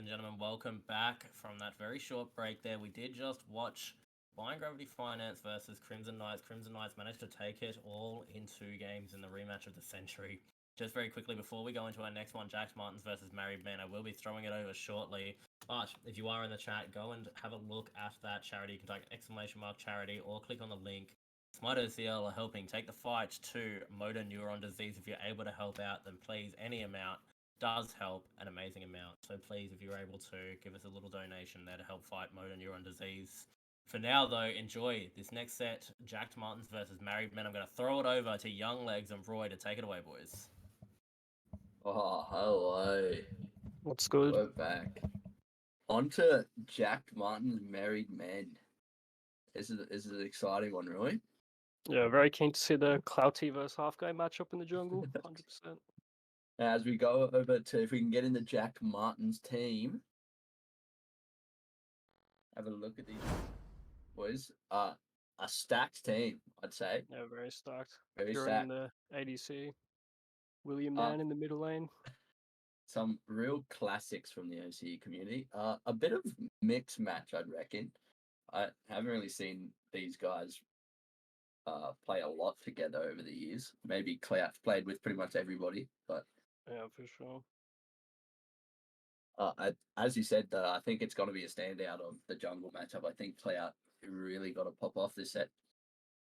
and gentlemen, welcome back from that very short break there. We did just watch Blind Gravity Finance versus Crimson Knights. Crimson Knights managed to take it all in 2 games in the rematch of the century. Just very quickly, before we go into our next one, Jack Martins versus Married Men, I will be throwing it over shortly. But if you are in the chat, go and have a look at that charity. You can type !charity or click on the link. Smite OCL are helping take the fight to motor neuron disease. If you're able to help out, then please, any amount does help an amazing amount. So please, if you're able to, give us a little donation there to help fight motor neuron disease. For now, though, enjoy this next set, Jack Martins versus Married Men. I'm going to throw it over to Young Legs and Roy to take it away, boys. Oh, hello. What's good? We're back. On to Jack Martin's Married Men. This is an exciting one, Roy. Yeah, very keen to see the Clouty versus Half Guy matchup in the jungle. 100%. Now, as we go over to, if we can get in the Jack Martin's team, have a look at these boys. A stacked team, I'd say. Yeah, very stacked. Very You're stacked. in the ADC. William Mann in the middle lane. Some real classics from the OCE community. A bit of mixed match, I'd reckon. I haven't really seen these guys play a lot together over the years. Maybe Clout's played with pretty much everybody, but Yeah, for sure. as you said, I think it's going to be a standout of the jungle matchup. I think Clout really got to pop off this set.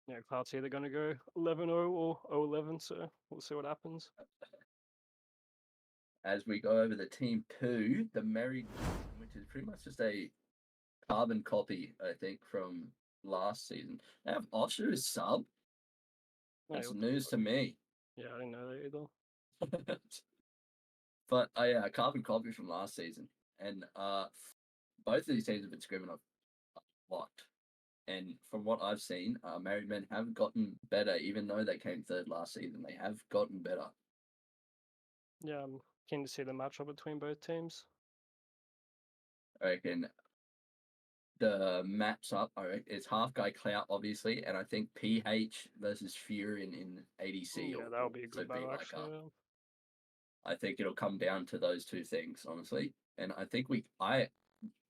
Yeah, Clout's either going to go 11-0 or 0-11, so we'll see what happens. As we go over the team 2, the Married, which is pretty much just a carbon copy, I think, from last season. They have Osher as sub. That's news to me. Yeah, I didn't know that either. But yeah, a carbon copy from last season. And both of these teams have been scrimming a lot. And from what I've seen, Married Men have gotten better, even though they came third last season. They have gotten better. Yeah, I'm keen to see the matchup between both teams. I reckon the matchup, is Half Guy Clout, obviously, and I think PH versus Furion in ADC. Yeah, that'll be a good battle, actually. I think it'll come down to those two things, honestly. And I think I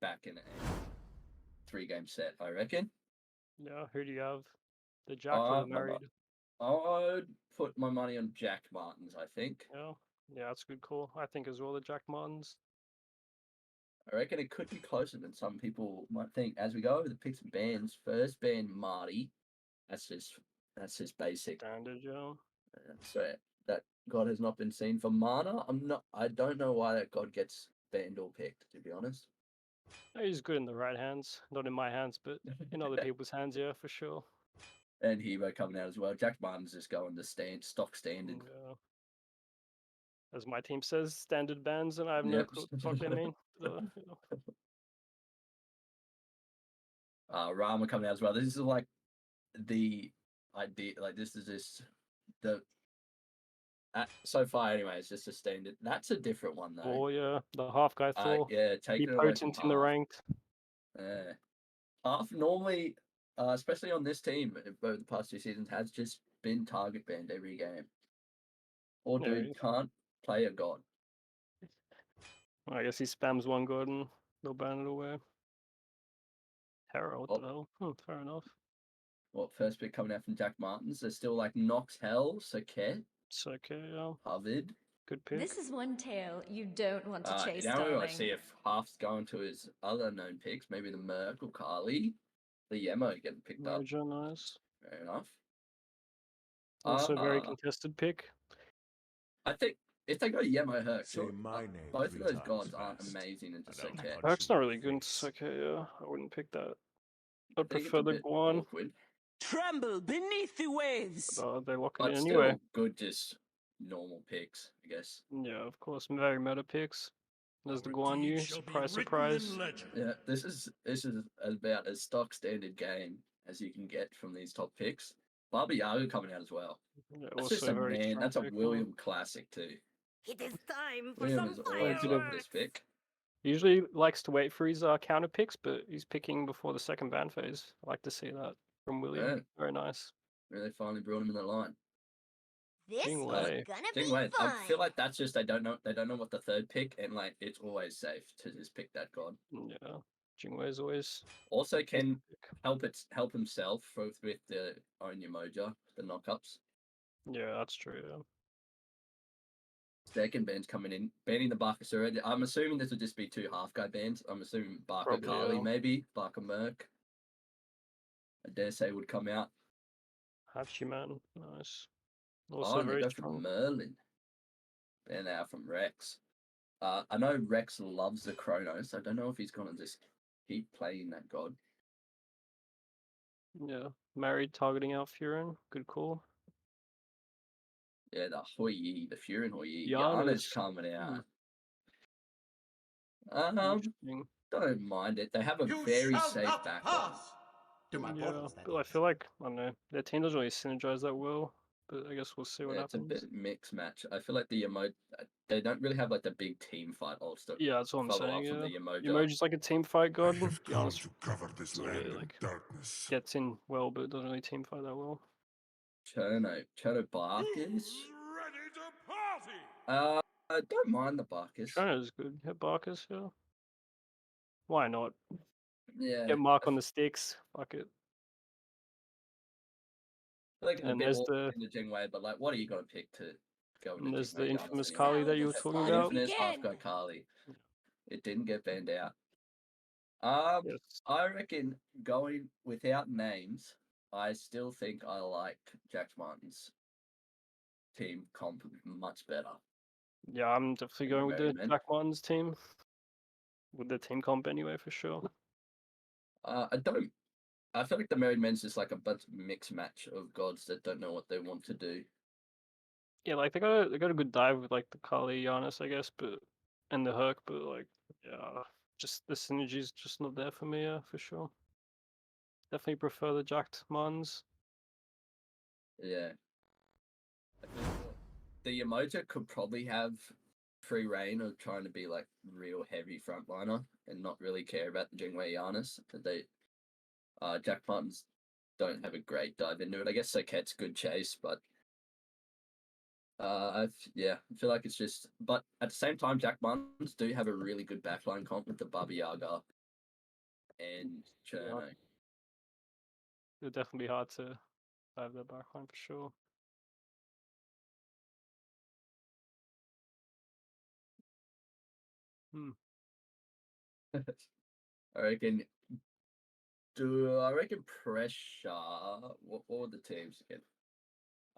back in a 3-game set, I reckon. Yeah, who do you have? The Jack or the Married? I would put my money on Jack Martins, I think. Yeah, that's a good call. I think as well, the Jack Martins. I reckon it could be closer than some people might think. As we go over the picks and bans, first ban Marty. That's just basic. Standard, yeah. So that god has not been seen. For Mana, I don't know why that god gets banned or picked, to be honest. He's good in the right hands. Not in my hands, but in other people's hands, yeah, for sure. And Hebo coming out as well. Jack Martin's just going to stock standard. Yeah. As my team says, standard bans, and I have no clue what the fuck they mean. Rama coming out as well. This is like the idea. Like this is just the. So far, anyway, it's just a standard. That's a different one though. Oh yeah, the half guy Thor. Yeah, take it away. Potent in the ranked. Yeah, half normally, especially on this team over the past 2 seasons, has just been target banned every game. Or dude can't play a god. I guess he spams one god and they'll ban it away. Terror, what the hell? Fair enough. What, first pick coming out from Jack Martins? There's still like Nox Hell, Saket, yeah. Harvard. Good pick. This is one tail you don't want to chase, now darling. we want to see if Half's going to his other known picks, maybe the Merc or Carly. The Yemo getting picked up. Nice. Fair enough. Also a very contested pick. I think if they go Yemo Herc, both of those times gods aren't amazing into Saket. Herc's not really good into Saket, yeah. I wouldn't pick that. I'd prefer the Guan. Tremble beneath the waves. They lock it in still anyway. Good, just normal picks, I guess. Yeah, of course, very meta picks. There's the Guan Yu, surprise. Yeah, this is about as stock standard game as you can get from these top picks. Baba Yaga coming out as well. Yeah, that's just a man. That's a William classic too. It is time for William some fireworks. This pick. Usually likes to wait for his counter picks, but he's picking before the second ban phase. I like to see that from William. Yeah. Very nice. Really finally brought him in the line. This Jing is Wei. gonna Jing be Wei, fun. I feel like that's just they don't know what the third pick, and like it's always safe to just pick that god. Yeah. Jing Wei is always Also can help himself with the Onyamoja, the knockups. Yeah, that's true. Yeah. Second band's coming in, banning the Barker already. I'm assuming this would just be 2 half guy bands. I'm assuming Barker Probably, Carly, yeah. maybe Barker Merc. I dare say would come out. Hachiman, nice. Oh, Also and they very go for strong. Merlin. Ban out from Rex. I know Rex loves the Chronos. I don't know if he's gonna just keep playing that god. Yeah. Married targeting out Furin. Good call. Yeah, the Hoi, the Furin Hoi. Giannis. Yana's coming Hmm. out. Interesting. Don't mind it. They have a very safe backline. Yeah, but I feel like, I don't know, their team doesn't really synergize that well, but I guess we'll see what Yeah, it's a happens. bit mixed match. I feel like the emote they don't really have like the big team fight also. Yeah, that's what I'm Follow saying, up from yeah. the emoji. Emoji's like a team fight god. I have come Giannis to cover this doesn't land really, in like, darkness. gets in well, but doesn't really team fight that well. Cherno Barkis. Ready to party? I don't mind the Barkis. China's good. Hit Barkers, yeah. Why not? Yeah. Get Mark on the sticks. Fuck it. I feel like it's a And bit there's awkward the in the Jingwei, but like what are you gonna pick to go into and there's the Jingwei Giannis infamous anyway? Kali that you were Now talking the about. fun Infamous half begin. guy Carly. Yeah. It didn't get banned out. Yes. I reckon going without names, I still think I like Jack Martin's team comp much better. Yeah, I'm definitely And going with the Merriman. Jack Martin's team. With the team comp anyway, for sure. I feel like the Married Men's is like a bunch mixed match of gods that don't know what they want to do. Yeah, like they got a good dive with like the Kali Giannis, I guess, but and the Herc, but like yeah, just the synergy's just not there for me, yeah, for sure. Definitely prefer the Jacked Martins. Yeah. The Yamoja could probably have free reign of trying to be like real heavy frontliner and not really care about the Jingwei Giannis. They Jack Martins don't have a great dive into it. I guess Socket's good chase, but I feel like it's just. But at the same time, Jack Martins do have a really good backline comp with the Baba Yaga and Cherno. It'll definitely be hard to dive that backline for sure. I reckon. I reckon pressure? What were the teams again?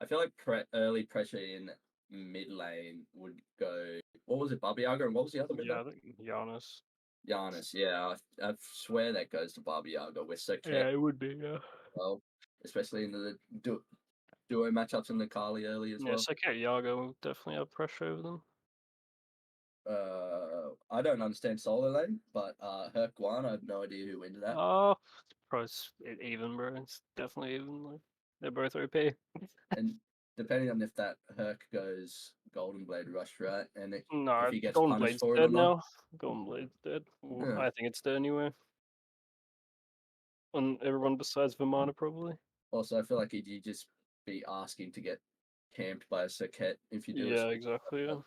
I feel like early pressure in mid lane would go. What was it, Baba Yaga, and what was the other mid Yeah, lane? I think Giannis. Giannis, yeah, I swear that goes to Baba Yaga. We're so Yeah, it would be, yeah. well, especially in the duo matchups in the Kali early as Yeah, well. Socket Yaga will definitely have pressure over them. I don't understand solo lane, but Herc Guan, I have no idea who wins that. Oh, probably even, bro. It's definitely even. Like they're both OP. And depending on if that Herc goes Golden Blade Rush, right? And No, if he gets Golden punished Blade's for it or dead not. now. Golden Blade's dead. Well, Yeah. I think it's dead anyway. On everyone besides Vimana, probably. Also, I feel like you'd just be asking to get camped by a Socket if you do. Yeah, exactly. Yeah.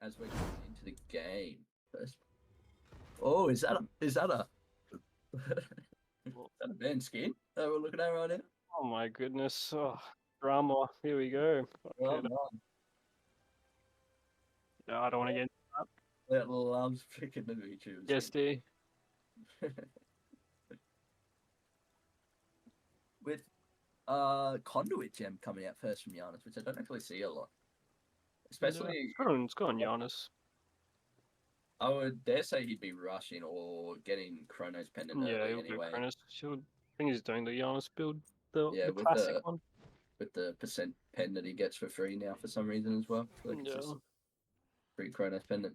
As we get into the game, first. Oh, is that a is that a band skin that we're looking at right now? Oh my goodness. Oh, drama. Here we go. Well, Okay, no, yeah, I don't want to get that loves picking the VTubers. yes, D. With Conduit Gem coming out first from Giannis, which I don't actually see a lot. Especially, It's gone Giannis. I would dare say he'd be rushing or getting Chronos Pendant Yeah, early he'll go anyway. Cronus. I think he's doing the Giannis build, the with classic one. with the percent pen that he gets for free now for some reason as well. Like it's just free Chronos Pendant.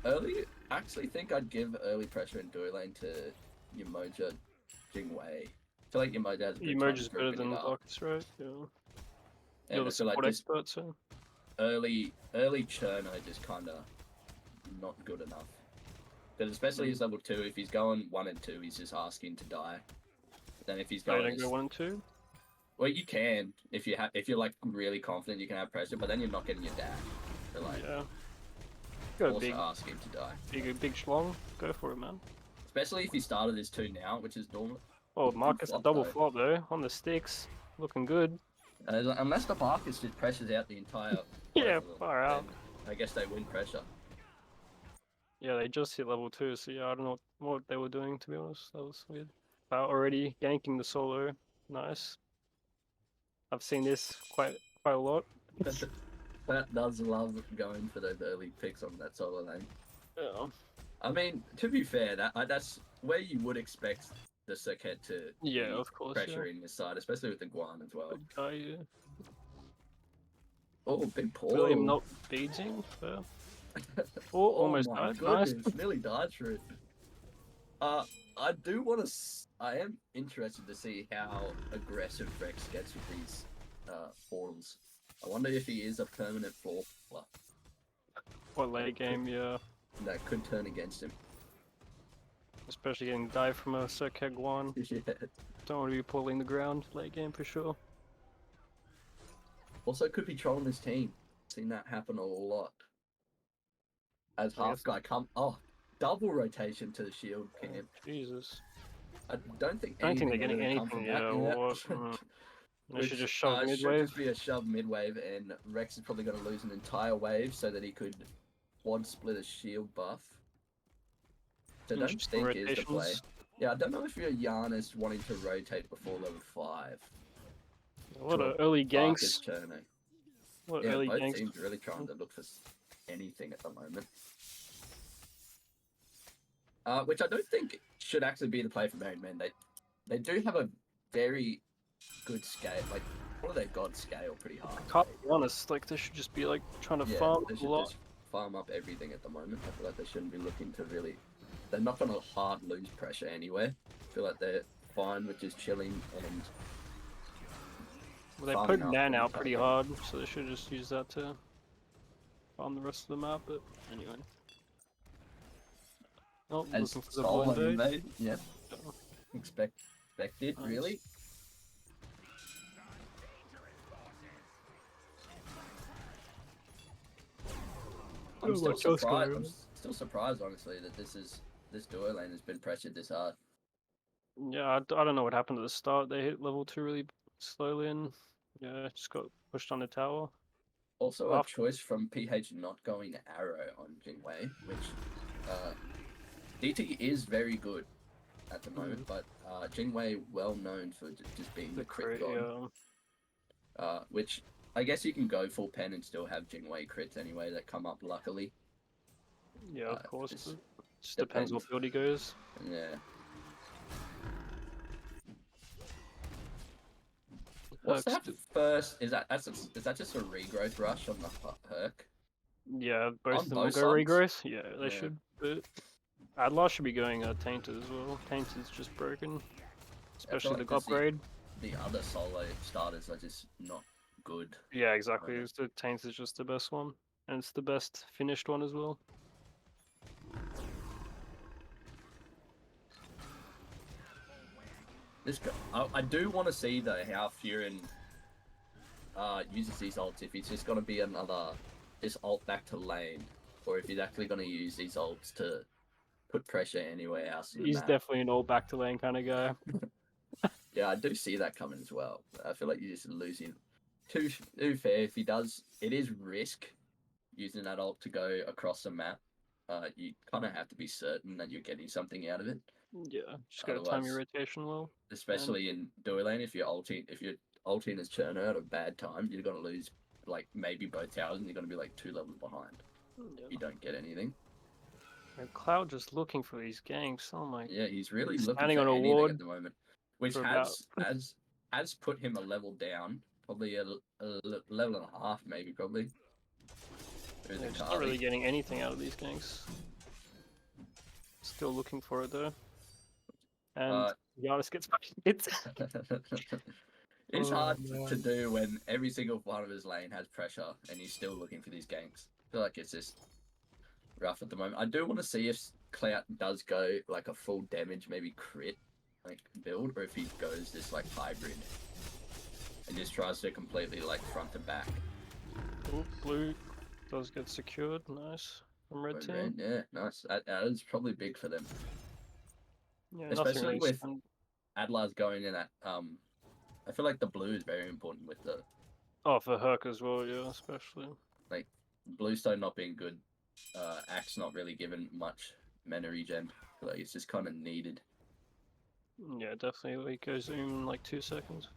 Early, I actually think I'd give early pressure in duo lane to Yamoja Jingwei. I feel like Yamoja has a good Emerge is time better grouping than it up. Darkest, right? Yeah. And You're I the feel like support just expert, so. early Cherno just kind of not good enough. Because especially his level 2, if he's going 1 and 2, he's just asking to die. But then if he's I going, don't go 1 and 2. Well, you can if you're like really confident you can have pressure, but then you're not getting your dash. So like, Yeah. Go also big, ask him to die. big schlong. Go for it, man. Especially if he started his 2 now, which is normal. Oh, Marcus, a flop, double though. flop though on the sticks, looking good. Unless the Marcus just pressures out the entire. Yeah, both of them, far out. then I guess they win pressure. Yeah, they just hit level 2, so yeah, I don't know what they were doing, to be honest. That was weird. Already yanking the solo. Nice. I've seen this quite a lot. That does love going for those early picks on that solo lane. Yeah. I mean, to be fair, that's where you would expect the Circuit to Yeah, be of course, yeah. pressuring this side, especially with the Guan as well. Good guy, yeah. Oh, big William portal. not beating. Fair. Oh, almost my died. goodness, Nice. nearly died through it. I am interested to see how aggressive Rex gets with these portals. I wonder if he is a permanent floor player Or late game, yeah. that could turn against him. Especially getting dive from a Circuit Guan. Yeah. Don't want to be pulling the ground late game for sure. Also, could be trolling his team. Seen that happen a lot. As I half guess- guy double rotation to the shield camp. Jesus. I don't think I don't think they're anything getting will come from anything, yeah, that. or what? They should just shove should mid-wave. just be a shove mid-wave, and Rex is probably going to lose an entire wave so that he could quad split a shield buff. So I don't Interesting think is the play. rotations. Yeah, I don't know if you're Giannis wanting to rotate before level 5. A lot to of early Marcus ganks. Cherno. A lot of Yeah, early both ganks. teams really trying to look for anything at the moment. Which I don't think should actually be the play for Married Men. They do have a very good scale. Like, what are they god scale pretty hard. Can't be honest, like they should just be like trying to Yeah, farm they a should lot. just farm up everything at the moment. I feel like they shouldn't be looking to really. They're not going to hard lose pressure anyway. I feel like they're fine with just chilling and. Well, they farming put up Nan and out pretty stuff. hard, so they should just use that to farm the rest of the map, but anyway. Oh, As looking for the solo blind bait. invade, yep. Expected, Nice. really. I'm Oh, still what else surprised. going I'm on? still surprised, honestly, that this duo lane has been pressured this hard. Yeah, I don't know what happened at the start. They hit level 2 really slowly and yeah, just got pushed on the tower. Also, After- a choice from PH not going arrow on Jingwei, which DT is very good at the moment, but Jingwei well known for just being the crit god. yeah. Which I guess you can go full pen and still have Jingwei crits anyway that come up luckily. Yeah, of course. just But just depends what build he goes. Yeah. What's that first? Is that just a regrowth rush on the Herc? Yeah, both On of them will both go sides? regrowth. Yeah, they Yeah. should. But Adlar should be going Tainted as well. Tainted's just broken, especially like the that's upgrade. The other solo starters are just not good. Yeah, exactly. Okay. It's the Tainted's just the best one, and it's the best finished one as well. This guy, I do want to see though how Furin uses these ults. If he's just going to be another just ult back to lane, or if he's actually going to use these ults to put pressure anywhere else. In the He's map. definitely an all back to lane kind of guy. Yeah, I do see that coming as well. I feel like you're just losing. Too fair, if he does, it is risk using that ult to go across the map. You kind of have to be certain that you're getting something out of it. Yeah, just gotta time your Otherwise- rotation well. Especially in duo lane, if you're ulting as Cherno at a bad time, you're gonna lose like maybe both towers, and you're gonna be like 2 levels behind. Yeah. You don't get anything. And Cloud just looking for these ganks. Oh my. Yeah, he's really He's looking standing for on a anything ward at the moment, which for has put him a level down, probably a level and a half, maybe probably. Through the Yeah, just not Kali. really getting anything out of these ganks. Still looking for it though. And Giannis gets hit. It's Oh, hard man. to do when every single one of his lane has pressure and he's still looking for these ganks. I feel like it's just rough at the moment. I do want to see if Clout does go like a full damage, maybe crit like build, or if he goes this like hybrid. and just tries to completely like front to back. Ooh, blue does get secured. Nice. From red Red, team. yeah, nice. That is probably big for them, Yeah, especially nothing with really Adlar's going in at. I feel like the blue is very important with the Oh, for Herc as well, yeah, especially. like Bluestone not being good. Axe not really given much mana regen. I feel like it's just kind of needed. Yeah, definitely. It goes in like 2 seconds.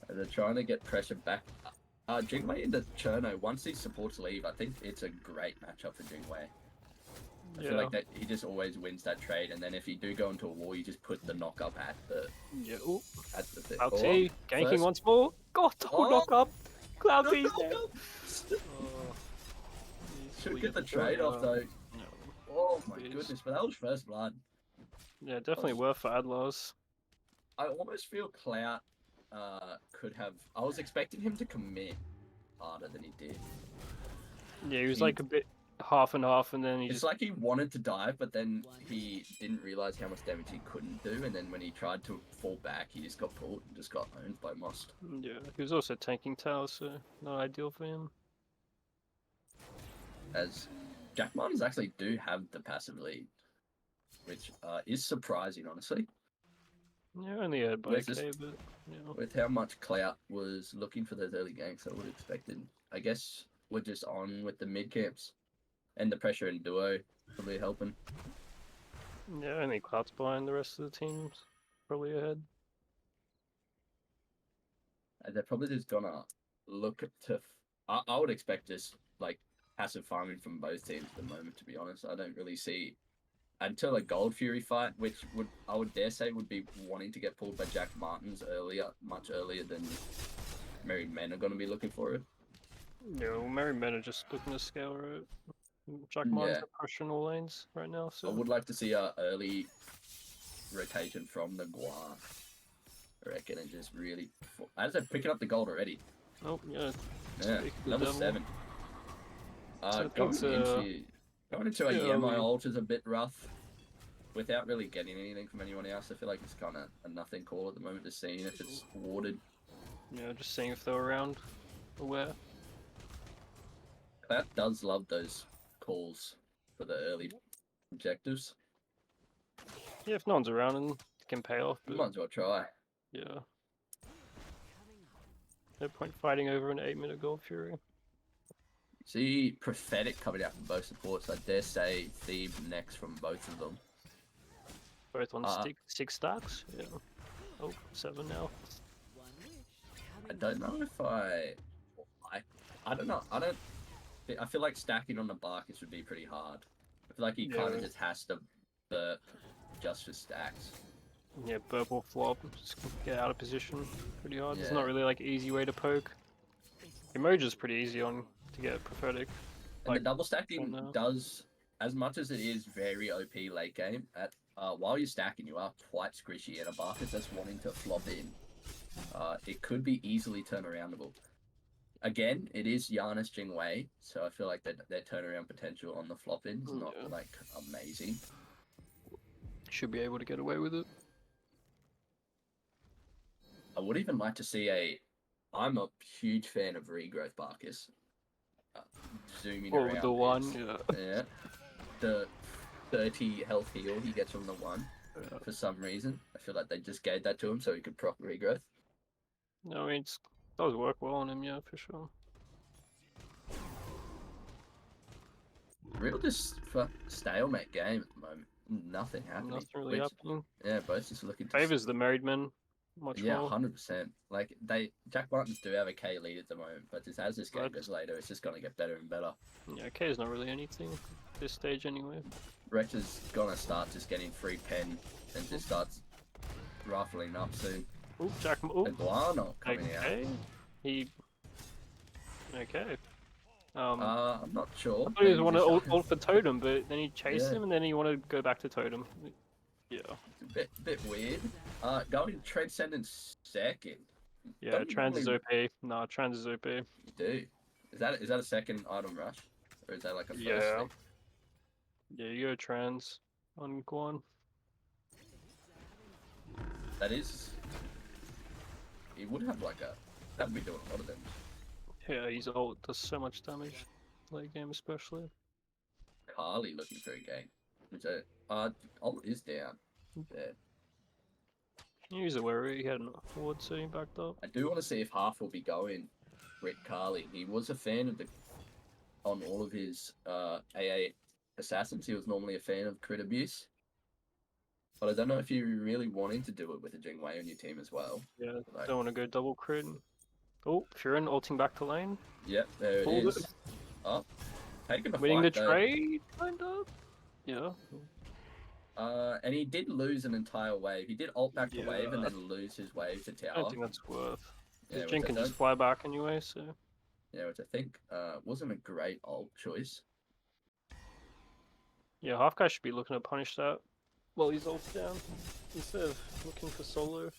They're trying to get pressure back. Jingwei into Cherno, once these supports leave, I think it's a great matchup for Jingwei. I feel like that he just always wins that trade, and then if you do go into a war, you just put the knock up at the Ooh. thing. Cloud ganking first- once more. God, knock up. Cloud the T's knock there. up! Oh, Should get the trade off though. No. Oh my Please. goodness, but that was first blood. Yeah, definitely worth for Adlars. I almost feel Clout could have. I was expecting him to commit harder than he did. Yeah, he was like a bit half and half, and then he It's just like he wanted to dive, but then he didn't realize how much damage he couldn't do, and then when he tried to fall back, he just got pulled and just got owned by Most. yeah. He was also tanking towers, so not ideal for him. As Jack Martins actually do have the passive lead, which is surprising, honestly. Yeah, only had by With K, this- but yeah. With how much Clout was looking for those early ganks, I would have expected. I guess we're just on with the mid camps, and the pressure in duo probably helping. Yeah, only Cloud's behind the rest of the teams. Probably ahead. And they're probably just gonna look to. I would expect just like passive farming from both teams at the moment. To be honest, I don't really see until a Gold Fury fight, which I would dare say would be wanting to get pulled by Jack Martins much earlier than Married Men are going to be looking for it. Yeah, well, Merry Men are just looking to scale right. Jack Martins are pushing all lanes right now, so I would like to see a early rotation from the Guar, I reckon, and just really. As they're picking up the gold already. oh yeah. Yeah, Speak of the level devil. 7. So I think Going it's, into a yeah, Yemai ult is a bit rough. Without really getting anything from anyone else, I feel like it's kind of a nothing call at the moment, just seeing if it's warded. Yeah, just seeing if they're around, aware. Cloud does love those calls for the early objectives. Yeah, if no one's around, and it can pay off. But Might as well try. yeah, no point fighting over an 8-minute Gold Fury. See Prophetic coming out from both supports. I dare say Thebe next from both of them. Both on 6 stacks. Yeah. Oh, 7 now. I don't know if I don't know. I feel like stacking on the Barkis would be pretty hard. I feel like he kind of just has to burp just for stacks. Yeah, purple flop, just get out of position pretty hard. There's Yeah. not really like easy way to poke. Emoji's pretty easy on to get prophetic. And Like, the double stacking now. does, as much as it is very OP late game, while you're stacking, you are quite squishy, and a Barkis that's wanting to flop in, it could be easily turnaroundable. Again, it is Giannis Jingwei, so I feel like their turnaround potential on the flop in is not like amazing. Should be able to get away with it. I would even like to see I'm a huge fan of regrowth Barkis. Zooming Or around the one, his- yeah. yeah. The 30 health heal he gets from the one. Yeah. For some reason, I feel like they just gave that to him so he could proc regrowth. No, I mean, it does work well on him, yeah, for sure. Real just stalemate game at the moment. Nothing happening. Nothing really happening. Yeah, both just looking to Favors the married men much yeah, more. 100%. Like Jack Martins do have a K lead at the moment, but just as this game But- goes later, it's just gonna get better and better. Yeah, K is not really anything at this stage anyway. Rex is gonna start just getting free pen and just starts rifling up soon. Oop, Jack. Oop. Iguano coming Okay. He. Okay. out. I'm not sure. I thought he was Maybe want to just- ult for Totem, but then he chased Yeah. him, and then he wanted to go back to Totem. Yeah. Bit weird. Going Transcendent second. Yeah, Don't Trans is normally- OP. Nah, Trans is OP. You do. Is that a second item rush, or is that like a first Yeah. thing? Yeah, you go Trans on Guan. that is. He would have like a. That'd be doing a lot of damage. Yeah, his ult does so much damage. Late game especially. Carly looking for a game. Which ult is down. There. He's aware he had an ward, so he backed up. I do want to see if Half will be going Rick Carly. He was a fan of the on all of his AA assassins. He was normally a fan of crit abuse. But I don't know if you really wanting to do it with a Jingwei on your team as well. Yeah, Like, don't want to go double crit. Oh, Furin ulting back to lane. Yep, there it Pulled is. it. Oh, taking the Winning fight, the though. trade, kind of. Yeah. And he did lose an entire wave. He did ult back to wave and Yeah. then lose his wave to I tower. don't think that's worth. Yeah, Jin which I can just don't- fly back anyway, so. Yeah, which I think wasn't a great ult choice. Yeah, half guy should be looking to punish that while he's ulted down instead of looking for solo.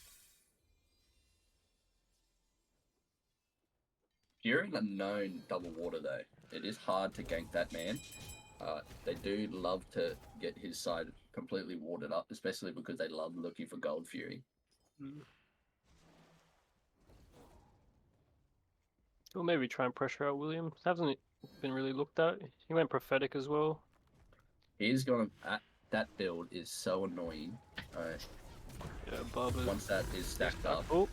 You're in a known double water though. It is hard to gank that man. They do love to get his side completely watered up, especially because they love looking for Gold Fury. Or maybe try and pressure out William. Hasn't been really looked at. He went prophetic as well. He's gonna. That build is so annoying. Yeah, Barber. Once that is stacked up, Oh,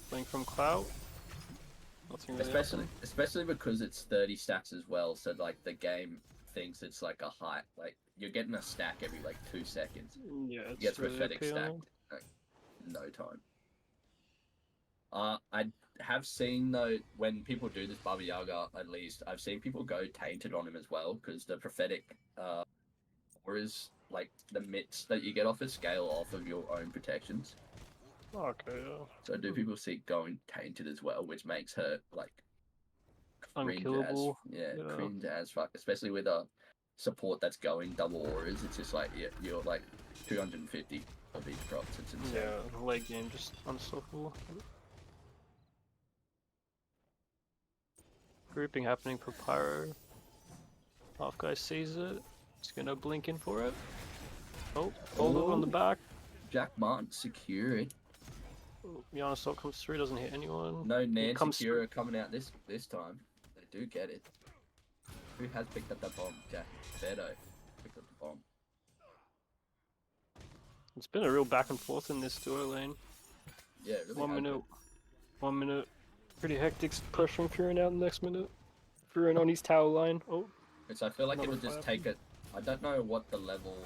playing from Clout. Nothing really especially because it's 30 stacks as well. So like the game thinks it's like a height. Like you're getting a stack every like 2 seconds. Yeah, He it's gets really prophetic appealing. stacked like, in no time. I have seen though when people do this Baba Yaga, at least I've seen people go tainted on him as well because the prophetic auras, like the mitts that you get off it, scale off of your own protections. Okay, yeah. So do people see going tainted as well, which makes her like cringe Unkillable. yeah, Yeah. cringe as fuck, especially with a support that's going double auras. It's just like you're like 250 of each procs. It's insane. Yeah, late game just unstoppable. Grouping happening for Pyro. Half guy sees it. He's gonna blink in for it. Oh, hold it on the Oh. back. Jack Martin secure. Giannis comes through, doesn't hit anyone. No Nan comes Secura coming out this time. They do get it. Who has picked up that bomb? Jack Beto picked up the bomb. It's been a real back and forth in this duo lane. Yeah, it really 1 has minute. 1 minute. Pretty hectic, pressuring Furin out in the next minute. Furin on his tower line. Oh, been. So I feel like Another it'll just fire. take it. I don't know what the level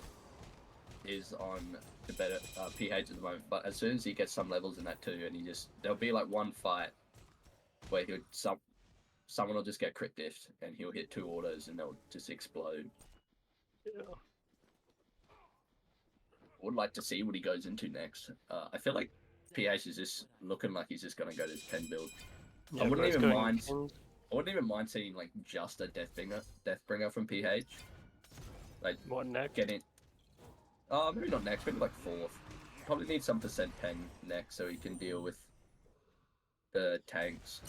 is on the better PH at the moment, but as soon as he gets some levels in that too, and there'll be like one fight where someone will just get crit diffed and he'll hit 2 autos and they'll just explode. yeah. Would like to see what he goes into next. I feel like PH is just looking like he's just gonna go to 10 build. Yeah, wouldn't but it's even going mind- in. I wouldn't even mind seeing like just a Deathbringer from PH. Like What next? getting. Maybe not next. Maybe like 4th. Probably need some percent pen next so he can deal with the tanks.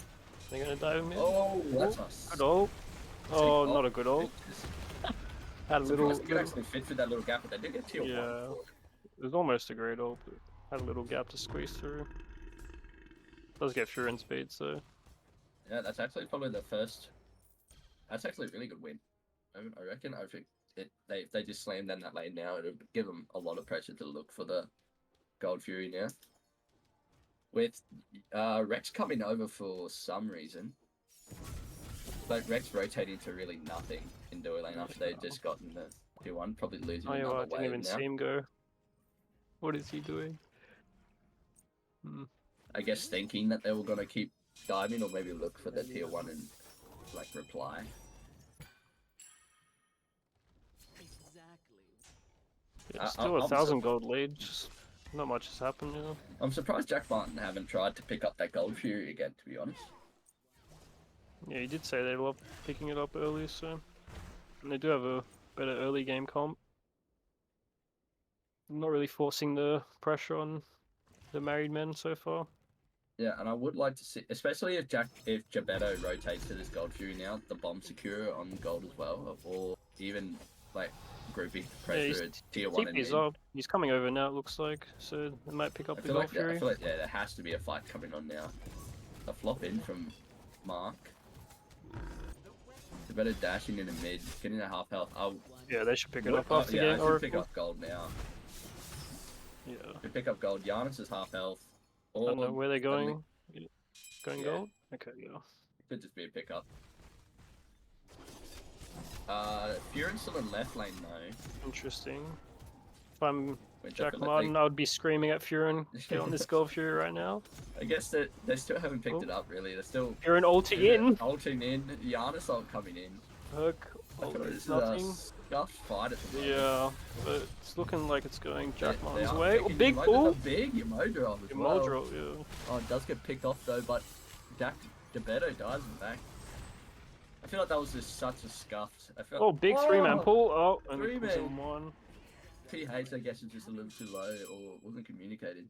They're gonna dive him in. Oh, that's Good ult. Oh, Sick not a good ult. Had a little. Surprised he could actually fit through that little gap, but they did get tier 1. Yeah. It was almost a great ult, but had a little gap to squeeze through. Does get Furin speed, so. Yeah, that's actually probably the first. That's actually a really good win. I reckon. I think if they just slam down that lane now, it'll give them a lot of pressure to look for the Gold Fury now. With Rex coming over for some reason, but Rex rotating to really nothing in duo lane after they'd just gotten the 2-1, probably losing Oh, yeah, another I didn't wave even now. see him go. What is he doing? I guess thinking that they were gonna keep diving or maybe look for the tier 1 and like reply. Yeah, still a I'm 1,000 gold lead. Just not much has happened, you know. I'm surprised Jack Martin haven't tried to pick up that Gold Fury again, to be honest. Yeah, he did say they love picking it up early, so. And they do have a better early game comp. Not really forcing the pressure on the married men so far. Yeah, and I would like to see, especially if Jabetto rotates to this Gold Fury now, the bomb secure on gold as well, or even like groupie Yeah, pressure he's at tier 1 and TP's mid. up. He's coming over now, it looks like. So they might pick up I the feel Gold like Fury. yeah, there has to be a fight coming on now. A flop in from Mark. The better dashing in the mid, getting a half health. Yeah, they should pick it up after yeah, getting I should Oracle. pick up gold now. Yeah. Should pick up gold. Giannis is half health. I don't know where they're going. Going Yeah. gold? Okay, yeah. Could just be a pickup. Furin's still in left lane though. Interesting. If I'm Which Jack feel like Martin, I would be screaming at Furin, get on this Gold Fury right now. I guess that they still haven't picked it up really. They're still Furin ulting in. ulting in. Giannis ult coming in. Hook, I feel like this it's is nothing. a scuffed fight at the moment. Yeah, but it's looking like it's going Jack They Martin's are way. Oh, picking big Yamodro- pull! a big Yamodro as well. Moldro, yeah. Oh, it does get picked off though, but Jack DeBetto dies in the back. I feel like that was just such a scuffed. I felt, Oh, big three-man pull. Oh, and he three-man. pulls on one. PH, I guess, is just a little too low or wasn't communicated.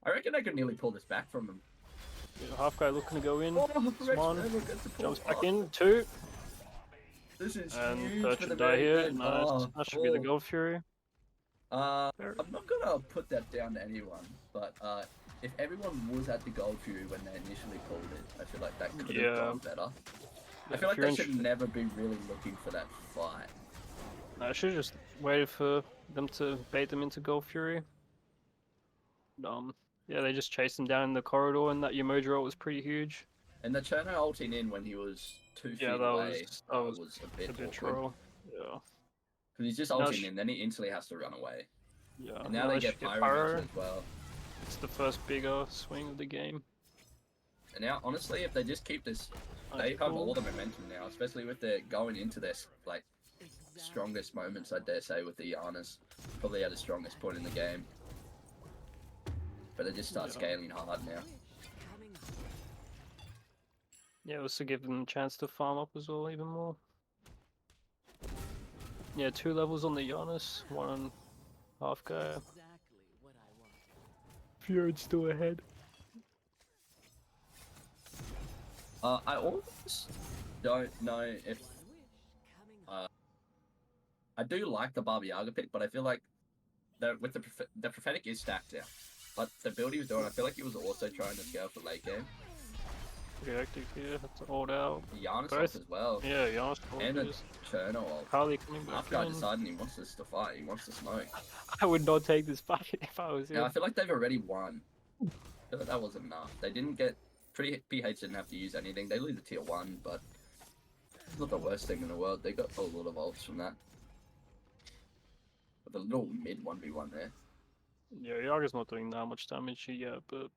I reckon I could nearly pull this back from him. Yeah, half guy looking to go in. Oh, Swan Rex gets the pull. jumps back in. Two. This is And huge third for the should die here. main. Nice. Oh, That should be the oh. Gold Fury. I'm not gonna put that down to anyone, but if everyone was at the Gold Fury when they initially pulled it, I feel like that could have gone better. I feel like they should never be really looking for that fight. I should have just waited for them to bait them into Gold Fury. Yeah, they just chased him down in the corridor, and that Yamodro was pretty huge. And the Cherno ulting in when he was 2 feet Yeah, that away was a bit a bit awkward. troll. Yeah. Because he's just ulting in, then he instantly has to run away. Yeah. And now they get Pyro Pyro. as well. It's the first bigger swing of the game. And now, honestly, if they just keep this, Nice they have pull. all the momentum now, especially with their going into their like strongest moments, I dare say, with the Giannis. Probably at the strongest point in the game. But they just start scaling hard now. Yeah, it was to give them a chance to farm up as well, even more. Yeah, 2 levels on the Giannis, 1 on half guy. Fury's still ahead. I almost don't know if I do like the Baba Yaga pick, but I feel like with the prophetic is stacked now. But the build he was doing, I feel like he was also trying to scale for late game. Pretty hectic here, that's ult out. Giannis Both- ult as well. Yeah, Giannis And the is. Cherno ult. Carly coming back After I in. decided he wants us to fight, he wants to smoke. I would not take this fight if I was him. Now I feel like they've already won. I feel like that wasn't enough. They didn't get PH didn't have to use anything. They lose the tier 1, but it's not the worst thing in the world. They got a lot of ults from that. With a little mid 1v1 there. Yeah, Yaga's not doing that much damage yet, but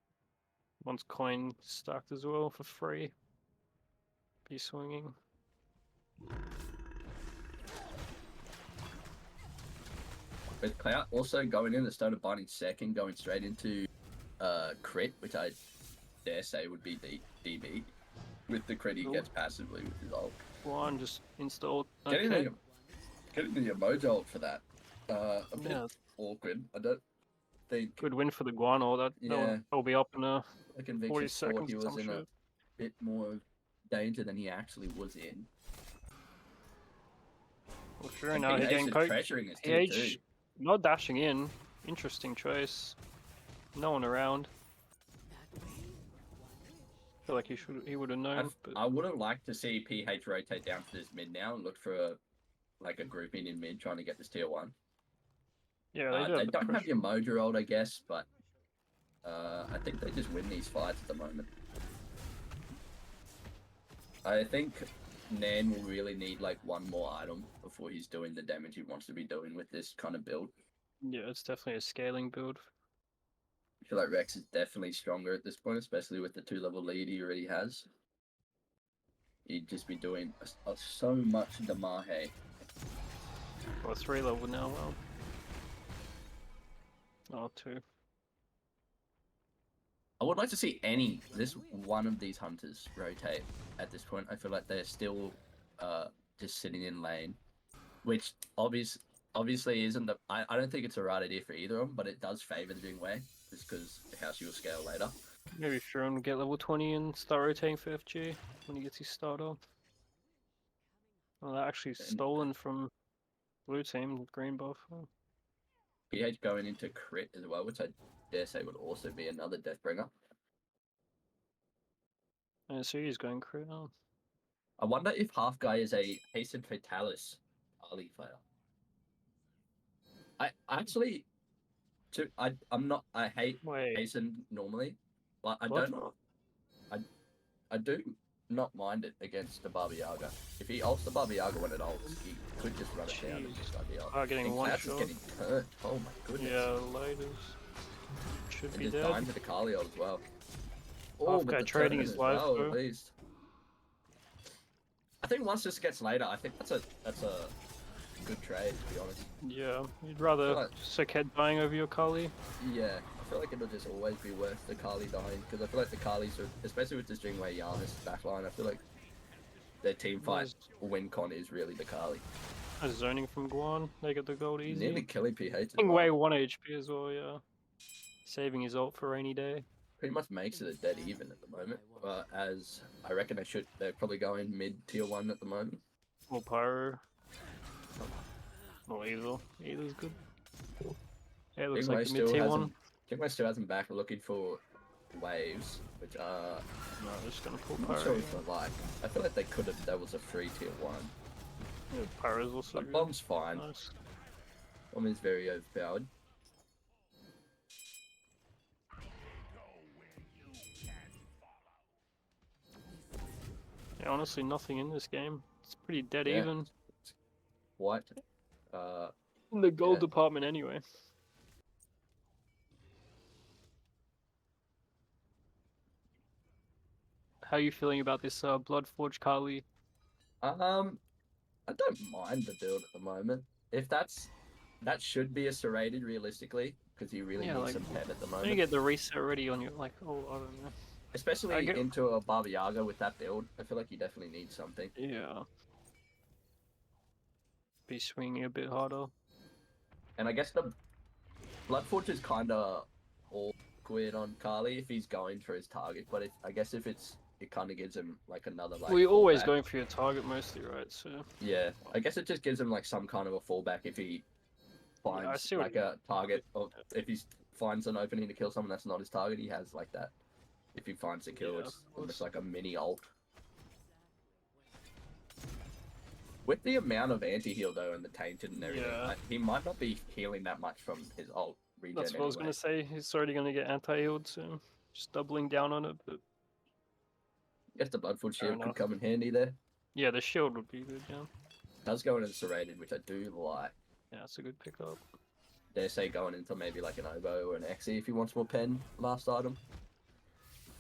once coin stacked as well for free, be swinging. With Clout also going in, they started binding second, going straight into crit, which I dare say would be the DB. With the crit, he gets passively with his ult. One just installed. Getting Okay. the emoji ult for that, a bit Yeah. awkward. I don't think Good win for the Guano. That'll be up in a the conviction 40 thought seconds. he or was some in a shit. bit more danger than he actually was in. Well, sure, And now he's PH getting is poked. pressuring his tier 2. PH not dashing in. Interesting choice. No one around. Feel like he would have known. But I would have liked to see PH rotate down to this mid now and look for a grouping in mid trying to get this tier 1. yeah, They have the don't have pressure. your mojo rolled, I guess, but I think they just win these fights at the moment. I think Nan will really need like one more item before he's doing the damage he wants to be doing with this kind of build. Yeah, it's definitely a scaling build. I feel like Rex is definitely stronger at this point, especially with the 2-level lead he already has. He'd just be doing so much damage. Or 3 level now, well. Oh, 2. I would like to see this one of these hunters rotate at this point. I feel like they're still just sitting in lane, which obviously isn't the. I don't think it's a right idea for either of them, but it does favor the Jing Wei just because how she will scale later. Maybe Furon will get level 20 and start rotating for FG when he gets his start up. Well, that actually stolen from Blue team, green buff. PH going into crit as well, which I dare say would also be another Deathbringer. I see he's going crit. Oh. I wonder if Half Guy is a Hasten Fatalis Ali player. I actually, I hate Wait, Hasten normally, but I what? don't. I do not mind it against the Baba Yaga. If he ults the Baba Yaga when it ults, he could just run it down and just ideal. Getting one Klaus is shot. getting hurt. Oh my goodness. Yeah, laters. Should And be just dead. dying to the Kali ult as well. Half but Guy the trading turn his as life, well, though. at least. I think once this gets later, I think that's a good trade, to be honest. Yeah, you'd rather But- Sekhet dying over your Kali. Yeah, I feel like it'll just always be worth the Kali dying, because I feel like the Kalis, especially with the Stringway Giannis backline, I feel like their team fight win con is really the Kali. A zoning from Guan, they get the gold easy. Nearly killing PH as Way well. 1 HP as well, yeah. Saving his ult for rainy day. Pretty much makes it a dead even at the moment. As I reckon they're probably going mid tier 1 at the moment. Or Pyro. Or either. Either's good. Yeah, it looks Stringway like the mid tier 1. Stringway still hasn't back looking for waves, which are No, I'm just gonna pull I'm Pyro. not sure if I like. I feel like they could have. That was a free tier 1. Yeah, Pyro's also But good. Bomb's fine. Nice. Bomb is very overpowered. Yeah, honestly, nothing in this game. It's pretty dead Yeah. even. What? In the gold Yeah. department anyway. How are you feeling about this Bloodforge Kali? I don't mind the build at the moment. If that should be a serrated realistically, because you really Yeah, need like, some pen at the When moment. you get the reset ready on your, like, oh, I don't know. Especially I get- into a Baba Yaga with that build, I feel like you definitely need something. Yeah. Be swinging a bit harder. And I guess the Bloodforge is kind of awkward on Kali if he's going for his target, but I guess if it kind of gives him like another like. We're always fallback. going for your target mostly, right? So Yeah, I guess it just gives him like some kind of a fallback if he finds see what like you a target, or if he finds an opening to kill someone that's not his target, he has like that. If he finds a kill, Yeah, it's of almost course. like a mini ult. With the amount of anti-heal though and the tainted and everything, Yeah. he might not be healing that much from his ult regen that's what I was anyway. gonna say. He's already gonna get anti-healed soon. Just doubling down on it, but I guess the Bloodfoot Fair shield could enough. come in handy there. yeah, the shield would be good. Yeah, Does go into serrated, which I do like. yeah, it's a good pickup. Dare say going into maybe like an Oboe or an Xe if he wants more pen last item.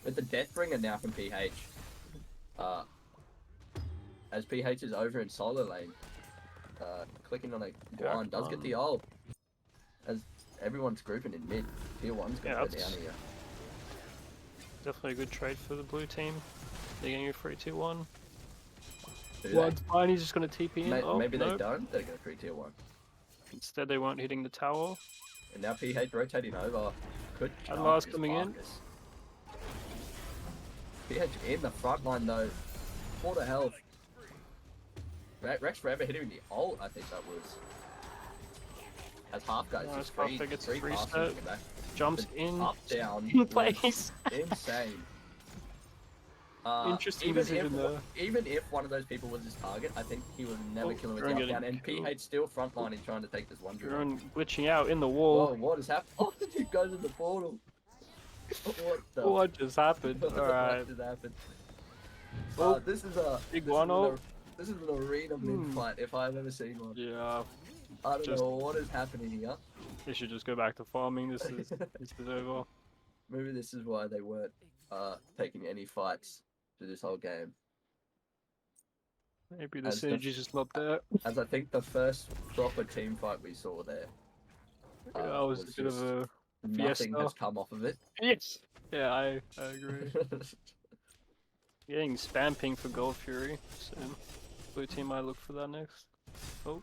With the Deathbringer now from PH, as PH is over in solo lane, clicking on a Guan does get the ult. As everyone's grouping in mid, tier 1's gonna Yeah, go that's- down here. Definitely a good trade for the blue team. They're getting a 3-2-1. Do they? One's fine. He's just gonna TP in. Oh, Maybe no. they don't. They go 3 tier 1. Instead, they weren't hitting the tower. And now PH rotating over. Could And charge Lars his coming in. Marcus. PH in the front line though. 4 to health. Rex Forever hitting the ult, I think that was. As half guys Nice, just Half Guy gets three free passes step. in the back. Jumps The in. Up, down. In was place. Insane. Interesting even decision there. Even if one of those people was his target, I think he would never Oh, kill him with Drone the up down. getting And killed. PH still frontlining trying to take this one drone. Drone glitching out in the wall. Whoa, what is happening? Oh, he goes in the portal. What the What just happened? what Alright. just happened? Oh, This is a big this is one an ult. ar- This is an arena mid Hmm. fight if I've ever seen one. Yeah, I don't just- know what is happening here. they should just go back to farming. This is over. Maybe this is why they weren't taking any fights through this whole game. Maybe the As the- synergy's just not there. As I think the first proper team fight we saw there. Yeah, that was a bit of just- a Nothing fiesta. has come off of it. yes. Yeah, I agree. Getting spam ping for Gold Fury, so blue team might look for that next. Oh,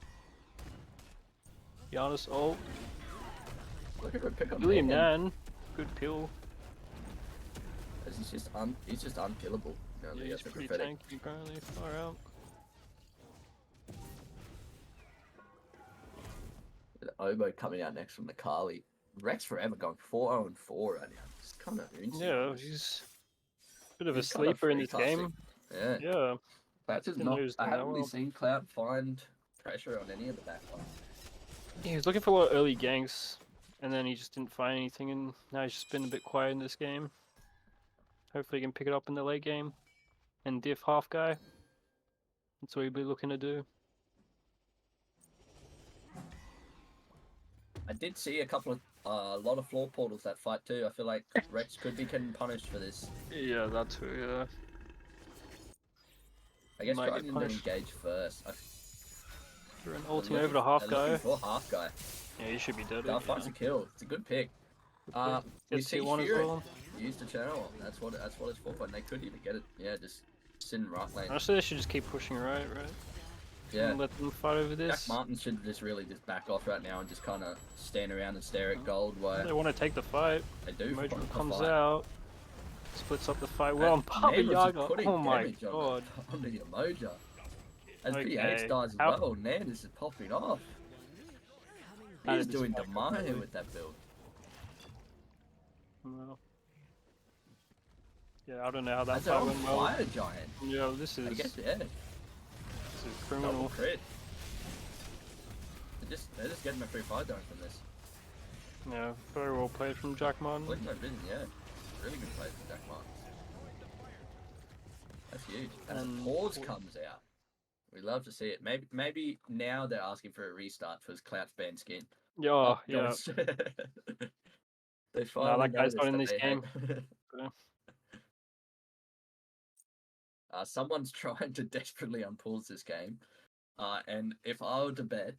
Giannis ult. Look at him pick up William man. Nan, good pill. As he's just unkillable. Now that Yeah, he he's has the pretty prophetic. tanky apparently. Far out. The Oboe coming out next from the Kali. Rex Forever going 4-0-4 right now. It's kind of Yeah, he's a bit of a He's kind of sleeper in this free game. Yeah. Yeah. Clout is Didn't not. know he was I doing that haven't really well. seen Clout find pressure on any of the backlines. He was looking for a lot of early ganks, and then he just didn't find anything, and now he's just been a bit quiet in this game. Hopefully he can pick it up in the late game and diff half guy. That's what he'll be looking to do. I did see a lot of floor portals that fight too. I feel like Rex could be getting punished for this. Yeah, that too, yeah. I guess Might trying get to punished. engage first. You're an ulting over to half guy. For half guy. Yeah, he should be dead. That finds a kill. It's a good pick. We Gets see T1 as Fury well. use the channel. That's what it's for. And they could even get it. Yeah, just sit in right lane. Honestly, they should just keep pushing right? Yeah. And let them fight over Jack this. Martin should just really just back off right now and just kind of stand around and stare at gold while They want to take the fight. they do. Mojo want the comes fight. out. Splits up the fight well. And Baba Ned was just Yaga. putting Oh my damage god. Onto your Mojo. As Okay, PH dies as how- well, Ned is just popping off. How He's did this doing fight go Demar badly? with that build. Well. Yeah, I don't know how that That's their fight own went well. fire giant. Yeah, this is I guess, yeah. this is Double criminal. crit. They're just getting a free fire zone from this. Yeah, very well played from Jack Martin. Like no vision, yeah. Really good play from Jack Martin. That's huge. And the And- pause comes out. We love to see it. Maybe now they're asking for a restart for his Clout's banned skin. Yeah, yeah. gosh. They finally that guy's not in noticed this that they game. had- Yeah. Someone's trying to desperately unpause this game. And if I were to bet,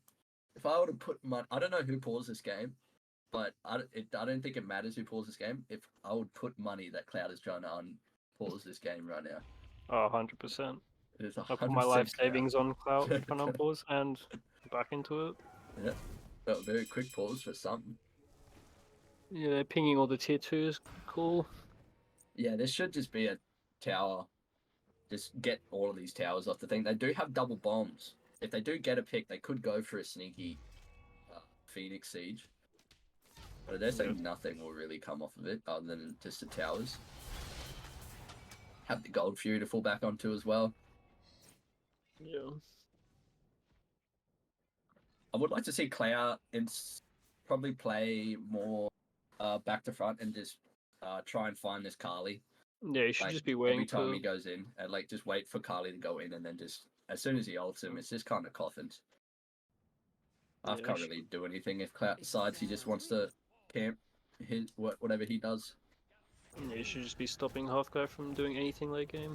if I were to put money, I don't know who paused this game, but I don't think it matters who paused this game. If I would put money that Cloud is trying to unpause this game right now. Oh, 100%. It is I put my life 100% Cloud. savings on Clout on unpause and back into it. Yeah, that was a very quick pause for something. Yeah, they're pinging all the tier 2s. Cool. Yeah, this should just be a tower. Just get all of these towers off the thing. They do have double bombs. If they do get a pick, they could go for a sneaky Phoenix Siege. But they're saying nothing will really come off of it other than just the towers. Have the Gold Fury to fall back onto as well. Yeah. I would like to see Cloud probably play more back to front and just try and find this Kali. Yeah, you should Like, just be waiting every time for... he goes in, and like just wait for Kali to go in, and then just as soon as he ults him, it's just kind of coffins. I Yeah, can't really do anything if Clout decides he just wants to camp his whatever he does. Yeah, you should just be stopping half guy from doing anything late game.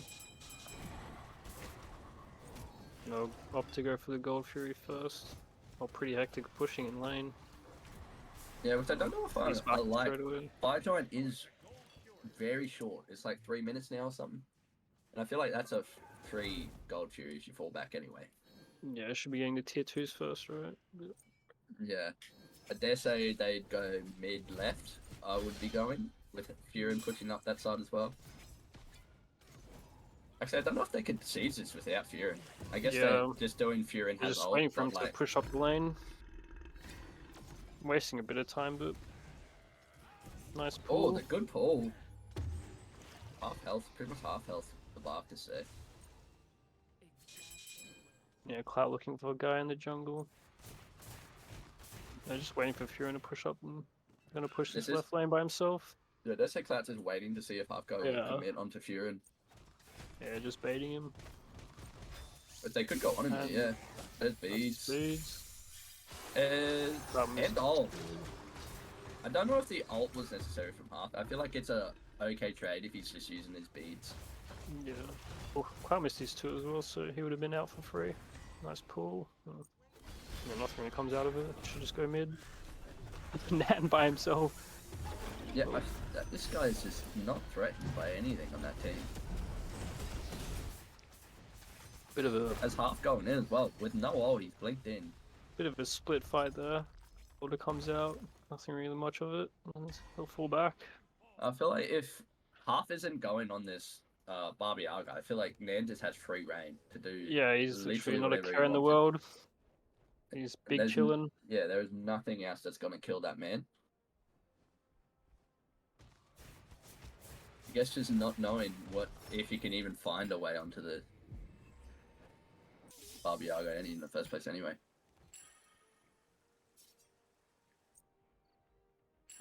No, opt to go for the Gold Fury first. Or pretty hectic pushing in lane. Yeah, which I don't know if I He's back like. straight away. Fire Giant is very short. It's like 3 minutes now or something. And I feel like that's a 3 Gold Furies you fall back anyway. Yeah, I should be getting the tier 2s first, right? Yeah. I dare say they'd go mid-left, I would be going, with Furin pushing up that side as well. Actually, I don't know if they could seize this without Furin. I guess Yeah. they're just doing Furin has Just ult, waiting for him but to like, push up the lane. Wasting a bit of time, but... Nice oh, pull. the good pull. Half health, pretty much half health, the bar to say. Yeah, Clout looking for a guy in the jungle. They're just waiting for Furin to push up and gonna push this This is- left lane by himself. Yeah, they say Clout's just waiting to see if Halfgo Yeah. will commit onto Furin. Yeah, just baiting him. But they could go on him, And- yeah. There's beads. Speeds. And ult. I don't know if the ult was necessary from Half. I feel like it's a okay trade if he's just using his beads. Yeah. Well, Clout missed his 2 as well, so he would have been out for free. Nice pull. Yeah, nothing really comes out of it. Should just go mid. Nan by himself. Yeah, this guy is just not threatened by anything on that team. Bit of a As Half going in as well, with no ult, he's blinked in. split fight there. Order comes out. Nothing really much of it. And he'll fall back. I feel like if Half isn't going on this Barbie Arga, I feel like Nan just has free reign to do. Yeah, he's literally not a whatever he care in the wants. world. He's And big there's n- chillin'. Yeah, there is nothing else that's gonna kill that man. I guess just not knowing if he can even find a way onto the Barbiago in the first place anyway.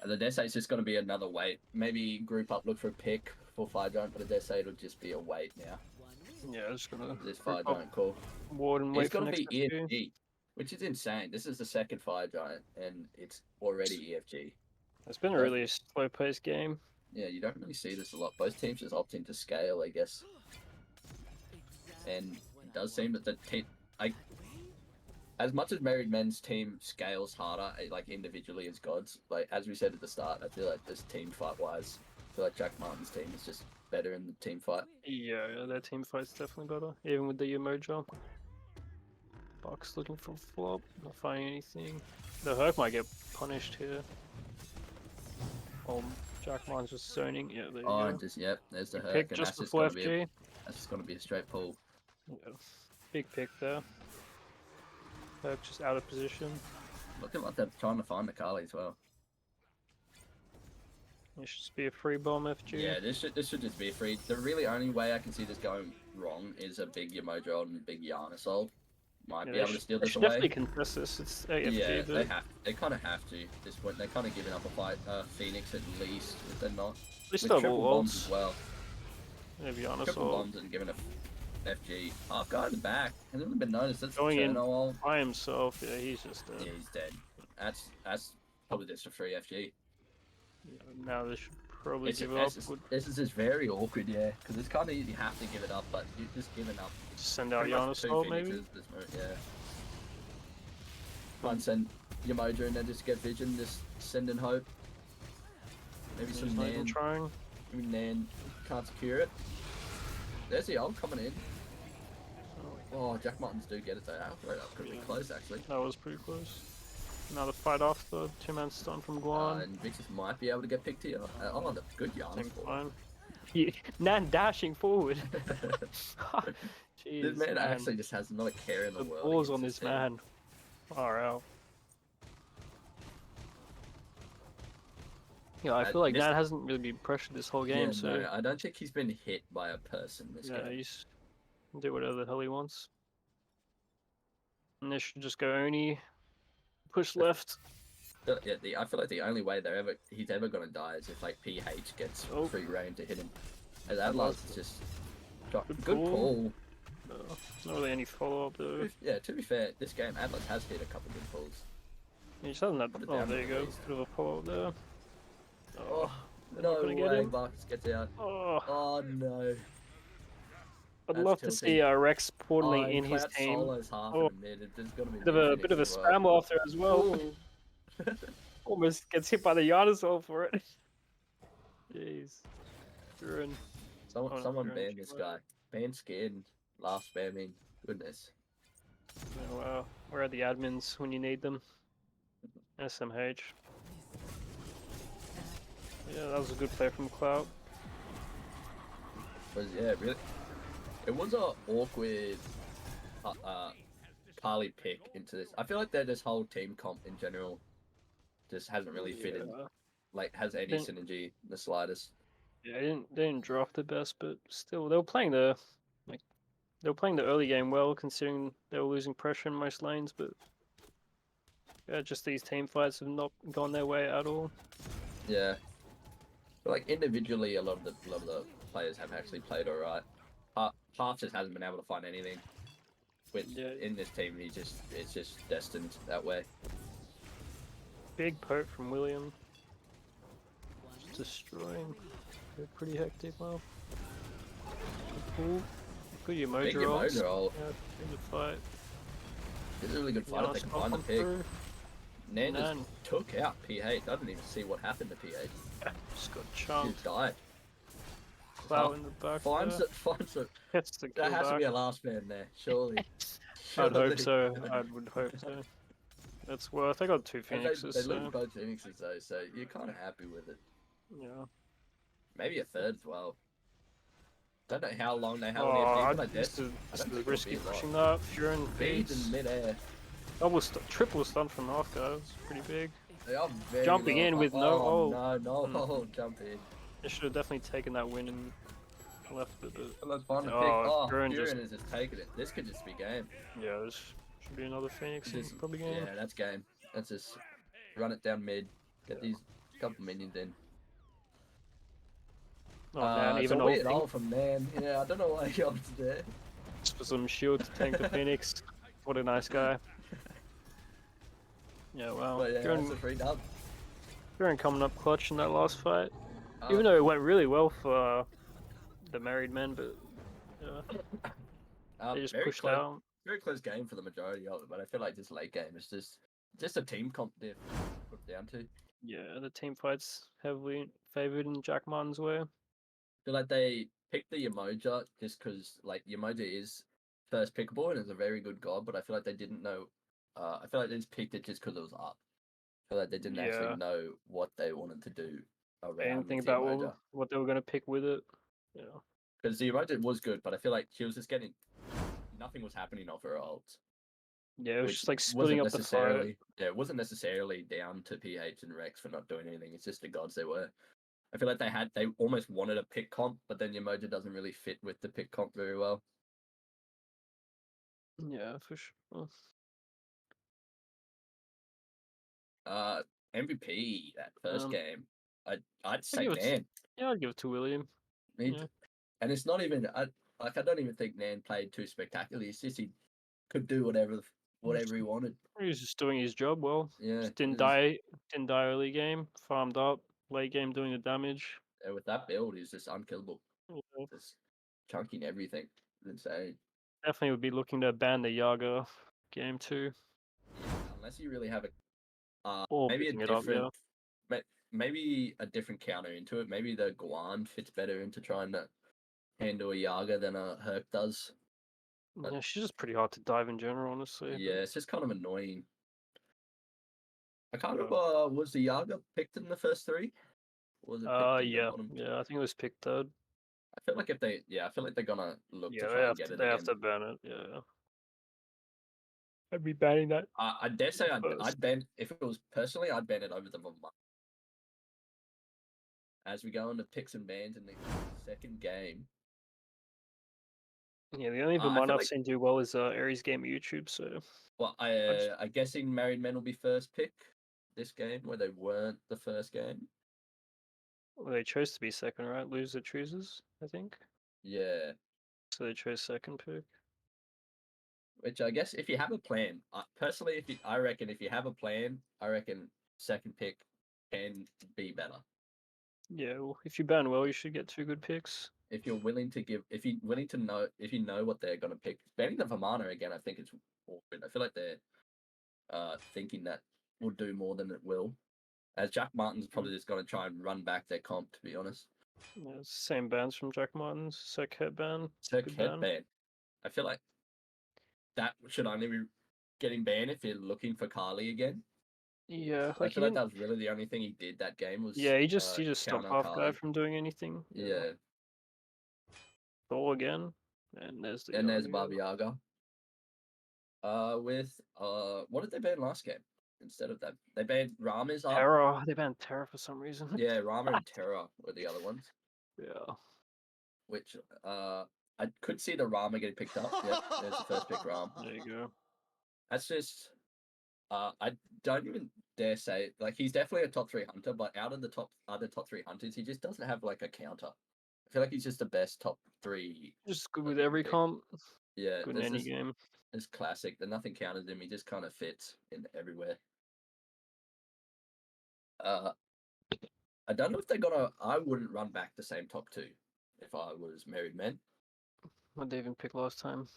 And I dare say it's just going to be another wait. Maybe group up, look for a pick for Fire Giant, but I dare say it'll just be a wait now. Yeah, I'm just gonna This Fire group up Giant call. ward and It's wait for going to next be FG. EFG, which is insane. This is the second Fire Giant, and it's already EFG. It's been a really slow-paced game. Yeah, you don't really see this a lot. Both teams just opting to scale, I guess. And it does seem that the team, as much as Married Men's team scales harder, like individually as gods, like as we said at the start, I feel like this team fight wise, I feel like Jack Martin's team is just better in the team fight. Yeah, their team fight's definitely better, even with the emoji. Buck's looking for flop, not finding anything. The Herc might get punished here. Jack Martin's just zoning. Yeah, there you go. Just yep, there's the Herc, Pick and just that's just before gonna FG. that's just gonna be a straight pull. Yeah, big pick there. Herc just out of position. Looking like they're trying to find the Kali as well. It should just be a free bomb FG. Yeah, this should just be a free. The really only way I can see this going wrong is a big Yamodro and a big Yarnasol. Might be able to steal they this should away. definitely contest this. It's AFG. Yeah, but they kind of have to at this point. They're kind of giving up a fight. Phoenix at least, if they're not. they With still have triple all bombs ults. as well. Maybe Triple Yarnasol bombs and giving a FG. Oh, guy in the back. Hasn't even been noticed. That's going in ult. by himself. Yeah, he's just dead. Yeah, he's dead. That's probably just a free FG. Yeah, now they should probably This give is, up. this is just very awkward, yeah, because it's kind of you have to give it up, but you're just giving up. Send out Pretty much two Yarnasol maybe. Phoenixes this moment, yeah. Try and send Yamoja and then just get vision, just send in hope. Maybe He's some not even Nan. trying. Maybe Nan can't secure it. There's the ult coming in. Oh, Jack Martins do get it though. That could be close actually. That was pretty close. Another fight off the two-man stun from Guan. And Vixus might be able to get picked here. Oh, the good yarn. Team fine. Nan dashing forward. Jeez, This man actually just has not a care in the world. balls on against this team. man. Far out. Yeah, I feel like this- Nan hasn't really been pressured this whole game, Yeah, so no, I don't think he's been hit by a person this yeah, game. he's can do whatever the hell he wants. And they should just go Oni, push left. I feel like the only way he's ever gonna die is if like PH gets free reign to hit him. As Adlar's is just good pull. Not really any follow up though. Yeah, to be fair, this game Adlar's has hit a couple good pulls. He just hasn't had. Put it Oh, down there you at go. least. Bit of a follow up there. Oh, they're no not gonna get way, him. Marcus gets out. Oh, Oh no. I'd That's love to tilting. see Rex portally Oh, in his Clout team. Solo's half Oh. in the mid. There's gotta be Bit of a as well. scramble off there as well. Almost gets hit by the Yarnasol for it. Jeez. Ruin. Someone Ruin ban this guy. Ban skin. Last spamming. Goodness. Oh, wow. Where are the admins when you need them? SMH. Yeah, that was a good play from Clout. Really. It was a awkward Kali pick into this. I feel like this whole team comp in general just hasn't really fitted. Yeah. Like has any Didn't- synergy the slightest. Yeah, they didn't draft the best, but still they were playing the early game well, considering they were losing pressure in most lanes. But yeah, just these team fights have not gone their way at all. Yeah. But like individually, a lot of the players have actually played alright. Half just hasn't been able to find anything. In this team, it's just destined that way. Big poke from William. Just destroying. They're pretty hectic now. Good pull. Good Big Yamoja rolls. Yamoja roll. Yeah, in the fight. This is a really good fight if they can find the pick. Nan just took out PH. I didn't even see what happened to PH. Just got He chunked. just died. Clout in the back. Finds it. Gets the kill That has to back. be a last man there, surely. I'd hope so. I would hope so. That's worth. I got two And Phoenixes. They So, look both Phoenixes though, so you're kind of happy with it. yeah. Maybe a third as well. Don't know how long they have Oh, on their team, but I this guess is I don't think it'll risky be a lot. pushing that. Furin Feeds feeds. in midair. Triple stun from North guy. That was pretty big. They are very Jumping low in on with fire. no. Oh, Oh, no, jump in. they should have definitely taken that win and left it. Let's find a pick. Oh, Oh, Furin Furin is just taking it. This could just be game. Yeah, this should be another Phoenix Just, probably game. yeah, that's game. Let's just run it down mid. Get these couple minions in. Oh man, it's even a weird ulting. ult from Nan. Yeah, I don't know why he ulted there. Just for some shield to tank the Phoenix. What a nice guy. Yeah, wow. But yeah, that's a free dub. Furin coming up clutch in that last fight. Even though it went really well for the married men, but yeah, they just pushed out. Very close game for the majority of it, but I feel like this late game is just a team comp diff put down to. Yeah, the team fights heavily favored in Jack Martin's way. I feel like they picked the Yemoja just because like Yemoja is first pickable and is a very good god, but I feel like they didn't know. I feel like they just picked it just because it was up. I feel like they didn't actually know what they wanted to do around. They didn't think the about Yemoja. what they were gonna pick with it. Yeah. Because the Yemoja was good, but I feel like she was just getting nothing was happening off her ult. Yeah, it was just like splitting up the fight. Yeah, it wasn't necessarily down to PH and Rex for not doing anything. It's just the gods they were. I feel like they almost wanted a pick comp, but then Yemoja doesn't really fit with the pick comp very well. Yeah, for sure. MVP that first game. I'd say give it Nan. Yeah, I'd give it to William. Yeah. And it's not even I don't even think Nan played too spectacularly. It's just he could do whatever he wanted. He was just doing his job well. Yeah. Just didn't die early game, farmed up, late game doing the damage. And with that build, he's just unkillable. Yeah. Just chunking everything. It's insane. Definitely would be looking to ban the Yaga game too. Yeah, unless you really have a Or maybe a picking it up, different maybe a different counter into it. Maybe the Guan fits better into trying to handle a Yaga than a Herc does. Yeah, she's just pretty hard to dive in general, honestly. Yeah, it's just kind of annoying. I can't remember, was the Yaga picked in the first three? Or was it picked in the bottom two? I think it was picked third. I feel like I feel like they're gonna look to Yeah, try and get it they again. have to ban it, yeah. I'd be banning that. I dare say I'd ban, if it was personally, I'd ban it over the Vermont. As we go into picks and bans in the second game. Yeah, the only Vermont I've seen do well is Aries Game YouTube, so... Well, I'm guessing Married Men will be first pick this game, where they weren't the first game. Well, they chose to be second, right? Loser chooses, I think. Yeah. So they chose second pick. Which I guess if you have a plan, personally, I reckon if you have a plan, I reckon second pick can be better. Yeah, well, if you ban well, you should get 2 good picks. If you're willing to know, if you know what they're gonna pick, banning the Vamana again, I think it's awkward. I feel like they're thinking that will do more than it will. As Jack Martin's probably just gonna try and run back their comp, to be honest. Yeah, it's the same bans from Jack Martin's. Sec head ban. Sec head ban. I feel like that should only be getting banned if you're looking for Carly again. Yeah, I feel like that was really the only thing he did that game was. Yeah, he just stopped half Carly. guy from doing anything. Yeah. Thor again, and there's the. And there's Baba Yaga. What did they ban last game instead of that? They banned Rama's up. Terra. They banned Terra for some reason. Yeah, Rama and Terra were the other ones. Yeah. Which I could see the Rama getting picked up. Yep, there's the first pick Ram. There you go. That's just I don't even dare say like he's definitely a top 3 hunter, but out of the other top 3 hunters, he just doesn't have like a counter. I feel like he's just the best top 3. Just good with every comp. Yeah, good in any game. It's classic. There's nothing counters him. He just kind of fits in everywhere. I don't know if they're gonna. I wouldn't run back the same top 2 if I was Married Men. What did they even pick last time?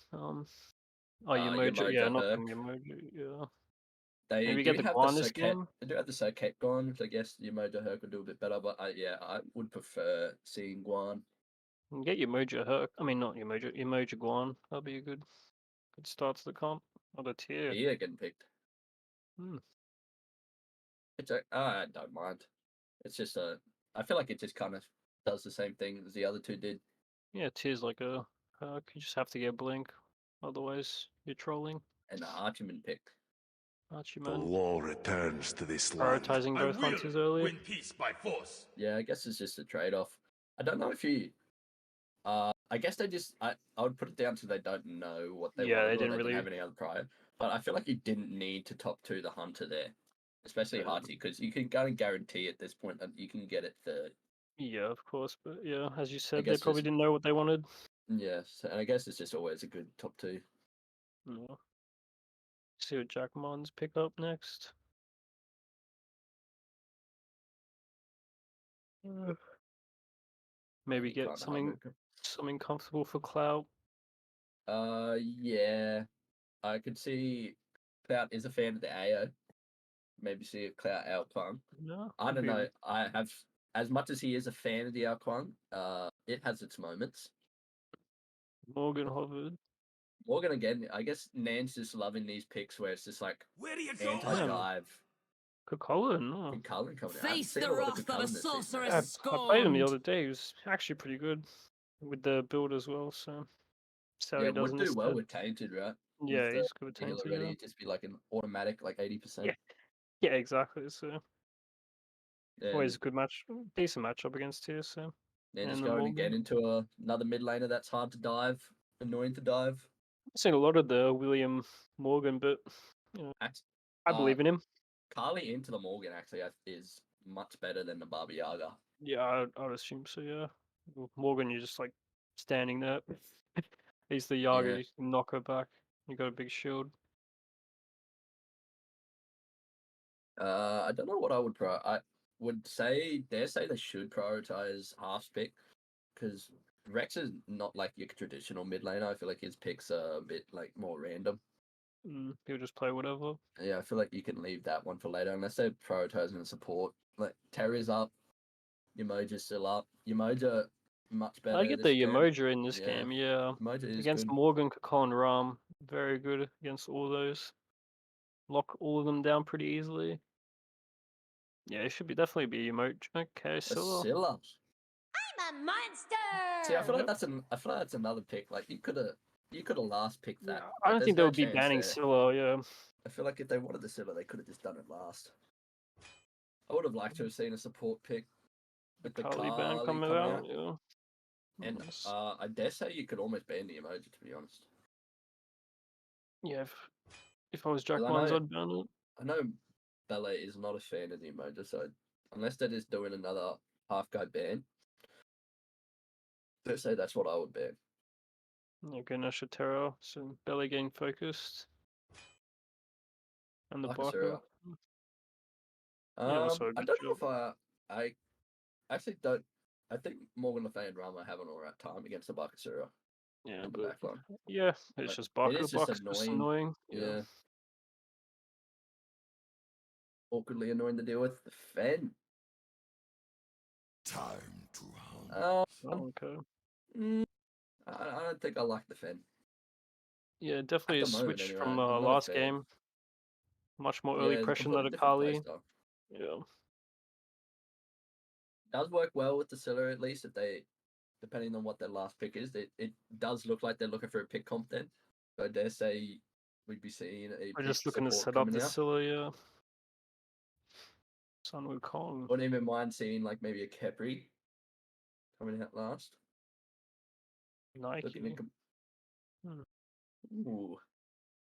Yemoja, yeah, not Herc. Yemoja, yeah. They Maybe do get the have Guan this game. They do have the Socape Guan, which I guess Yemoja Herc would do a bit better. But I would prefer seeing Guan. You can get Yemoja Herc. I mean, not Yemoja. Yemoja Guan. That'll be a good start to the comp. Or the tier. Yeah, getting picked. Hmm. I don't mind. It's just I feel like it just kind of does the same thing as the other 2 did. Yeah, tier's like a Herc. You just have to get Blink. Otherwise, you're trolling. And the Archman pick. Archie The man. law returns to this land. Prioritizing I both will hunters early. win peace by force. Yeah, I guess it's just a trade-off. I don't know if you. I guess they just. I would put it down to they don't know what they Yeah, wanted, they or didn't they really. didn't have any other prior. But I feel like you didn't need to top two the hunter there, especially Yeah. Hearty, because you can kind of guarantee at this point that you can get it third. Yeah, of course, but yeah, as you said, they guess probably just- didn't know what they wanted. Yes, and I guess it's just always a good top two. Yeah. See what Jack Mons pick up next. Maybe You get can't something hard something comfortable for Clout. Yeah, I could see Clout is a fan of the AO. Maybe see a Clout Alquan. No, I don't know. I have as much as he is a fan of the Alquan, it has its moments. Morgan Hovered. Morgan again, I guess Nan's just loving these picks where it's just like Where do you go? anti-dive. Kakolan, no. Good Cullen coming out. I haven't Face seen the a lot of wrath of a Cullen this season, sorceress actually. I played him the scorned. other day. He was actually pretty good with the build as well. So, see how Yeah, he does would in do this well set. with Tainted, right? Yeah, With the he's good with heal Tainted. already, Yeah. it'd just be like an automatic, like 80%. Yeah. Yeah, exactly. So, And always a good match, decent matchup against here. So, then just and the going Morgan. again into another mid laner that's hard to dive, annoying to dive. I've seen a lot of the William Morgan, but you know, I believe in him. Carly into the Morgan actually is much better than the Baba Yaga. Yeah, I'd assume so. Yeah, Morgan, you're just like standing there. He's the Yaga. Yeah. You can knock her back. You got a big shield. I don't know what I would I would dare say they should prioritize half pick because Rex is not like your traditional mid laner. I feel like his picks are a bit like more random. He'll just play whatever. Yeah, I feel like you can leave that one for later unless they're prioritizing the support. Like Terry's up, Yamoja's still up. Yamoja much better. I get the this game. Yamoja in this Yeah. game. Yeah, Yamoja is against good. Morgan, Kakao, and Ram, very good against all those. Lock all of them down pretty easily. Yeah, it should be definitely be Yamoja. Okay, Scylla. Scylla. I'm a monster! See, I feel like Yep. that's that's another pick. Like you could have last picked that. Yeah, but I don't there's think they no would be chance banning there. Scylla. Yeah. I feel like if they wanted the Scylla, they could have just done it last. I would have liked to have seen a support pick with the Kali ban Carly coming out. Yeah. And Nice. I dare say you could almost ban the emoji, to be honest. Yeah, if I was Jack 'Cause Mons, I'd ban it. I know Ballet is not a fan of the emoji, so unless they're just doing another half guard ban, dare say that's what I would ban. Yeah, Ganesha Terra, so Belly getting focused. And the Bakasura. Baka. Yeah, also a I good don't job. know if I actually don't. I think Morgan Le Fay and Rama have an alright time against the Bakasura. Yeah, in the but back line. yeah, it's But just Baka. it is just Baka's just annoying. Yeah. Awkwardly annoying to deal with. The Fen. Time to hunt. Oh, okay. I don't think I like the Fen. Yeah, definitely a the moment, switch anyway, from I'm not a last fan. game. Much more Yeah, early it's a pressure than completely the different Kali. playstyle. Yeah. Does work well with the Scylla at least if they, depending on what their last pick is, it does look like they're looking for a pick comp then. So I dare say we'd be seeing a We're pick just looking to support set up coming the out. Scylla, yeah. Sun Wukong. Wouldn't even mind seeing like maybe a Kepri coming out last. Nike. Looking at Hmm. Ooh.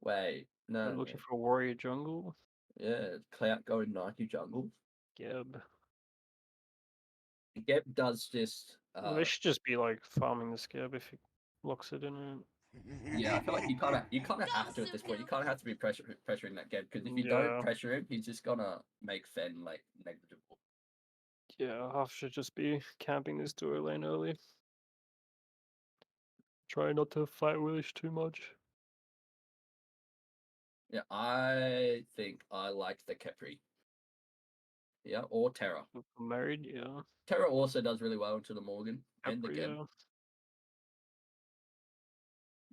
Wait. We're No. looking for a warrior jungle. Yeah, Clout going Nike jungle. Geb. Geb does just Well, they should just be like farming this Geb if he locks it in it. yeah, I feel like you kinda have to at this point. You kinda have to be pressuring that Geb because if you Yeah. don't pressure him, he's just gonna make Fen like negligible. Yeah, Half should just be camping this duo lane early. Try not to fight Willish too much. Yeah, I think I like the Kepri. Yeah, or Terra. If I'm married, yeah. Terra also does really well into the Morgan and the Capri, Geb. yeah.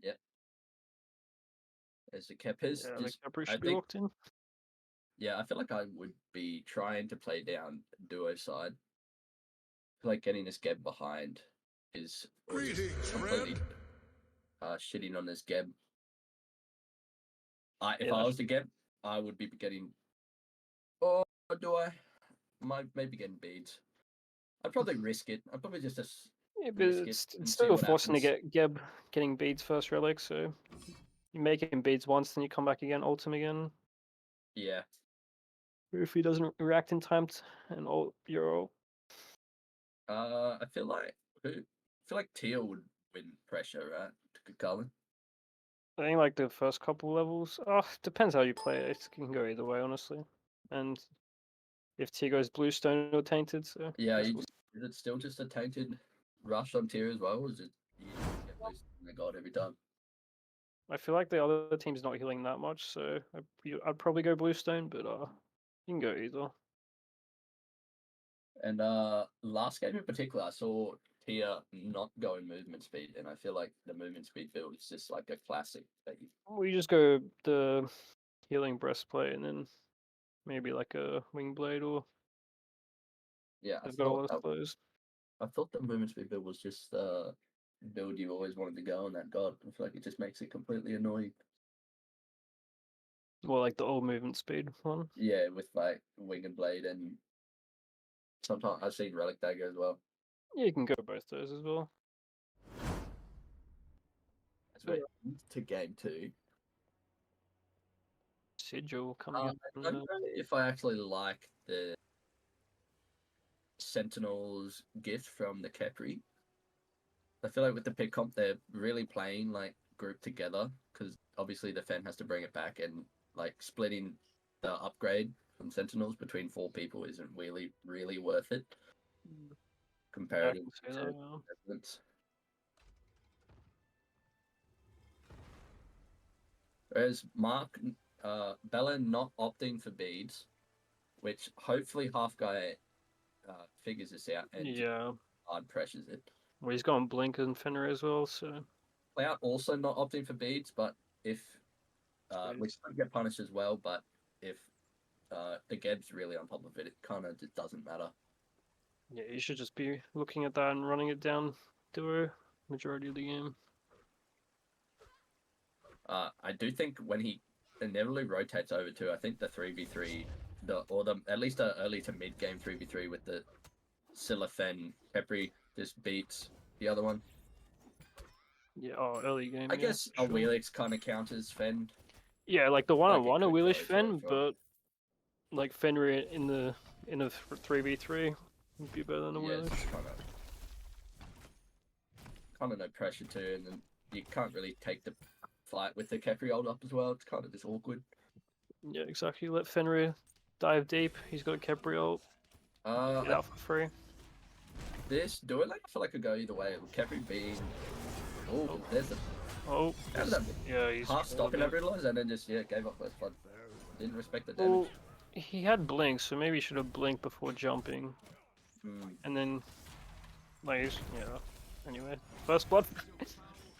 Yeah. As the Keppers, Yeah, the just Capri I should be think locked in. yeah, I feel like I would be trying to play down duo side. I feel like getting this Geb behind is Greetings, completely friend. shitting on this Geb. If Yeah, I was the Geb, I would be getting. Or do I? Might maybe getting beads. I'd probably risk it. I'd probably just Yeah, but risk it it's and see still what forcing to happens. get Geb getting beads first relic, so you make him beads once, then you come back again, ult him again. Yeah. Or if he doesn't react in time and ult your ult. I feel like Teal would win pressure, right? To Cullen. I think like the first couple levels. Oh, depends how you play it. It can go either way, honestly. And if T goes bluestone or tainted, so Yeah, guess we'll is it still just a tainted rush on tier as well, or is it you just get loose in the god every time? I feel like the other team's not healing that much, so I'd probably go bluestone, but you can go either. And last game in particular, I saw Tia not going movement speed, and I feel like the movement speed build is just like a classic that you. We just go the healing breastplate and then maybe like a wing blade or Yeah, they've got a lot of those. I thought the movement speed build was just build you always wanted to go on that god. I feel like it just makes it completely annoying. Well, like the old movement speed one. Yeah, with like wing and blade, and sometimes I've seen relic dagger as well. Yeah, you can go both those as well. As we're into game 2. Sigil coming up. I don't know if I actually like the Sentinels gift from the Kepri. I feel like with the pick comp, they're really playing like grouped together because obviously the Fen has to bring it back, and like splitting the upgrade from Sentinels between 4 people isn't really worth it comparative say to that, yeah. Revenants. Whereas Mark, Bella not opting for beads, which hopefully Half Guy figures this out and Yeah. hard pressures it. Well, he's got Blink and Fenrir as well, so. Cloud also not opting for beads, but if which could get punished as well, but if the Geb's really on top of it, it kind of just doesn't matter. Yeah, you should just be looking at that and running it down duo majority of the game. I do think when he inevitably rotates over to, I think the 3v3, at least the early to mid game 3v3 with the Silafen Pepri just beats the other one. Yeah, early game. I guess a Wheelix kind of counters Fen. Yeah, like the one-on-one, a Wheelish Fen, well. but like Fenrir in the 3v3 would be better than a Wheelish. Kind of no pressure too, and then you can't really take the fight with the Kepri ult up as well. It's kind of just awkward. Yeah, exactly. Let Fenrir dive deep. He's got Kepri ult. Get out for free. This duel, like, I feel like could go either way. Kepri being, there's the yeah, he's half stopping everyone and then just gave up first blood. Didn't respect the damage. Well, he had blink, so maybe he should have blinked before jumping. And then, like, Anyway, first blood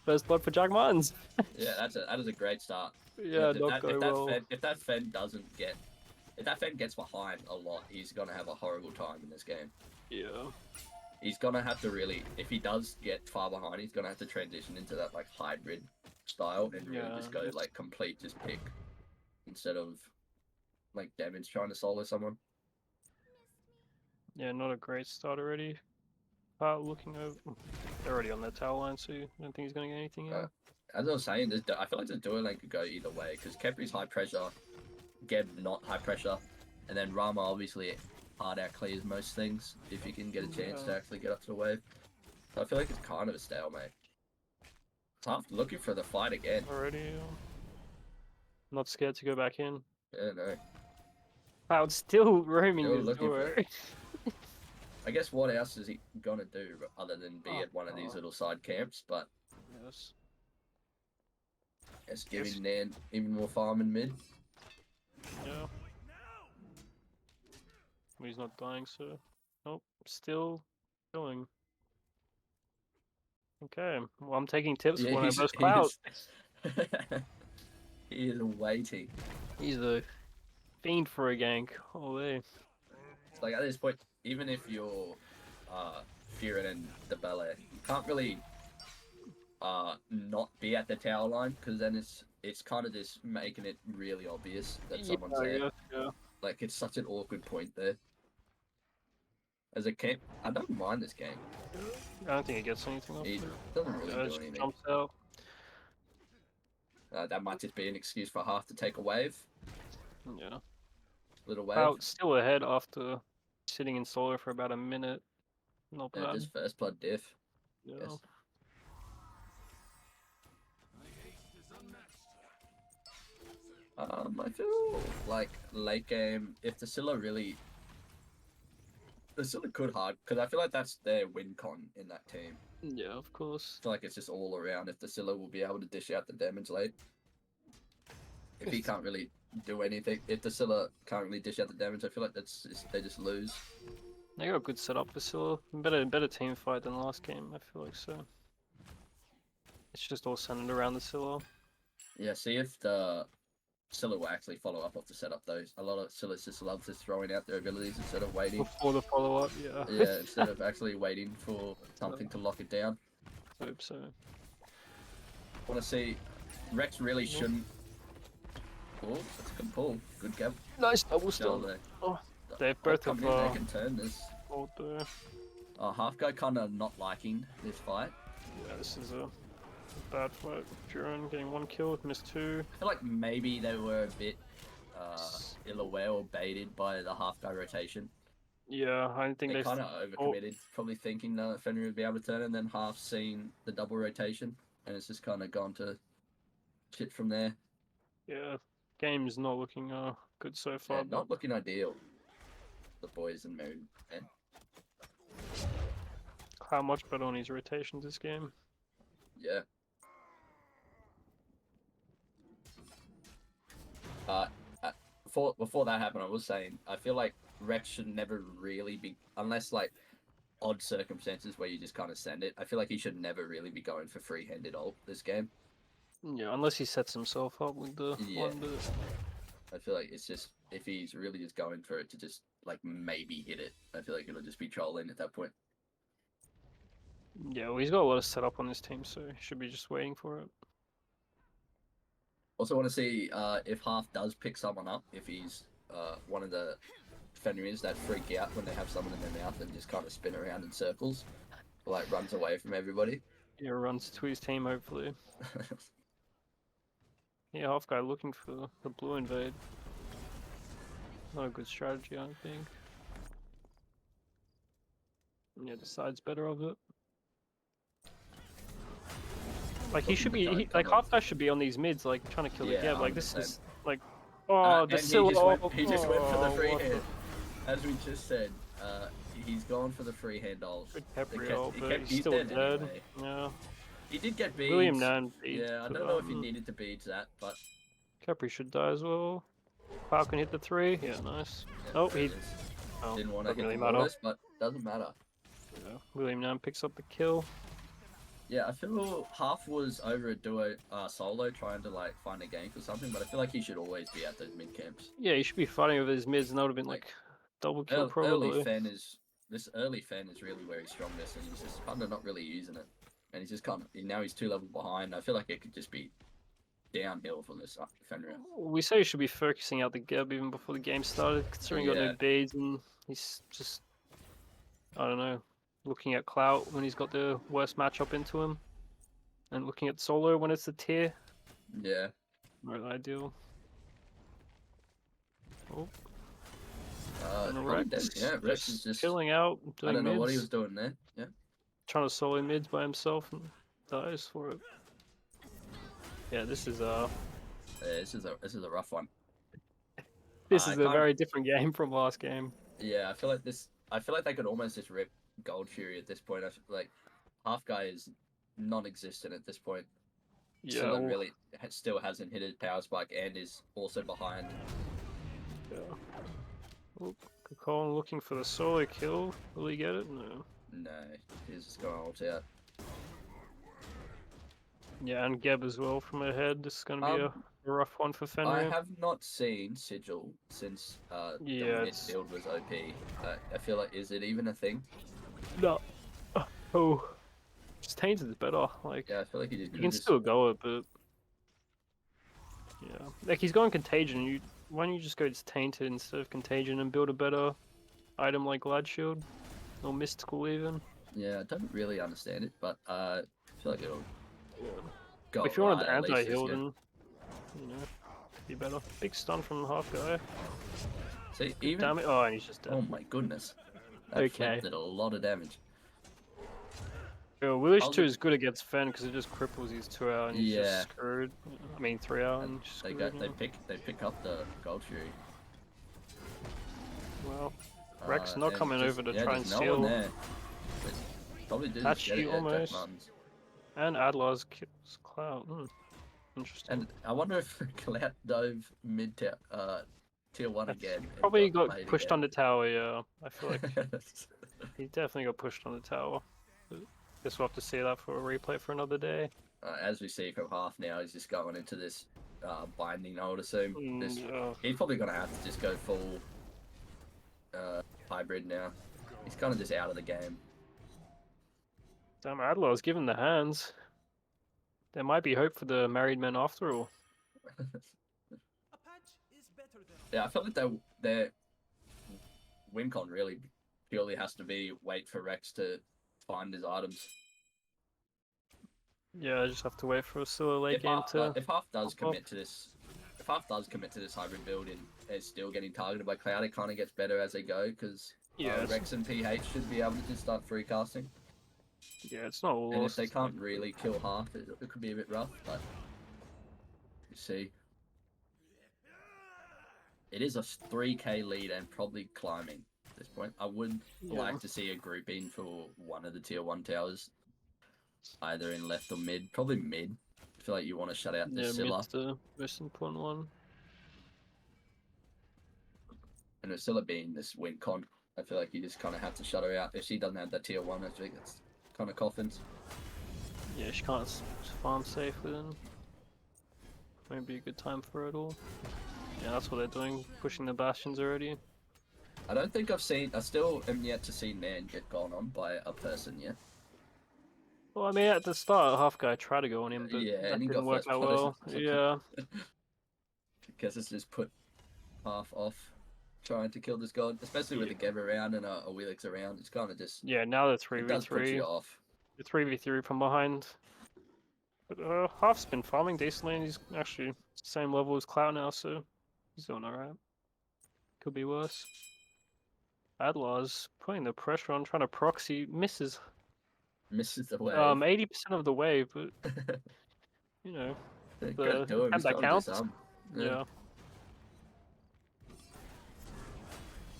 for Jack Martins. Yeah, that is a great start. Yeah, if that Fen gets behind a lot, he's gonna have a horrible time in this game. Yeah. He's gonna have to really, if he does get far behind, he's gonna have to transition into that like hybrid style and really just go like complete just pick instead of like damage trying to solo someone. Yeah, not a great start already. Looking over, they're already on their tower line, so I don't think he's gonna get anything out. As I was saying, I feel like this duo lane could go either way because Kepri's high pressure, Geb not high pressure, and then Rama obviously hard out clears most things if you can get a chance to actually get up to the wave. So I feel like it's kind of a stalemate. Tough looking for the fight again. Already, not scared to go back in. Yeah, no. Wow, it's still roaming this door. I guess what else is he gonna do other than be at one of these little side camps? But yes, it's giving Nan even more farm in mid. Yeah. He's not dying, so nope, still going. Okay, well I'm taking tips when I burst Cloud. He is waiting. He's a fiend for a gank. Holy. It's like at this point, even if you're Fearin and the Ballet, you can't really not be at the tower line because then it's it's kind of just making it really obvious that Yeah, someone's I there. guess, yeah. Like, it's such an awkward point there. As a camp, I don't mind this game. I don't think he gets anything off He it. doesn't really Yeah, do just anything. jumps out. That might just be an excuse for half to take a wave. Yeah. Little wave. Out still ahead after sitting in solo for about a minute. Not Yeah, bad. just first blood diff. Yeah. Yes. I feel like late game, if the Scylla could hard, because I feel like that's their win con in that team. Yeah, of course. I feel like it's just all around if the Scylla will be able to dish out the damage late. If he can't really do anything, if the Scylla can't really dish out the damage, I feel like they just lose. They got a good setup for Scylla. Better team fight than last game, I feel like so. It's just all centered around the Scylla. Yeah, see if the Scylla will actually follow up off the setup though. A lot of Scyllas just love just throwing out their abilities instead of waiting. Before the follow up, yeah. Yeah, instead of actually waiting for something to lock it down. Hope so. Want to see Rex really shouldn't. Oh, that's a good pull. Good gap. Nice double Still stun. there. Oh, they both have coming in, they can turn this. ult there. Half guy kind of not liking this fight. Yeah, this is a bad fight. Duran getting 1 kill, missed 2. I feel like maybe they were a bit ill aware or baited by the half guy rotation. Yeah, I don't think They they kind of overcommitted, probably thinking Fenrir would be able to turn, and then half seen the double rotation, and it's just kind of gone to shit from there. Yeah, game's not looking good so far. Yeah, not looking ideal. The boys and Moon. Man. How much better on his rotations this game? Yeah. Before that happened, I was saying I feel like Rex should never really be, unless like odd circumstances where you just kind of send it. I feel like he should never really be going for free-handed ult this game. Yeah, unless he sets himself up with the one bit. I feel like it's just if he's really just going for it to just like maybe hit it, I feel like it'll just be trolling at that point. Yeah, well, he's got a lot of setup on his team, so he should be just waiting for it. Also want to see if Half does pick someone up, if he's one of the Fenrirs that freak out when they have someone in their mouth and just kind of spin around in circles, or like runs away from everybody. Yeah, runs to his team, hopefully. Yeah, half guy looking for the blue invade. Not a good strategy, I don't think. Yeah, decides better of it. Like he should be, like half guy should be on these mids, like trying to kill the Geb. Like this 100%. is like, oh, the Scylla. He just went for the oh, free what hand. As we just said, he's gone for the free hand ult. Good Peppery ult, but he's he's still dead dead. anyway. Yeah. He did get beads. William Nan beads. Yeah, I don't know if he needed to beads that, but Capri should die as well. Falcon hit the 3. Yeah, nice. yeah, Oh, there he it is. oh, Didn't want to doesn't hit really the matter. Mortis, but doesn't matter. Yeah. William Nan picks up the kill. Yeah, I feel Half was over a duo solo trying to like find a gank or something, but I feel like he should always be at those mid camps. Yeah, he should be fighting with his mids, and that would have been like double kill probably. This early Fen is really where he's strongest, and he's just kind of not really using it. And he's just kind of now he's 2 levels behind. I feel like it could just be downhill from this Fenrir. We say he should be focusing out the Geb even before the game started, considering he got Yeah. no beads, and he's just, I don't know, looking at Clout when he's got the worst matchup into him, and looking at solo when it's a tier. Yeah. Not ideal. Oh, and probably Rex, dead. Yeah, Rex is just. chilling out, I doing don't know mids, what he was doing there. Yeah. trying to solo mids by himself, and dies for it. Yeah, this is Yeah, this is a rough one. This I is a can't- very different game from last game. Yeah, I feel like they could almost just rip Gold Fury at this point. I feel like Half Guy is non-existent at this point. Yeah, Still well, really still hasn't hit his power spike and is also behind. yeah. Oh, Kakon looking for the solo kill. Will he get it? No. No, he's just going ult out. Yeah, and Geb as well from ahead. This is going to be a rough one for I Fenrir. have not seen Sigil since the Yeah, mid build was OP. I feel like, is it even a thing? No. Oh. Just Tainted is better. Like, Yeah, I feel like he just you can still go it, but Yeah, like he's going Contagion. Why don't you just go Tainted instead of Contagion and build a better item like Glad Shield or Mystical even? Yeah, I don't really understand it, but I feel like it'll go If you wanted right, the at least this anti-heal, game. then could be better. Big stun from the half guy. See, Good even damage. Oh, and he's just dead. oh my goodness, that Okay. Flip did a lot of damage. Yeah, Willish How's 2 it- is good against Fen because it just cripples his 2 hour and he's Yeah. just screwed. I mean 3 hour and just They screwed. they pick up the Gold Fury. Well, Rex not and coming just- over to yeah, try and there's no steal. one there. Probably do That's just get it, you yeah, Jack almost. Martins. And Adlar's kills Cloud. Interesting. And I wonder if Clout dove mid tier 1 That's again. and probably got played pushed again. on the tower, yeah. I feel like he definitely got pushed on the tower. Guess we'll have to see that for a replay for another day. As we see from half now, he's just going into this binding, I would assume. Yeah. He's probably going to have to just go full hybrid now. He's kind of just out of the game. Damn, Adlar's given the hands. There might be hope for the married men after all. Yeah, I feel like their win con really purely has to be wait for Rex to find his items. Yeah, I just have to wait for a Scylla late game to. If half does pop up. commit to this, if half does commit to this hybrid build and is still getting targeted by Cloud, it kind of gets better as they go because Yeah, Rex and PH should be able to just start free casting. Yeah, it's not all And if lost. they it's can't like- really kill half, it could be a bit rough. But you see, it is a 3k lead and probably climbing at this point. I would Yeah. like to see a grouping for one of the tier 1 towers, either in left or mid. Probably mid. I feel like you want to shut out the Yeah, Scylla. mid's the most important one. And with Scylla being this win con, I feel like you just kind of have to shut her out. If she doesn't have that tier 1, I think it's kind of coffins. Yeah, she can't farm safely then. Maybe a good time for it all. Yeah, that's what they're doing, pushing the bastions already. I don't think I still am yet to see Nan get gone on by a person yet. Well, I mean, at the start, half guy tried to go on him, but Yeah, that and he didn't got work first that place. well. Yeah. Guess it's just put half off trying to kill this god, especially with a Geb around and a Wheelix around. It's kind of just Yeah, now they're it does put 3v3. you off. The 3v3 from behind. But Half's been farming decently, and he's actually same level as Cloud now, so he's doing alright. Could be worse. Adlar's putting the pressure on, trying to proxy, misses. Misses the wave. 80% of the way, but you know, Gotta do him. and He's that gotta do counts. some. Yeah.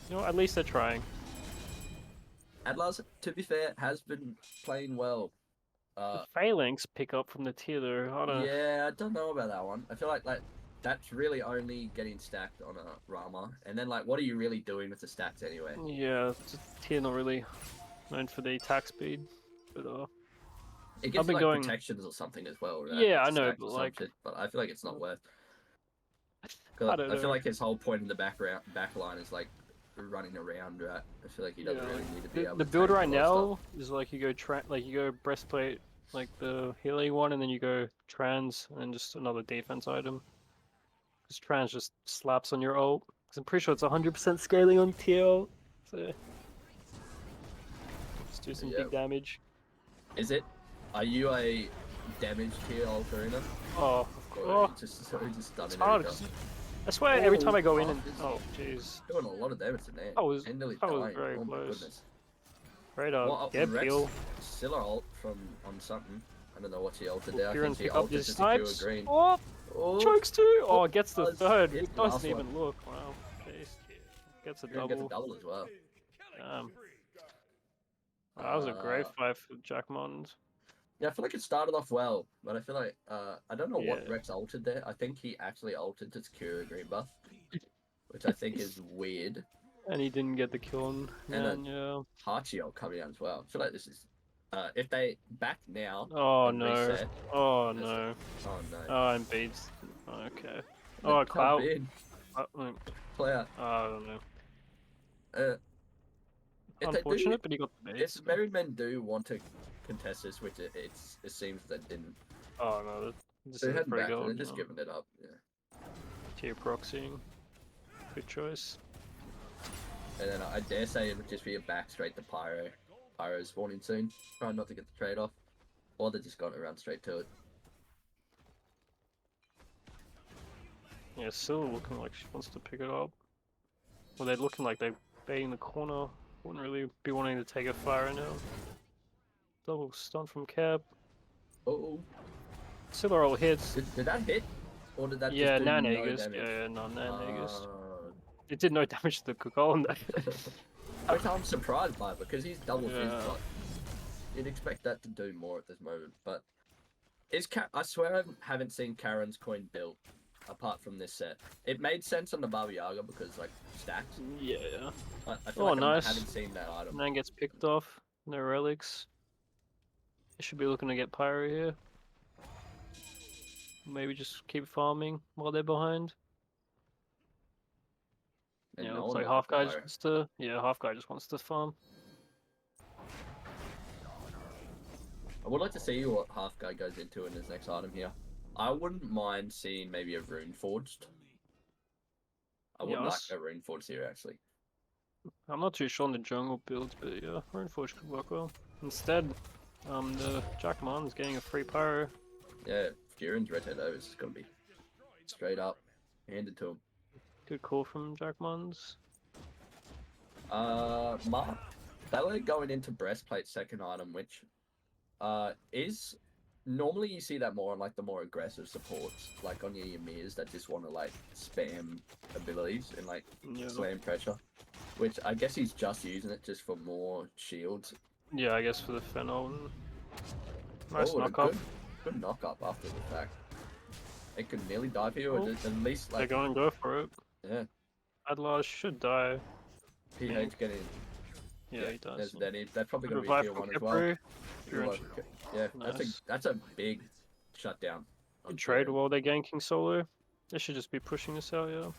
You know, at least they're trying. Adlar's, to be fair, has been playing well. The phalanx pick up from the tier though. I don't know. Yeah, I don't know about that one. I feel like that's really only getting stacked on a Rama, and then what are you really doing with the stacks anyway? Yeah, just tier not really known for the attack speed, but It gives been going- protections or something as well. Right? Yeah, With I know, stacks but, or some like- shit, but I feel like it's not worth. I Because don't I feel know. like his whole point in the back line is running around, right? I feel like he doesn't really need to be able The to build tank right a lot of now is like you go breastplate, like the healing one, and then you go trans, and then just another defense item. Because trans just slaps on your ult. Because I'm pretty sure it's 100% scaling on TL. So just do some Yeah. big damage. stuff. Is it? Are you a damage tier Altarina? Oh, Or oh, are you just stunning it's hard. everything? I swear every time I go in Oh, and this- oh jeez, Doing a lot of damage to Nan. That was- And nearly that was dying. very Oh my close. goodness. right What up, up get Rex? peel. Scylla ult on something. I don't know what she ulted there. I Kieran think she pick up ulted his to secure snipes. green. Oh, Oh, chokes too. Oh, gets the does third. get It the last doesn't even one. look. Wow, jeez. Gets a Kieran gets a double. double as well. That was a great Uh, fight for Jack Mond. Yeah, I feel like it started off well, but I feel like I don't know what Yeah. Rex ulted there. I think he actually ulted to secure a green buff, which I think is weird. And he didn't get the kill on. And And yeah. Hachi ult coming out as well. I feel like this is if they back now. Oh and no. reset, Oh That's no. oh no. Oh, and beads. Okay. They've Oh, come Clout. in, play out. I don't know. If they do, Unfortunate, but he got the if beads. married men do want to contest this, which it seems they didn't. Oh no, this They're is a heading free back. goal. They're just giving it up. Yeah. Tier proxying. Good choice. And then I dare say it would just be a back straight to Pyro. Pyro's spawning soon. Trying not to get the trade off. Or they're just going to run straight to it. Yeah, still looking like she wants to pick it up. Well, they're looking like they're baiting the corner. Wouldn't really be wanting to take a fire now. Double stun from Cap. Oh, Scylla all hits. did that hit? Or did that Yeah, just do no Nanagus. damage? Yeah, no, Nanagus. Uh, It did no damage to the Kukulkan though. which I'm surprised by because he's double fizz Yeah. block. You'd expect that to do more at this moment, but I swear I haven't seen Karen's coin built apart from this set. It made sense on the Baba Yaga because like stacks. Yeah. I feel Oh, like nice. I haven't seen that item. Nan gets picked off. No relics. They should be looking to get Pyro here. Maybe just keep farming while they're behind. And Yeah, no looks one like will half guy fire. just wants to. Yeah, half guy just wants to farm. I would like to see what half guy goes into in his next item here. I wouldn't mind seeing maybe a rune forged. I would like Yes. a rune forged here actually. I'm not too sure on the jungle builds, but yeah, Runeforge could work well. Instead, the Jack Martin's getting a free Pyro. Yeah, Furin's red head over is gonna be straight up handed to him. Good call from Jack Martin's. Mark Bella going into breastplate second item, which is normally you see that more on like the more aggressive supports, like on your Ymirs that just want to like spam abilities and like Yeah. slam pressure. Which I guess he's just using it just for more shields. Yeah, I guess for the Fennel. Nice Oh, and a knock up. good knock up after the fact. It could nearly die for you, or Oh. just at least They're like going to go for it. yeah. Adlar should die. PH getting Yeah, he does. There's that is. That's probably gonna be Revive tier from 1 as well. Kepri. Yeah, Nice. that's a big shutdown. on Good trade Furin. while they're ganking solo. They should just be pushing this out, yeah.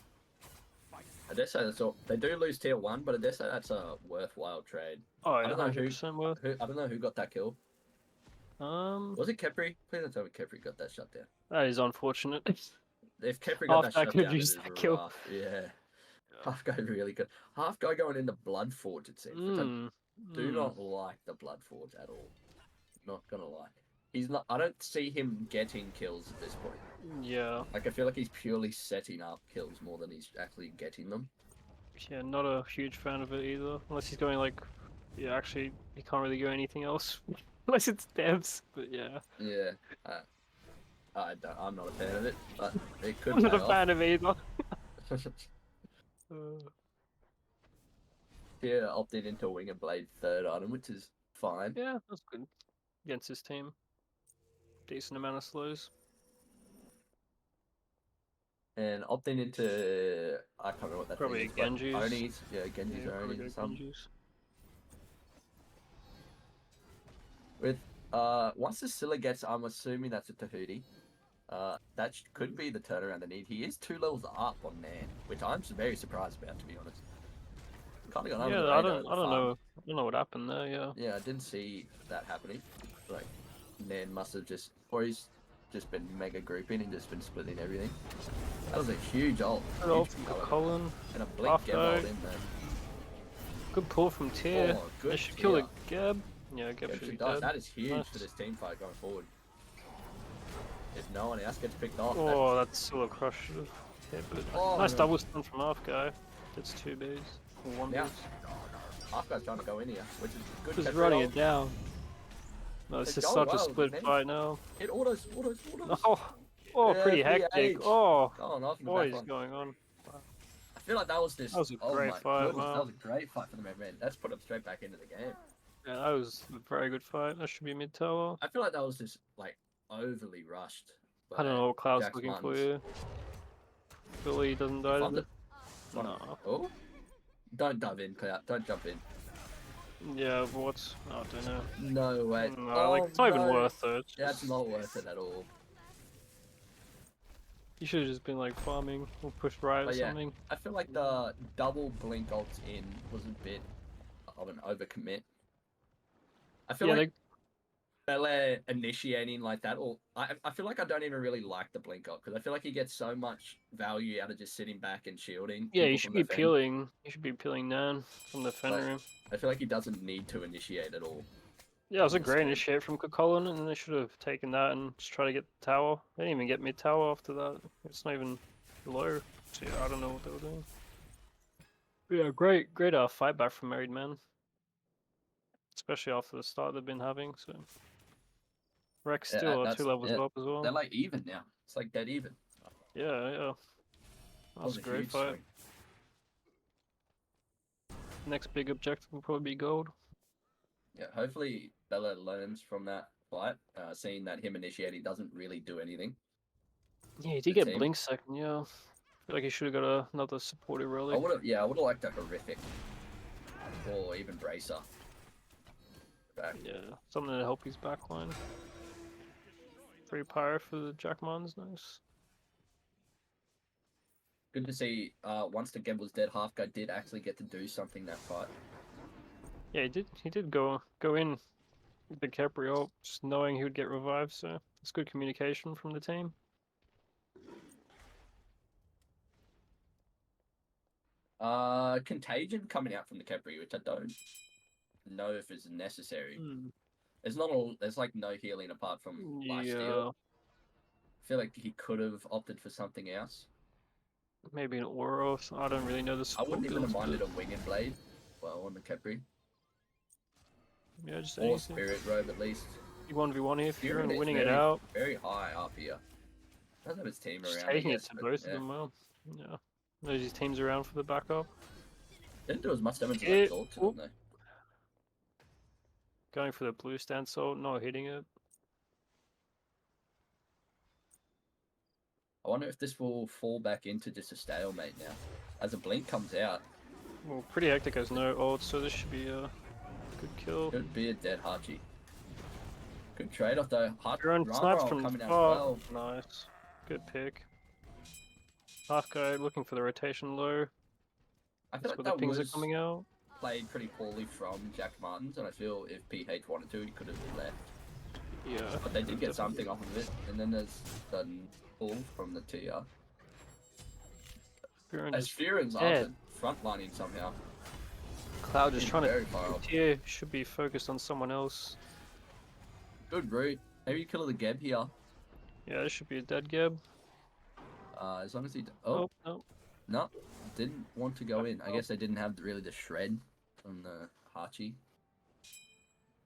I dare say that's all. They do lose tier 1, but I dare say that's a worthwhile trade. Oh, I yeah, don't know who- 100% worth. I don't know who got that kill. Was it Kepri? Please don't tell me Kepri got that shutdown. That is unfortunate. If Kepri got that Half guy could shutdown, it use is that kill. rough. Yeah. Half guy really good. Half guy going into Bloodforge, it seems. Which I do not like the Bloodforge at all. Not gonna lie. He's not. I don't see him getting kills at this point. Yeah. Like I feel like he's purely setting up kills more than he's actually getting them. Yeah, not a huge fan of it either. Unless he's going like, yeah, actually, he can't really go anything else. Unless it's devs, but yeah. Yeah. I'm not a fan of it, but it could I'm not pay a off. fan of either. Yeah, opted into Wing and Blade third item, which is fine. Yeah, that's good. Against his team. Decent amount of slows. And opting into I can't remember what that Probably thing is. Genji's. But Onis, yeah, Genji's Yeah, or probably Onis or go something. Genji's. With once the Scylla gets, I'm assuming that's a Tahuti. That could be the turnaround they need. He is 2 levels up on Nan, which I'm very surprised about, to be honest. Kind of got under the Yeah, I radar don't at the know. farm. I don't know what happened there. Yeah. Yeah, I didn't see that happening. Like, Nan must have just, or he's just been mega grouping and just been splitting everything. That was a huge ult. Good ult Huge from ult. Colin. And a blink Half Geb ult guy. in there. Good pull from Tier. Oh, good They should kill the Tier. Geb. Yeah, Geb Yeah, should she be does. dead. That is huge Nice. for this team fight going forward. If no one else gets picked off, Oh, that's still a crush. Yeah, but Oh, nice no. double stun from half guy. That's 2 Bs. Or 1 Yeah. Bs. half guy's trying to go in here, which is good. Just Kepri running ult. it down. No, it's It's just going such a well, split man. fight now. It autos. Oh, Yeah, pretty PH. hectic. Oh, Going off in the what back is line. going on? I feel like that was this. That was a oh great my fight, goodness, man. that was a great fight for the man. Let's put him straight back into the game. Yeah, that was a very good fight. That should be mid tower. I feel like that was just like overly rushed. I don't know what Cloud's Jax looking for Martins. you. Billy doesn't die. Found does it. it? Found No. Oh, don't dive in, Cloud. Don't jump in. Yeah, but what's? I don't know. No way. No, like it's not even no. worth it. Yeah, it's not worth it at all. You should have just been like farming or pushed right or But yeah. something. I feel like the double blink ults in was a bit of an overcommit. I feel Yeah, like Belair initiating like that, or I feel like I don't even really like the blink up because I feel like he gets so much value out of just sitting back and shielding. Yeah, you people should from be the fen. peeling. You should be peeling Nan from the Fenrir. I feel like he doesn't need to initiate at all. Yeah, it was a on the great stand. initiate from Kokolin, and they should have taken that and just try to get the tower. They didn't even get mid tower after that. It's not even low. So yeah, I don't know what they were doing. But yeah, great fight back from Married Men. Especially after the start they've been having, so Rex still are 2 levels up as well. They're like even now. It's like dead even. Yeah. That's a great huge fight. swing. Next big objective will probably be gold. Yeah, hopefully Bella learns from that fight, seeing that him initiating doesn't really do anything. Yeah, he did The get team. Blink second, yeah. I feel like he should have got another supportive relic. I would have liked a horrific or even bracer. Back. Yeah, something to help his backline. 3 pyro for the Jackmans, nice. Good to see. Once the Geb was dead, Half Guy did actually get to do something that fight. Yeah, he did go in with the Caprio, just knowing he would get revived, so it's good communication from the team. Contagion coming out from the Capri, which I don't know if it's necessary. Hmm. There's like no healing apart from lifesteal. Yeah, I feel like he could have opted for something else. maybe an aura. I don't really know the I support wouldn't even have builds, minded but a winged blade. Well, on the Capri. yeah, just Or anything. Spirit Robe at least. You 1v1 here, Fury, and is winning it very- out. Very high up here. Doesn't have his team Just around. I taking it guess, to but, both yeah. of them well. Yeah. Knows his team's around for the backup. Didn't do as much damage as I It- thought to them though. Going for the blue stand salt, not hitting it. I wonder if this will fall back into just a stalemate now. As a blink comes out, Well, pretty hectic has no ult, so this should be a good kill. could be a dead Hachi. Good trade off though. You're on snipes from coming out oh, as well. nice. Good pick. Half guy looking for the rotation low. I feel That's like where the that pings are was coming out. played pretty poorly from Jack Martins, and I feel if PH wanted to, he could have left. Yeah. But they did get definitely. something off of it, and then there's the pull from the TR. Furin As just Furin's dead. after frontlining somehow. Cloud just He's trying very far off. to tier should be focused on someone else. Good route. Maybe kill the Geb here. Yeah, this should be a dead Geb. As long as he. Oh no. No, didn't want to go in. I guess they didn't have really the shred from the Hachi.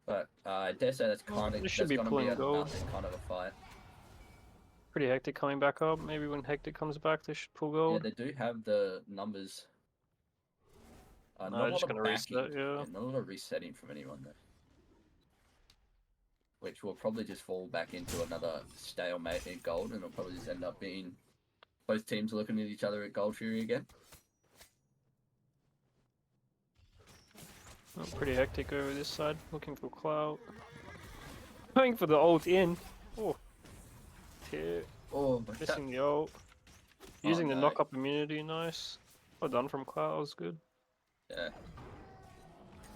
But I dare say that's kind of This should be gonna pulling be a gold. nothing kind of a fight. Pretty hectic coming back up. Maybe when hectic comes back, they should pull Yeah, gold. they do have the numbers. Not a they're lot just of gonna backing. reset, yeah. Not a lot of resetting from anyone though. Which will probably just fall back into another stalemate in gold, and it'll probably just end up being both teams looking at each other at Gold Fury again. Oh, pretty hectic over this side, looking for Cloud. Going for the ult in. Oh. Tier. Oh, but that, Missing the ult. Oh, Using the no. knock-up immunity, nice. Well done from Cloud, that was good. yeah.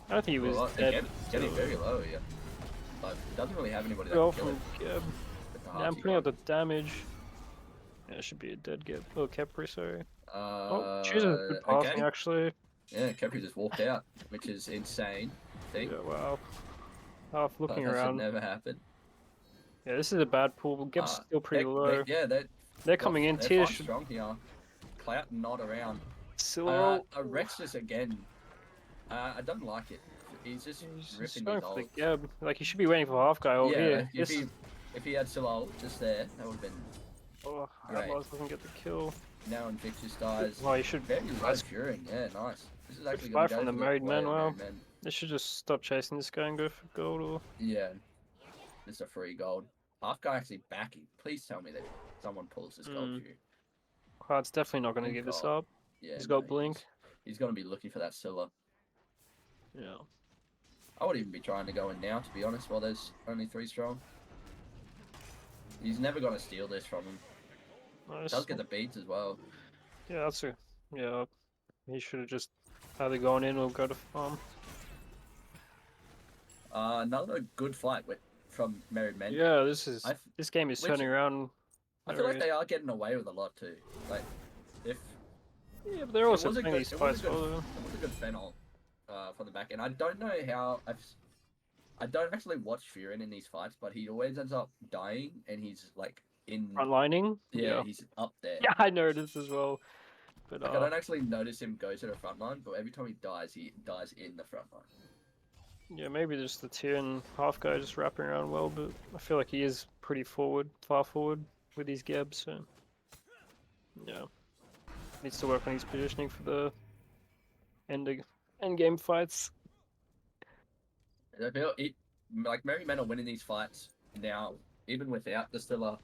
I don't think he was Well, dead. again, getting very low here. But doesn't really have anybody that Well can kill from it. Geb. with the Yeah, I'm Hachi putting out gun. the damage. Yeah, it should be a dead Geb. Oh, Kepri, sorry. Oh, choosing good passing okay. actually. Yeah, Kepri just walked out, which is insane. Thing. Yeah, wow. Half looking that should around. never happen. Yeah, this is a bad pool. Geb's still pretty low. They're coming in. They're Tier fine should strong here. Clout not around. Silo. Rex just again. I don't like it. He's just He's ripping going his for the ult. Geb. Like he should be waiting for half guy over Yeah, here. if he had Silo just there, that would have been. Oh, Great. Atlas doesn't get the kill. Now Invictus dies. Oh, he should. Very low Nice. Furing. Yeah, nice. This is actually fight going to from go the for Married way Men, of wow. Married Men. They should just stop chasing this guy and go for gold or. Yeah, it's a free gold. Half guy actually backing. Please tell me that someone pulls this gold for you. Cloud's definitely not going to Thank give this God. up. Yeah, He's no, got blink. He's going to be looking for that Scylla. Yeah. I would even be trying to go in now, to be honest, while there's only 3 strong. He's never going to steal this from him. Nice. Does get the beats as well. Yeah, that's a. Yeah. He should have just either gone in or go to farm. Another good fight from Merry Men. Yeah, this game is which- turning around. I feel like they are getting away with a lot too. Like, if Yeah, but they're it also was a playing good, these it was fights a good, well. Though. it was a good fennel from the back end. I don't know how I don't actually watch Furin in these fights, but he always ends up dying, and he's like in Frontlining. yeah, he's up there. Yeah, I noticed as well. But Like I don't actually notice him go to the front line, but every time he dies in the front line. yeah, maybe just the tier and half guy just wrapping around well, but I feel like he is pretty far forward with his Geb, so yeah, needs to work on his positioning for the end game fights. And I feel like Merry Men are winning these fights now, even without Distiller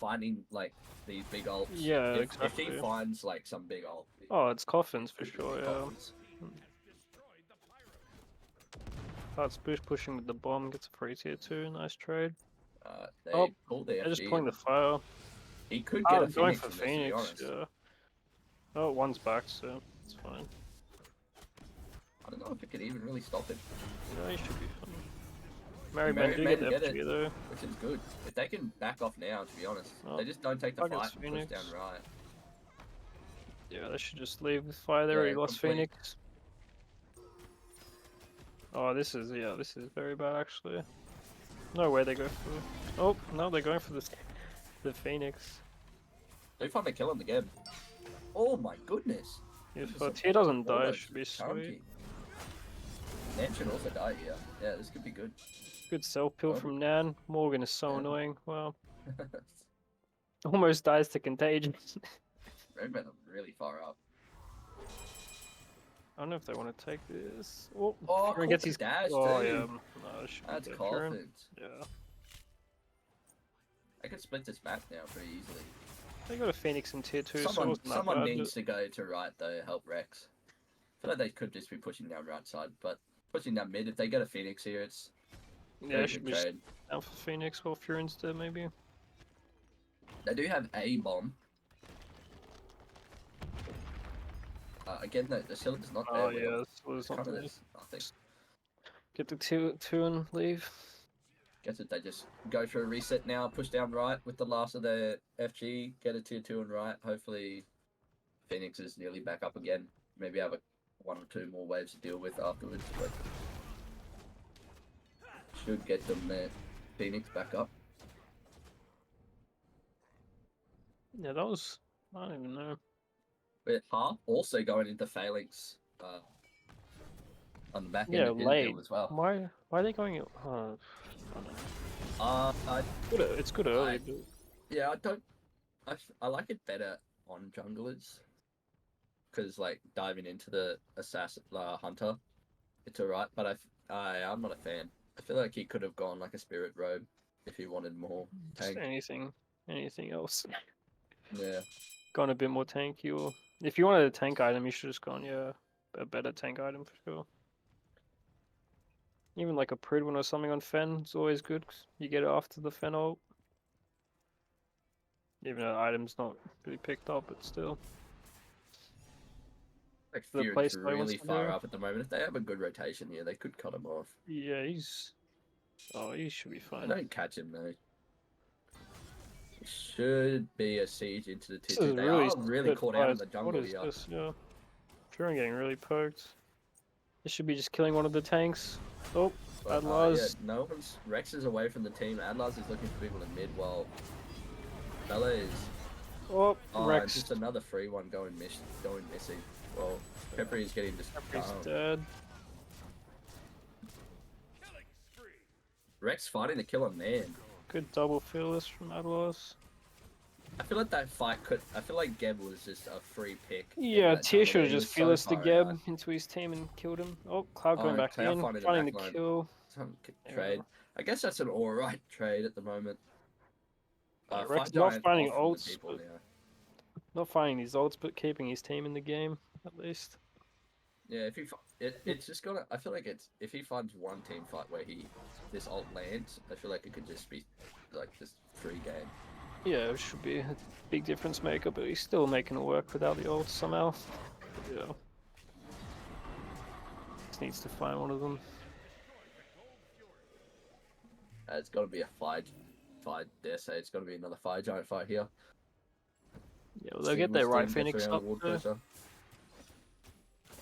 finding like these big ults. Yeah, if exactly. he finds like some big ult. Oh, it's coffins for sure. Yeah. Coffins. It's pushing with the bomb, gets a free tier 2, nice trade. They Oh, pulled their they're just FG. pulling the fire. He could get a going Phoenix for from this, to be Phoenix, honest. yeah. Oh, one's back, so it's fine. I don't know if it could even really stop it, Yeah, he should be fine. Merry Merry Men do Men get get the FG it. though. which is good. If they can back off now, to be honest, Oh, they just don't take the target's fight and push Phoenix. down right. Yeah, they should just leave with fire there. Yeah, He lost complete. Phoenix. Oh, this is very bad actually. No way they go for. Oh no, they're going for the Phoenix. They finally kill him again. Oh my goodness! If This is Tier doesn't die, it almost should be chunky. sweet. Nan should also die here. Yeah, this could be good. Good self pill Oh. from Nan. Morgan is so Yeah. annoying. Wow. Almost dies to contagion. Red Men are really far up. I don't know if they want to take this. Oh, Oh, Furin gets his dash Oh too. yeah. No, it should be That's dead, Furin. coffins. Yeah. I could split this map now pretty easily. They got a Phoenix in tier 2, so it Someone wasn't that bad, needs to go to right though, help Rex. I feel like they could just be pushing down right side, but pushing down mid. If they get a Phoenix here, it's but... very Yeah, it good should be trade. down for Phoenix while Furin's dead, maybe. They do have a bomb. Again, the shield is not there. Oh yeah, this was not Kind of there. nothing. Get the two and leave. Guess if they just go for a reset now, push down right with the last of their FG, get a tier 2 and right. Hopefully, Phoenix is nearly back up again. Maybe have one or two more waves to deal with afterwards, but should get them there. Phoenix back up. Yeah, that was. I don't even know. With half also going into Phalanx on the back end Yeah, of his late. build as well. Why are they going? I don't know. It's good early. But... Yeah, I like it better on junglers because like diving into the assassin hunter, it's alright. But I'm not a fan. I feel like he could have gone like a spirit robe if he wanted more Just tank. anything else. Yeah, Gone a bit more tanky, or if you wanted a tank item, you should have just gone a better tank item for sure. Even like a Pridwin or something on Fen is always good. 'Cause you get it after the Fen ult. Even though the item's not really picked up, but still. like The Fury's place they wants really to far do. up at the moment. If they have a good rotation here, they could cut him off. Yeah, he should be I fine. don't catch him though. It should be a siege into the This tier is 2. They really are really split caught out in fight. the What jungle is here. this? Yeah. Furin getting really poked. This should be just killing one of the tanks. Oh, But, Adlar's. yeah, no one's Rex is away from the team. Adlar's is looking for people in mid while Bella is Rex. just another free one going missing. Well, Peppery is getting just He's dead. Rex fighting to kill a man. Good double fearless from Adlar's. I feel like that fight I feel like Geb was just a free pick. in Yeah, that Tyr jungle. should have He just was so fearless the far Geb out. into his team and killed him. Oh, Cloud going Oh, back Cloud in, finding the finding the back line. kill. Some Yeah. trade. I guess that's an alright trade at the moment. Rex Fight not Giant finding off from the ults, people but- now. Not finding his ults, but keeping his team in the game, at least. Yeah, if it's just gonna. I feel like if he finds one team fight where this ult lands, I feel like it could just be like just free game. Yeah, it should be a big difference maker, but he's still making it work without the ults somehow. Yeah. Just needs to find one of them. It's got to be a fight. Dare say it's got to be another fire giant fight here. Yeah, well, they'll get their right Steam gets Phoenix around up ward there. pusher.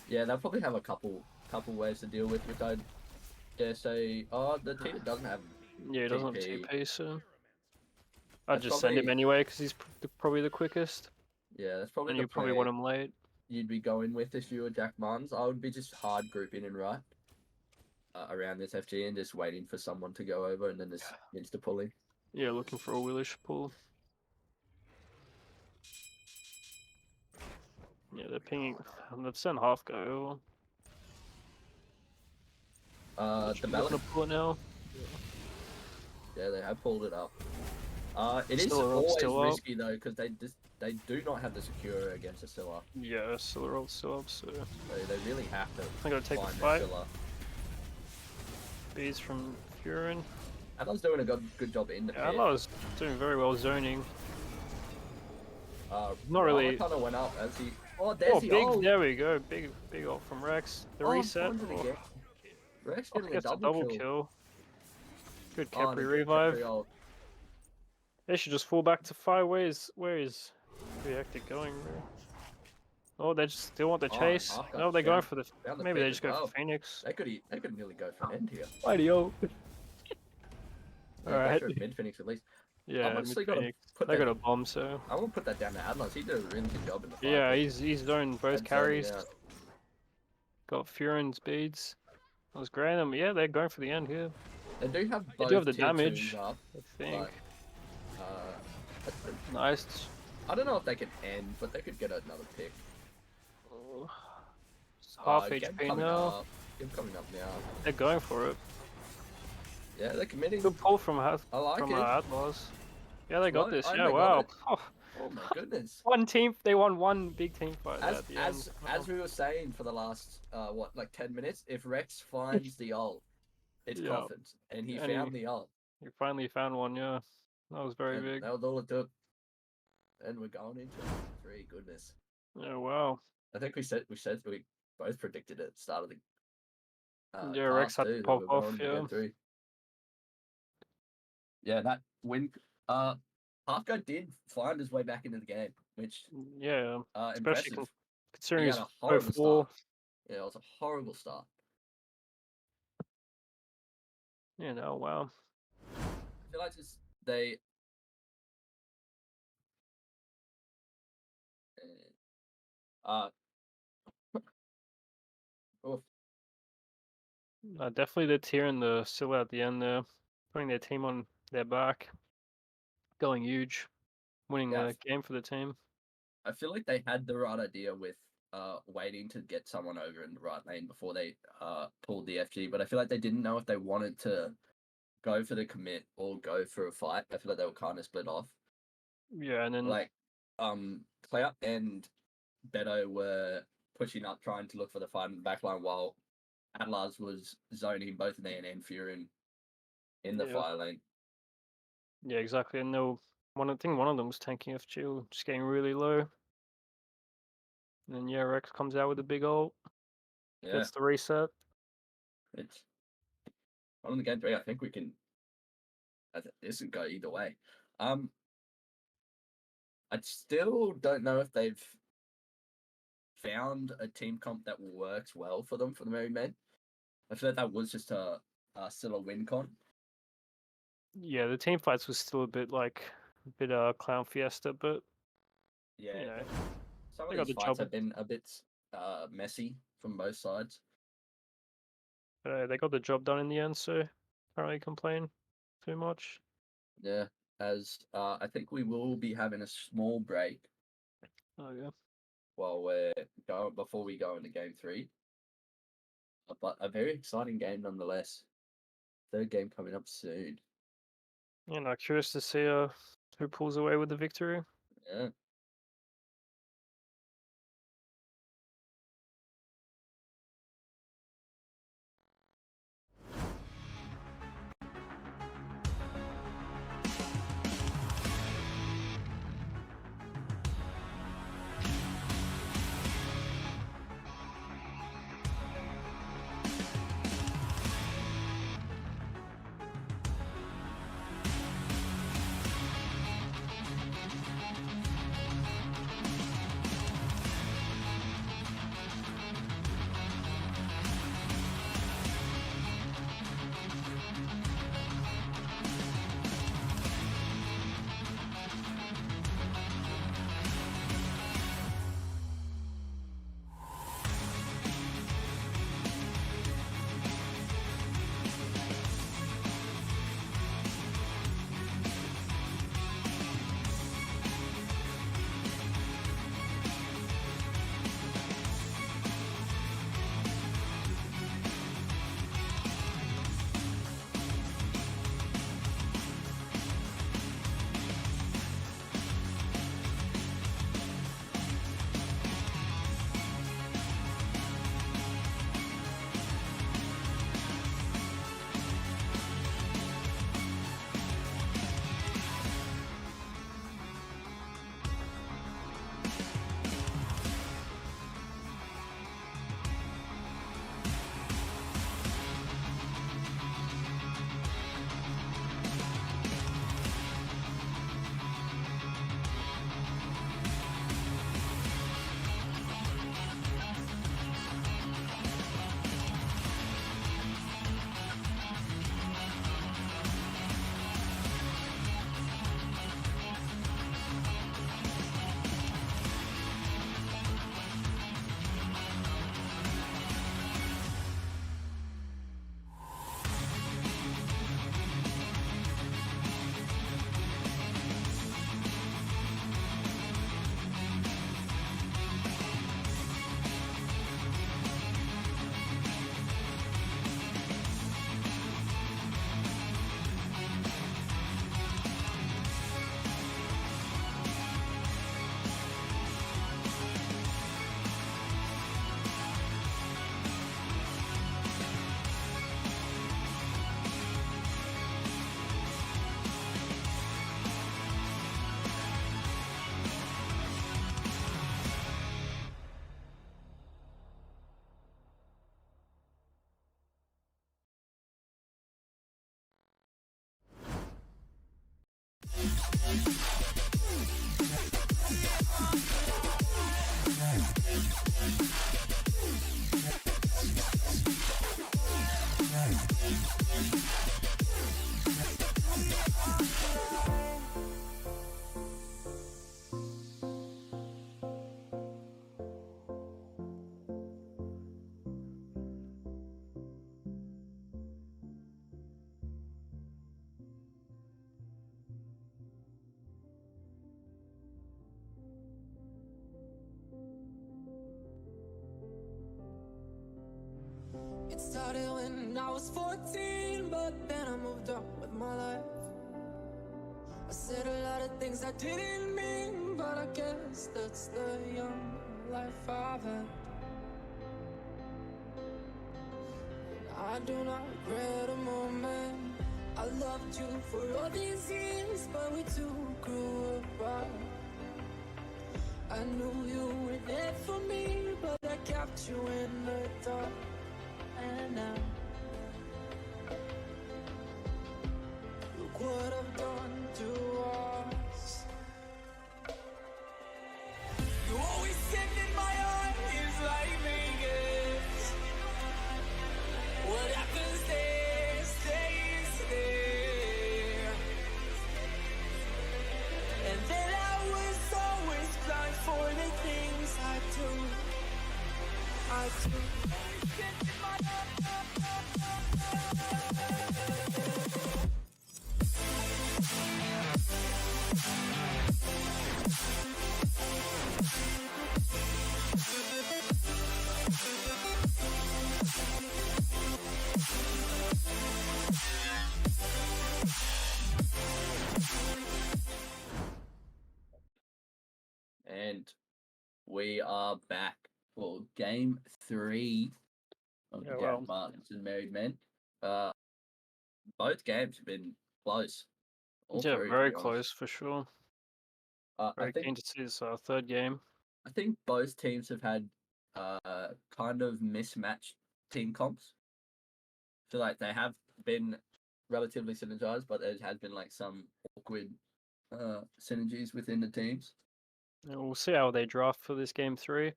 Yeah, they'll probably have a couple ways to deal with, which I dare say. Oh, the team doesn't have. Yeah, he doesn't have TP. TP, so I'd That's just send him probably- anyway because he's probably the quickest, Yeah, that's probably and the you probably play want him late. you'd be going with if you were Jack Martins. I would be just hard group in and right around this FG and just waiting for someone to go over and then just insta pulling. Yeah, looking for a Willish pull. Yeah, they're pinging. They've sent half go over. The Looking ballot. to pull it now. Yeah, they have pulled it up. It is Still up, always still up. risky though because they do not have the secure against a Scylla. Yeah, still rolled still up, so They really have to I gotta take the find the fight. Scylla. Bees from Furin. Adler's doing a good job in the Yeah, I pit. was doing very well zoning. Not Rama really. kind of went up as he. Oh, there's Oh, the big! ult. There we go. Big ult from Rex. The reset. finds it Oh, again. Rex oh, getting a gets a double, double kill. Good Oh, Kepri the revive. Kepri ult. They should just fall back to fire. Where is Reactor going, bro? Oh, they just still want the Oh, chase. half No, guard they're going down. for the. Down the Maybe pit they as just go well. for Phoenix. They could nearly go for an end here. Rightio. Yeah, Alright. go for mid Phoenix at least. Yeah, honestly mid gotta Phoenix. put They that- got a bomb, so. I won't put that down to Adler's. He did a really good job in the fight. Yeah, he's zoned both And zoning carries. out. Got Furin's beads. That was great. Yeah, they're going for the end here. They do have both do have the tier damage. 2s up, I think. but Nice. I don't know if they can end, but they could get another pick. Oh, it's half Gem HP coming now. up. Gem coming up now. They're going for it. Yeah, they're committing. Good pull from I like from it. Atlas. Yeah, they got Right, this. and Yeah, they got wow. it. Oh, Oh my goodness. one team. They won one big team fight As at the as end. as we were saying for the last 10 minutes, if Rex finds the ult, it's Yeah. coffins, and he And found the ult. You finally found one. Yeah, that was very And big. that was all it took. And we're going into three. Goodness. Yeah, wow. I think we both predicted at the start of the Yeah, Rex cast had to too, that pop we're off, going to yeah. get through. Yeah, that win. Halfgo did find his way back into the game, which Yeah, especially impressive. considering He he's had a horrible 4. start. Yeah, it was a horrible start. Yeah, no, wow. I feel like they. Oof. Definitely the tier and the Scylla at the end there, putting their team on their back, going huge, winning Yeah. the game for the team. I feel like they had the right idea with waiting to get someone over in the right lane before they pulled the FG, but I feel like they didn't know if they wanted to go for the commit or go for a fight. I feel like they were kind of split off. Yeah, and then Like Clout and Beto were pushing up trying to look for the fight in the backline while Atlas was zoning both of them and Furin in the Yeah. fire lane. yeah, exactly. And I think one of them was tanking FG, just getting really low. And then yeah, Rex comes out with a big ult, Yeah, gets the reset. it's on the game 3. I think we can. This could go either way. I still don't know if they've found a team comp that works well for them for the Merry Men. I feel like that was just still a win con. Yeah, the team fights was still a bit clown fiesta, but Yeah, you know, some they of got these the fights job. have been a bit messy from both sides. They got the job done in the end, so can't really complain too much. Yeah, as I think we will be having a small break Oh yeah. while we're going before we go into game 3. But a very exciting game nonetheless. Third game coming up soon. You know, curious to see who pulls away with the victory. Yeah. started when I was 14, but then I moved on with my life. I said a lot of things I didn't mean, but I guess that's the young life I've had. I do not regret a moment. I loved you for all these years, but we two grew apart. I knew you were there for me, but I kept you in the dark. And now, look what I've done to us. You always stand in my eyes like Vegas. What happens there stays there. And then I was always blind for the things I do. And we are back for game 3 of Yeah, the well, Jack Martins and Married Men. Both games have been close. All yeah, three, to very be honest. close for sure. I Very think keen to see this third game. I think both teams have had kind of mismatched team comps. I feel like they have been relatively synergized, but there has been like some awkward synergies within the teams. And we'll see how they draft for this game 3.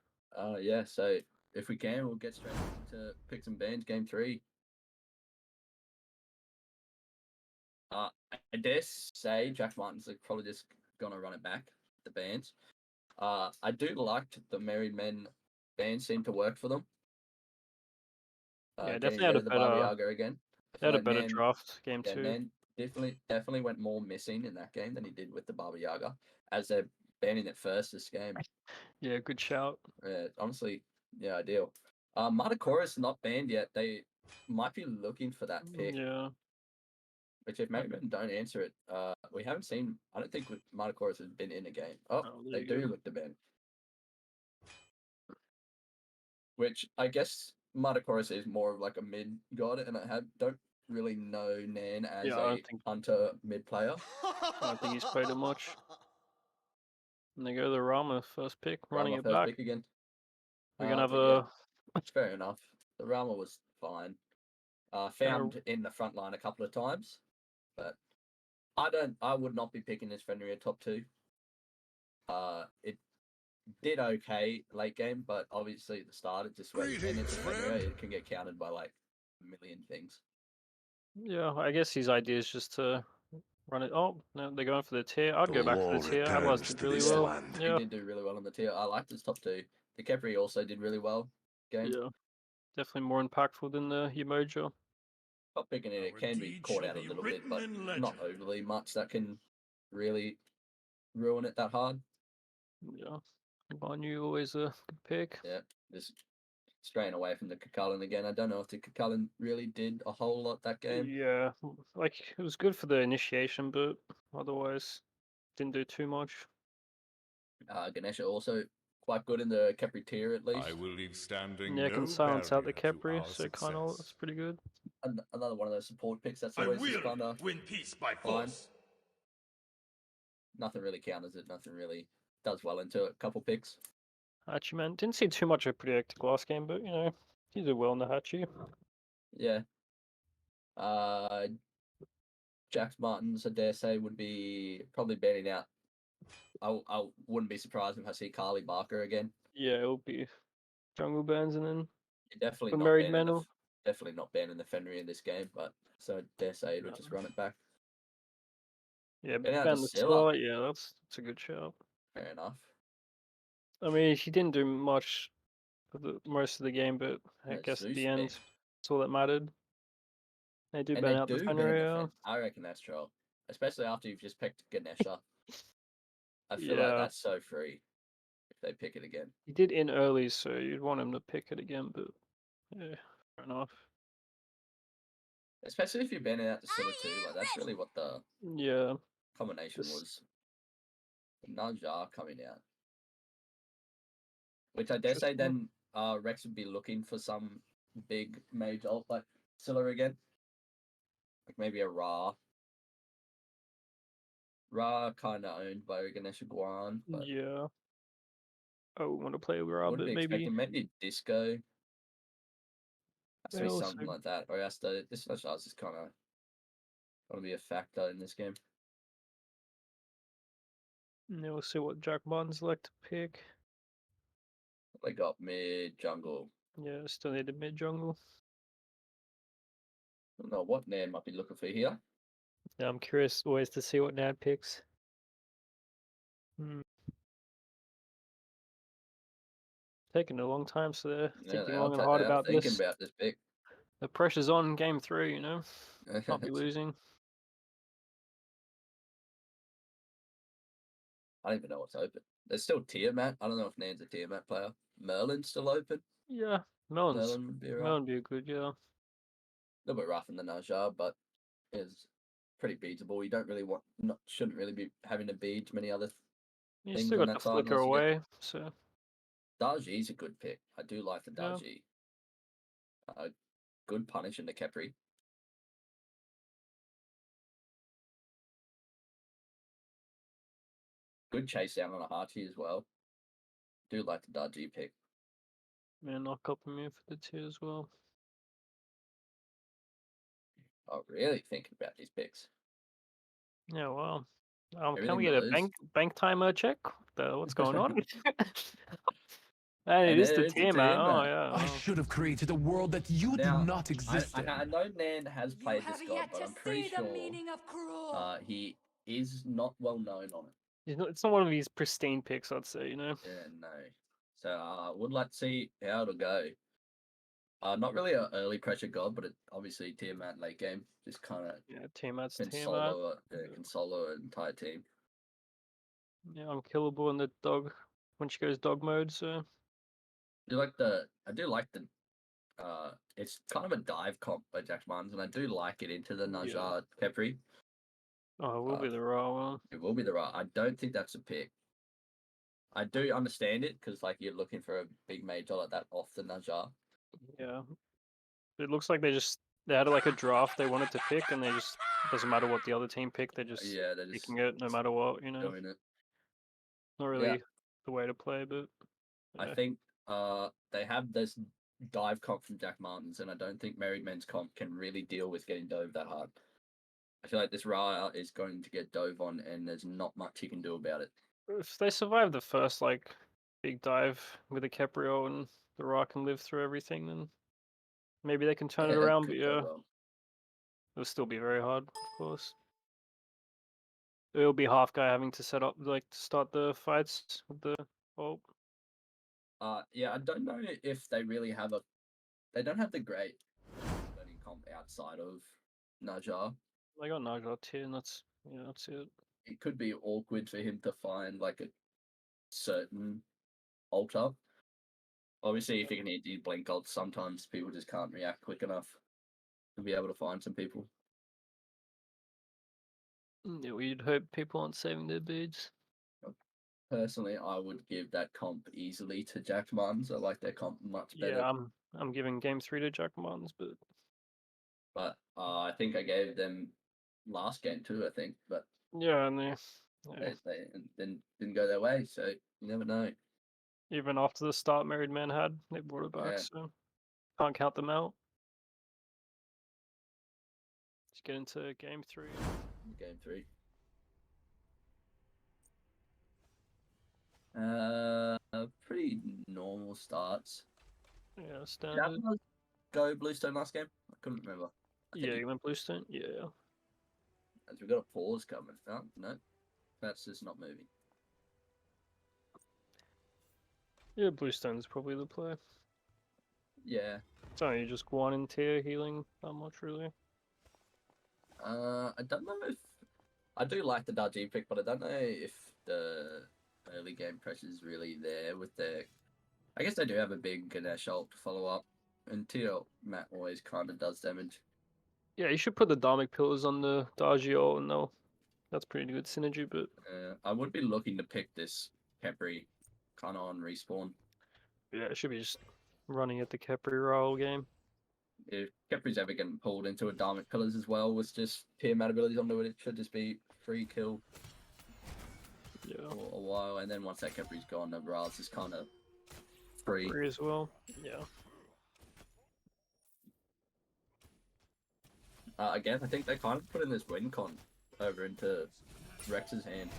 Yeah, so if we can, we'll get straight into picks and bans game 3. I dare say Jack Martins are probably just gonna run it back, the bands. I do like the Married Men band seemed to work for them. Yeah, Getting definitely had rid a of the better, Baba Yaga again. I they feel had a like better Nan, draft game yeah, 2. Nan definitely went more missing in that game than he did with the Baba Yaga, as they're banning it first this game. Yeah, good shout. Honestly, yeah, ideal. Matakora's not banned yet. They might be looking for that pick. Yeah. Which if Married Men don't answer it, we haven't seen. I don't think Matakoras has been in a game. Oh, Oh, there they you do go. look to ban. Which I guess Matakoras is more of like a mid god, and I don't really know Nan as Yeah, a hunter mid player. I don't think he's played it much. And they go to the Rama first pick, running Rama it first back. pick again. We're gonna have But yeah, a it's fair enough. The Rama was fine. Found in the front line a couple of times, but I would not be picking this Fenrir top 2. It did okay late game, but obviously at the start it just went, and it's Fenrir, it can get countered by like a million things. Yeah, I guess his idea is just to run it. Oh, no, they're going for the tier. I'd The go back for law the tier. returns Atlas to did really this well. land. Yeah, He did do really well on the tier. I liked his top 2. The Kepri also did really well. Game. yeah, definitely more impactful than the Umoja. Top picking it can be caught out a little bit, but not overly much that can really ruin it that hard. Yeah, Banyu always a good pick. Yeah, just straying away from the Kakulin again. I don't know if the Kakulin really did a whole lot that game. Yeah, like it was good for the initiation, but otherwise didn't do too much. Ganesha also quite good in the Kepri tier at least. I will leave standing Yeah, no can silence out the barrier to Kepri, our so kind of success. that's pretty good. Another one of those support picks that's I always will just kind of win peace by fine. force. Nothing really counters it. Nothing really does well into a couple picks. Hachi man, didn't see too much of Predicted last game, but you know, he did well in the Hachi. Yeah. Jax Martins, I dare say, would be probably banning out. I wouldn't be surprised if I see Carly Barker again. Yeah, it'll be jungle bands and then Definitely the not married banning men. definitely not banning the Fenrir in this game, but so I dare say it would just run it back. Yeah, Banning out ban the Scylla. Scylla. Yeah, that's a good shout. Fair enough. I mean, he didn't do much for the most of the game, but I Yeah, guess at Zeus the end, ban. that's all that mattered. They do And ban they out the do ban Fenrir. I reckon that's troll, especially after you've just picked Ganesha. I feel like Yeah. that's so free if they pick it again. He did in early, so you'd want him to pick it again, but yeah, fair enough. Especially if you're banning out the Silla too. Like that's really what the Yeah. combination Just- was. Naja coming out. Which I dare say Interesting. then Rex would be looking for some big mage ult like Scylla again. Like maybe a Ra. Ra kind of owned by Ganesha Guan, but Yeah. I would want to play I Ra, wouldn't but be maybe. expecting maybe Disco. Has to Yeah, be we'll something see. like that. Or else this Naja's is kind of going to be a factor in this game. Yeah, we'll see what Jack Martin's like to pick. They got mid jungle. Yeah, still need a mid jungle. I don't know what Nan might be looking for here. Yeah, I'm curious always to see what Nad picks. Taking a long time, so they're Yeah, thinking they long and are, hard they are about thinking this. about this pick. The pressure's on game 3, you know? Can't be losing. I don't even know what's open. There's still Tiamat. I don't know if Nan's a Tiamat player. Merlin's still open. Yeah, Melon's Merlin would be right. Melon be a good, yeah. A little bit rough in the Najar, but is pretty beatable. You don't really shouldn't really be having to beat many other You things still on got the that side flicker unless you get away, so Darji's a good pick. I do like the Yeah. Darji. Good punish in the Kepri. Good chase down on a Hachi as well. Do like the Darji pick. yeah, knock up me for the 2 as well. I'm really thinking about these picks. Yeah, well. Can Everything we to get a lose. bank timer check? What's going on? And it And is the there is a Tiamat. Oh Tiamat. yeah. I wow. should have created a world that you Now, do not exist in. I know Nan has You played this have god, yet but to I'm pretty see the sure meaning of cruel. he is not well known on it. It's not one of these pristine picks, I'd say, you know. Yeah, no. So I would like to see how it'll go. Not really an early pressure god, but obviously Tiamat late game just kind of Yeah, Tiamat's can Tiamat. solo an entire team. Yeah, I'm killable in the dog when she goes dog mode, so I do like the it's kind of a dive comp by Jack Martins, and I do like it into the Yeah. Najar Kepri. oh, it will be the raw one. It will be the right. I don't think that's a pick. I do understand it because like you're looking for a big major like that off the Najar. Yeah. It looks like they had like a draft they wanted to pick, and they just doesn't matter what the other team picked, they're just Yeah, they're just picking it no matter what, you know. doing it. Not really the way to play, but I yeah. think they have this dive comp from Jack Martins, and I don't think Married Men's comp can really deal with getting dove that hard. I feel like this Ra is going to get dove on, and there's not much he can do about it. If they survive the first like big dive with a Caprio and the Raw can live through everything, then maybe they can turn it Yeah, around. But could go yeah, well. it'll still be very hard, of course. It'll be half guy having to set up like to start the fights with the ult. Yeah, I don't know if they really have they don't have the great learning comp outside of Najar. They got Naja tier, and that's it. It could be awkward for him to find like a certain altar. Obviously, if you can hit these blink ults, sometimes people just can't react quick enough to be able to find some people. Yeah, we'd hope people aren't saving their beads. Personally, I would give that comp easily to Jack Martins. I like their comp much better. Yeah, I'm giving game 3 to Jack Martins, But I think I gave them last game too. I think, but yeah, and they didn't go their way. So you never know. even after the start Married Man had, they brought it back, Yeah. so can't count them out. Let's get into game 3. Game 3. Pretty normal starts. Yeah, Did standard. Atlas go Bluestone last game? I couldn't remember. Yeah, you went Bluestone? Yeah. As we got a pause coming. Oh, no, that's just not moving. Yeah, Bluestone's probably the play. Yeah. It's only just Guan and tier healing, not much really. I don't know if I do like the Darji pick, but I don't know if the early game pressure is really there with their. I guess they do have a big Ganesh ult to follow up, and Matt always kind of does damage. Yeah, you should put the Dharmic Pillars on the Dagio, and that's pretty good synergy. But I would be looking to pick this Khepri kind of on respawn. yeah, it should be just running at the Khepri roll game. If Khepri's ever getting pulled into a Dharmic Pillars as well with just pure mad abilities onto it, it should just be free kill Yeah, for a while, and then once that Khepri's gone, the Ra's is kind of free. free as well. Yeah. Again, I think they kind of put in this win con over into Rex's hand.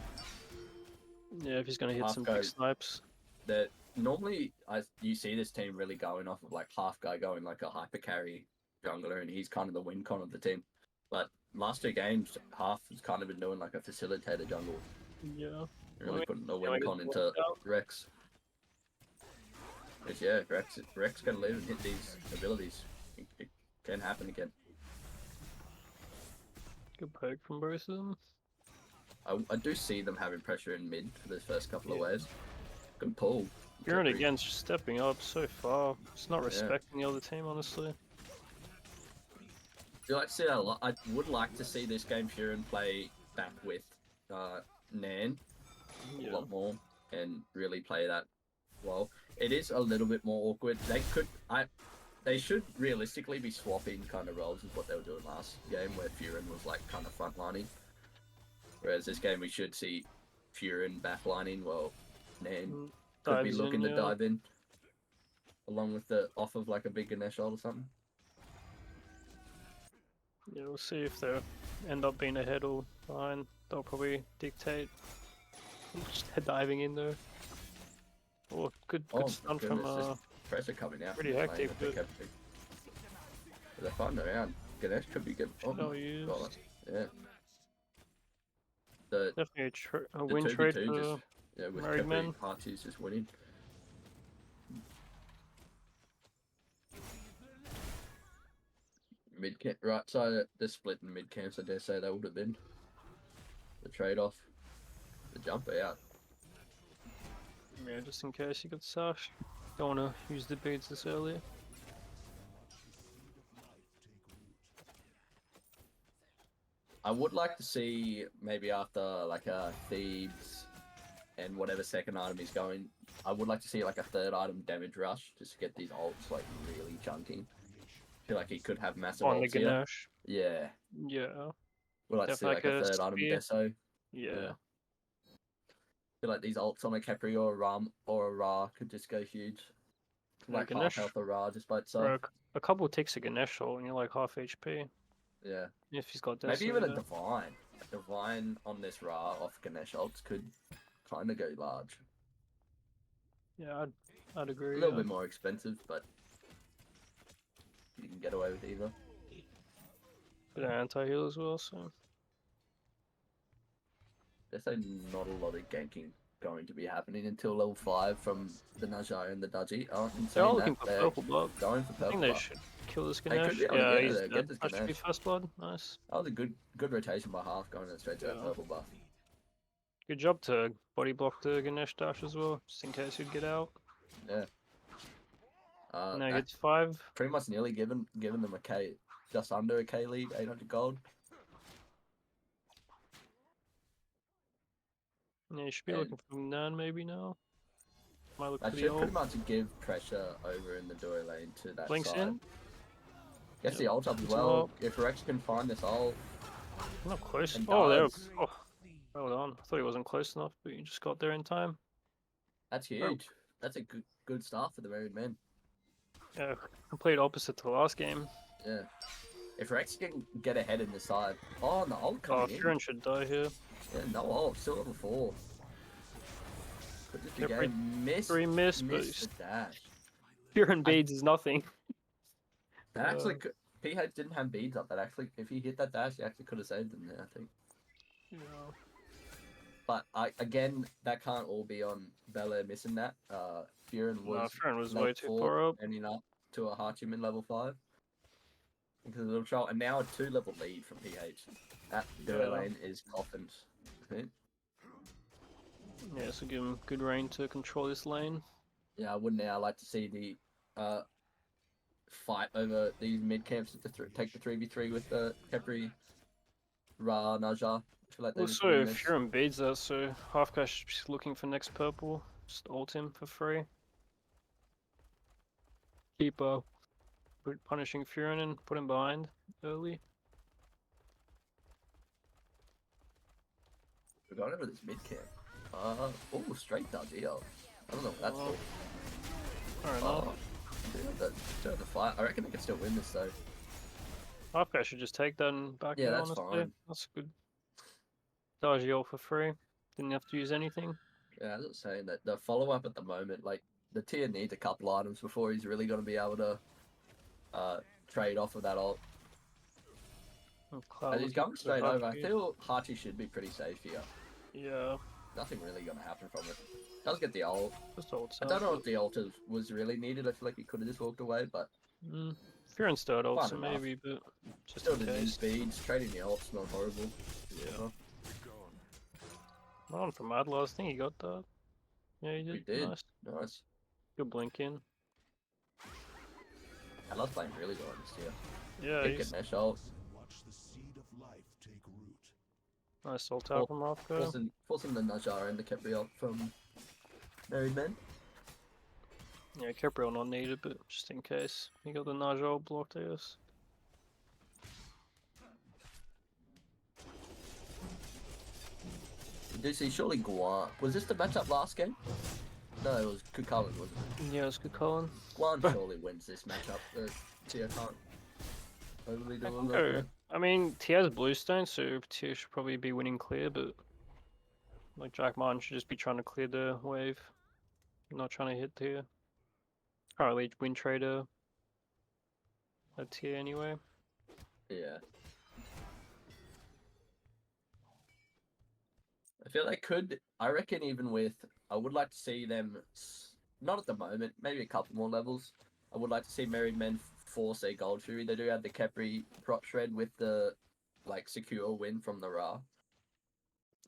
Yeah, if he's gonna hit Half some go. big snipes. That normally you see this team really going off of like half guy going like a hyper carry jungler, and he's kind of the win con of the team. But last 2 games, half has kind of been doing like a facilitator jungle, Yeah. really putting the yeah, I win guess con it into worked out. Rex. Because yeah, Rex can live and hit these abilities. It can happen again. Good poke from both of them. I do see them having pressure in mid for those first couple of Yeah. waves. Good pull. Buren Khepri. again's just stepping up so far. It's not Yeah. respecting the other team, honestly. Do like to see that a lot. I would like to see this game Furin play back with Nan a Yeah. lot more and really play that well. It is a little bit more awkward. They should realistically be swapping kind of roles with what they were doing last game, where Furin was like kind of frontlining. Whereas this game we should see Furin backlining while Nan could be Dives looking in, to yeah. dive in, along with the off of like a big Ganesh ult or something. Yeah, we'll see if they end up being ahead or behind. They'll probably dictate just diving in there. Oh, good Oh, stun my from goodness, there's pressure coming out. pretty from the lane hectic, with the but- Khepri. They're fighting around. Ganesh could be good. Oh, Well got used. it. Yeah. The Definitely a the win 2v2 trade just for with married Khepri men. Archie's just winning. Mid camp, right side, the split in mid camps. I dare say that would have been the trade off. The jump out. Yeah, just in case you got sash. Don't want to use the beads this early. I would like to see maybe after like Thebes and whatever second item is going, I would like to see like a third item damage rush just to get these ults like really chunking. I feel like he could have massive On the ults here. Ganesh. Yeah. Yeah. We'd like to see like Definitely a like a third item spear. deso. Yeah. I feel like these ults on a Khepri or a Ram or a Ra could just go huge. Yeah, Like half Ganesh- health of Ra just by Bro, itself. a couple ticks of Ganesh ult and you're like half HP. Yeah. If he's got Maybe Deso, even a yeah. Divine. A Divine on this Ra off Ganesh ults could kind of go large. Yeah, I'd agree. A little yeah. bit more expensive, but you can get away with either. Bit of anti-heal as well, so. There's not a lot of ganking going to be happening until level 5 from the Najai and the Dudgy. Oh, They're all looking for purple blood. Going for I purple think they blood. should kill this They Ganesh. could be able to Yeah, get he's it, get dead. this That should be Ganesh. first blood. Nice. That was a good rotation by half going straight to that Yeah. purple buff. Good job to body block the Ganesh dash as well, just in case he'd get out. Yeah. Now he That gets 5. pretty much nearly given them a K, just under a K lead, 800 gold. Yeah, you should be And- looking for Nan maybe now. Might look That for the should pretty ult. much give pressure over in the duo lane to that Blinks side. in. Gets the Yep, ult up as it's well. up. If Rex can find this ult, Not close. And Oh, there. does. Oh, well done. I thought he wasn't close enough, but you just got there in time. that's huge. That's a good start for the married men. Yeah, complete opposite to the last game. Yeah. If Rex can get ahead in the side. Oh, the ult Oh, coming in. Furin should die here. Yeah, no ult. Still level 4. Could just be Yeah, game. Missed 3 miss, but missed the dash. Furin beads is nothing. That actually could, PH didn't have beads up. That actually, if he hit that dash, he actually could have saved them there, I think. Yeah. But again, that can't all be on Belair missing that. Furin No, was Furin was level way too 4, far up. ending up to a Hachiman level 5. Because of the little troll, and now a 2-level lead from PH. That duo Yeah. lane is coffins. I think. Yeah, so give him good reign to control this lane. Yeah, I would now like to see the fight over these mid camps to take the 3v3 with the Khepri, Ra, Naja. I feel like they Well, just so win if this. Furin beats us, so Halfcash should be looking for next purple. Just ult him for free. Keep punishing Furin and put him behind early. We're going over this mid camp. Oh, straight dodgy. Oh, I don't know what that's Oh. for. Fair enough. Do the fight. I reckon they can still win this though. Halfcash should just take that and back Yeah, it, that's honestly. fine. That's good. Dodgy ult for free. Didn't have to use anything. Yeah, I was saying that the follow up at the moment, like the tier needs a couple items before he's really going to be able to trade off of that ult. Cloud As he's looking going for straight over, I Hachi. feel Hachi should be pretty safe here. Yeah, Nothing really going to happen from it. Does get the ult. just ult. I don't know if the ult was really needed. I feel like he could have just walked away, but Furin's third ult, Fine so enough. maybe, but just still in didn't use case. speeds. Trading the ult's not horrible. Yeah. One from Adler, I think he got that. Yeah, he did. He did. Nice. Nice. Good blink in. I love playing really well this year. Yeah, Good he's mesh ult. nice ult Well, out from Rafko. Forcing the Najara and the Khepri ult from Married Men. Yeah, Capriel not needed, but just in case. He got the Naja ult blocked, I guess. You do see surely Guan. Was this the matchup last game? No, it was Kukulkan, wasn't it? Yeah, it's good calling. Guan surely wins this matchup. Tia can't overly do a lot Okay. there. I mean, Tia's Bluestone, so Tia should probably be winning clear, but like Jack Martin should just be trying to clear the wave, not trying to hit Tia. Currently win trader at Tia anyway. Yeah. I feel they could. I reckon even with, I would like to see them. Not at the moment. Maybe a couple more levels. I would like to see Married Men force a Gold Fury. They do have the Khepri prop shred with the like secure win from the Ra.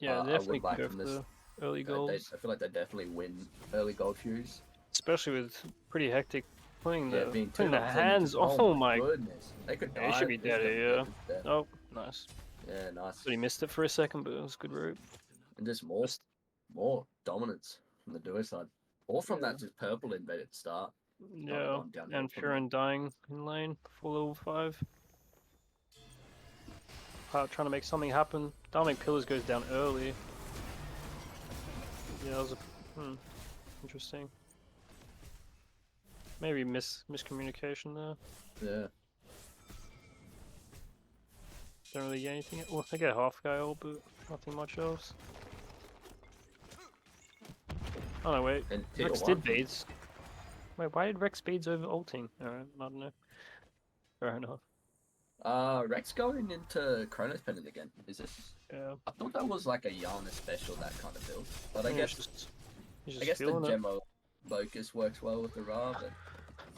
Yeah, I would definitely like can go from for this- the early goals, I feel like they definitely win early Gold Furies. especially with pretty hectic putting Yeah, the being putting two the up hands. ten- Oh my! goodness! They could Yeah, he die. should be This dead is here, dead, dead. Oh, nice. Yeah, nice. But he missed it for a second, but it was good route. And just more dominance from the duo side, or from Yeah. that just purple invade at the start. Yeah, gone downhill and from Furin dying in lane before level 5. Trying to make something happen. Darming Pillars goes down early. Yeah, that was a interesting. Maybe miscommunication there. Yeah. Don't really get anything. Well, they get half guy ult, but nothing much else. Oh no, wait. And tier Rex one did from- beads. Wait, why did Rex beads over ulting? Alright, I don't know. Fair enough. Rex going into Chronos Pendant again. Is this? Yeah. I thought that was like a Yana special, that kind of build. But I Yeah, guess he's I just guess the feeling it. Gemo focus works well with the Ra, but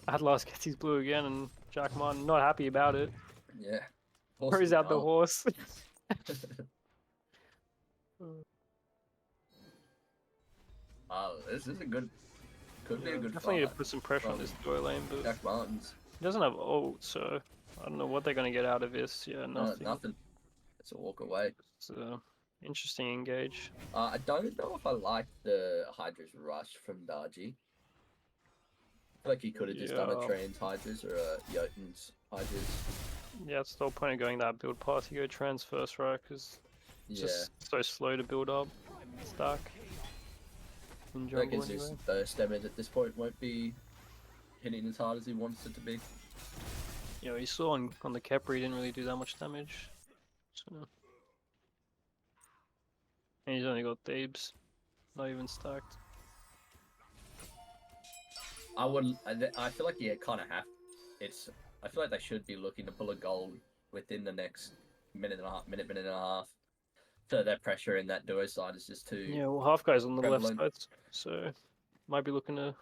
Atlas gets his blue again, and Jack Martin not happy about it. yeah. Throws out the horse. This is a good. Could be a good Definitely need to fight. put some pressure on from this duo lane, but Jack Martins. he doesn't have ult, so I don't know what they're gonna get out of this. Yeah, nothing. Nothing. It's a walk away. It's interesting engage. I don't know if I like the Hydra's rush from Darji. I feel like he could have just done a Yeah. trans Hydra's or a Jotun's Hydra's. Yeah, it's the whole point of going that build path. You go trans first, right? Because it's Yeah. just so slow to build up. Stack. In I jungle guess his anyway. burst damage at this point won't be hitting as hard as he wants it to be. You know, you saw on the Khepri, he didn't really do that much damage. So. And he's only got Thebes. Not even stacked. I feel like you kind of have. I feel like they should be looking to pull a goal within the next minute and a half. So that pressure in that duo side is just too. Yeah, well, half guy's on the prevalent. left side, so might be looking to.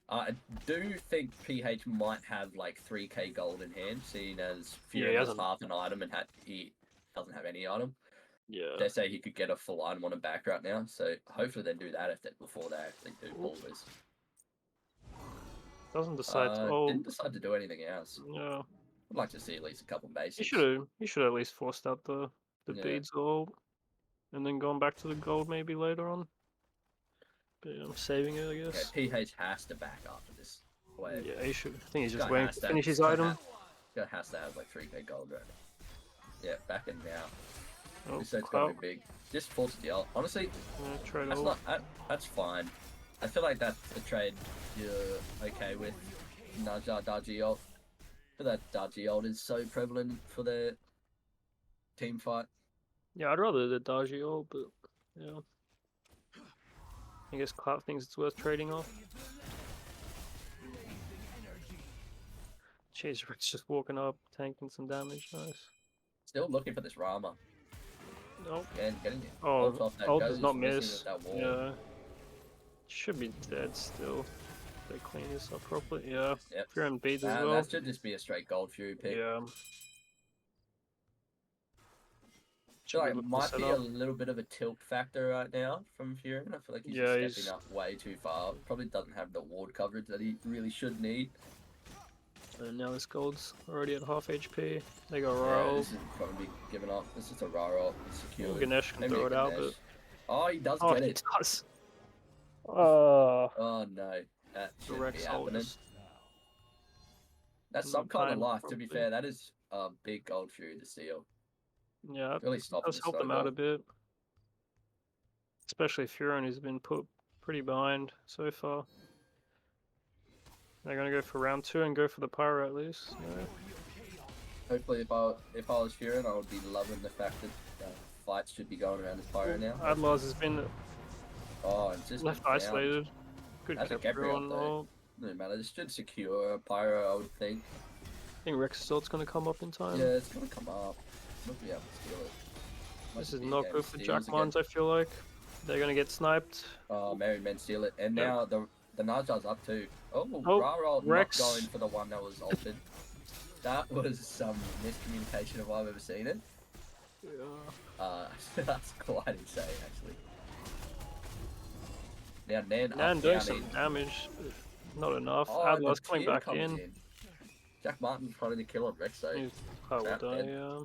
I do think PH might have like 3k gold in hand, seeing as Yeah, he Fury has hasn't- half an item and he doesn't have any item. Yeah. They say he could get a full item on a back right now, so hopefully they do that before they actually do pull this. Doesn't decide to ult. Didn't decide to do anything else. Yeah. I'd like to see at least a couple He basics. should at least forced out the Yeah. beads ult. And then going back to the gold maybe later on. But I'm saving it, I Okay, guess. PH has to back after this wave. Yeah, he should. I think he's just Guy waiting has to finish his item. Guy has to have like 3k gold right now. Yeah, back in now. Oh, This side's gonna Clout. be big. Just full steal. Honestly, Yeah, trade that's ult. not that's fine. I feel like that's a trade you're okay with. Naja Daji ult. But that Daji ult is so prevalent for their team fight. Yeah, I'd rather the Daji ult, but yeah. I guess Clout thinks it's worth trading off. Jeez, Rick's just walking up, tanking some damage. Nice. Still looking for this Rama. Nope. And getting it. Oh, Ult off that ult goes, does not missing miss. with that wall. Yeah. Should be dead still. They clean this up properly. Yeah. Yep. Fear and beads as Nah, well. that should just be a straight gold fury pick. Yeah. I feel like it looking to might set be up. a little bit of a tilt factor right now from Fury. I feel like he's Yeah, just stepping up way too far. Probably doesn't have the ward coverage that he really should need. And now this gold's already at half HP. They go Yeah, roll. this is probably giving up. This is a Rara. It's secure. Ganesh can Maybe throw a it out, Ganesh. but Oh, he does oh, get he it. does. Oh no, that The shouldn't Rex be ult happening. is That's not some kind of timed life. To be properly. fair, that is a big gold Fury to steal. Yeah, Really stopping does the help them out snowball. a bit. Especially Furon, who's been put pretty behind so far. They're gonna go for round 2 and go for the pyro at least. Yeah. Hopefully, if I was Fury, I would be loving the fact that fights should be going around this pyro now. Adlars has been Oh, it's just left down. isolated. Good That's a kept Gabriel on. though. No matter, this should secure a pyro, I would think. I think Rex Assault's gonna come up in time. Yeah, it's gonna come up. We'll be able to steal it. Might This just is be a not game good of for steals Jackmans, I feel like. They're gonna get sniped. Oh, Married Men steal it, and Yep. now the Naja's up too. Oh, Oh, Rara Rex. not going for the one that was altered. That was some miscommunication if I've ever seen it. Yeah. That's quite insane, actually. Now, Nan Nan up, doing down some in. damage, but not enough. Oh, Adlar's the coming tear back comes in. Jack Martin's trying to kill on Rex, though. He's probably Trap die, dead. yeah.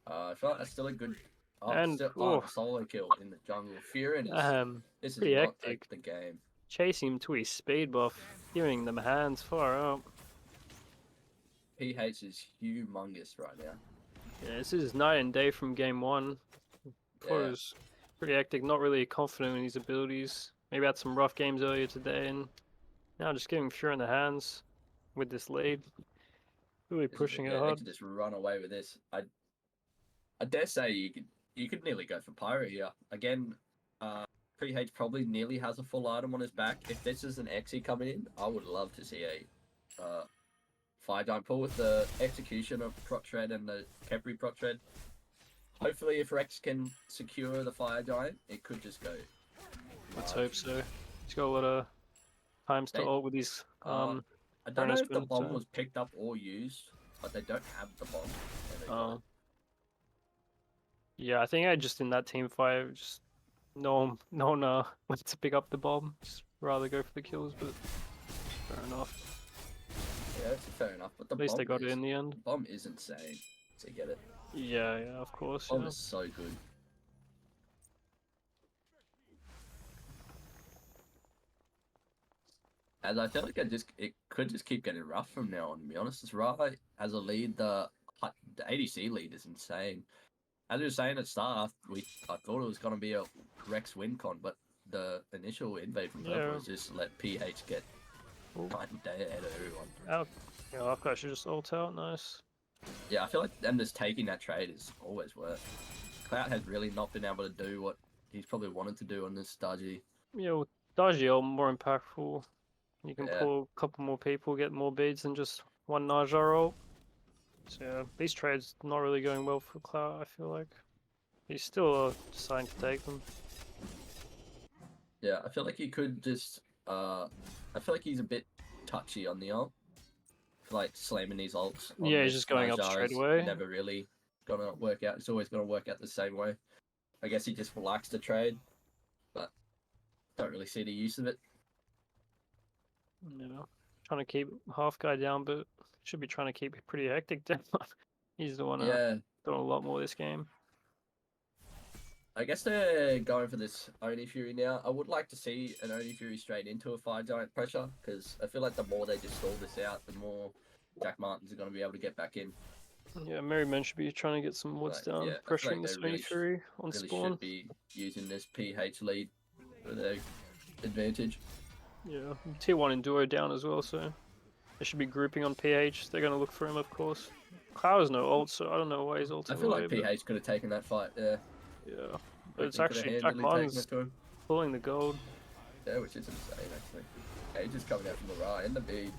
I feel like that's still a good. Oh, And, still, oh. solo kill in the jungle. Furin is. This is Pretty not hectic. the game. Chasing him to his speed buff, giving them hands far out. PH is humongous right now. Yeah, this is night and day from game 1. Before Yeah. it was pretty hectic, not really confident in his abilities. Maybe had some rough games earlier today, and now just giving Fury in the hands with this lead. Really This is pushing it They hard. could just run away with this. I dare say you could nearly go for Pyro here again. PH probably nearly has a full item on his back. If this is an Xe coming in, I would love to see a Fire Giant pull with the execution of Prot Shred and the Kepri Prot Shred. Hopefully, if Rex can secure the Fire Giant, it could just go. Let's hope so. He's got a lot of times to They- ult with his I don't know if the punishment, bomb so- was picked up or used, but they don't have the bomb. So they got it. Oh. Yeah, I think I just in that team fight, just no one went to pick up the bomb. Just rather go for the kills, but fair enough. Yeah, that's fair enough. But the At least they bomb got it in the end. bomb is insane to get it. Yeah, of course. Bomb Yeah. is so good. And I feel like it could just keep getting rough from now on. To be honest, it's right as a lead. The ADC lead is insane. As we were saying at start, I thought it was going to be a Rex win con, but the initial invade from Purple Yeah. was just let PH get Ooh. night and day ahead of everyone. Out. Yeah, I've got should just ult out. Nice. Yeah, I feel like them just taking that trade is always worth. Clout has really not been able to do what he's probably wanted to do on this Stargy. Yeah, with Dajio more impactful. You can Yeah. pull a couple more people, get more beads than just one Naja ult. So yeah, these trades not really going well for Clout, I feel like. He's still deciding to take them. Yeah, I feel like he could just. I feel like he's a bit touchy on the ult. Like slamming these ults. On Yeah, the he's just going up Najar straight is away. Never really gonna work out. It's always gonna work out the same way. I guess he just likes to trade, but don't really see the use of it. Yeah. Trying to keep half guy down, but should be trying to keep it pretty hectic down. He's the one Yeah, doing a lot more this game. I guess they're going for this Oni Fury now. I would like to see an Oni Fury straight into a Fire Giant pressure, because I feel like the more they just stall this out, the more Jack Martins are going to be able to get back in. Yeah, Merryman should be trying to get some woods Like, down, yeah, I feel pressuring like this they Oni really Fury on Really spawn. should be using this PH lead for their advantage. Yeah, tier 1 and Duo down as well, so they should be grouping on PH. They're going to look for him, of course. Cloud has no ult, so I don't know why he's ulting I feel away, like PH could have taken that fight there. but yeah. But But it's actually Jack Martin's it to him. pulling the gold. Yeah, which is insane actually. Page is coming out from the right and the beads.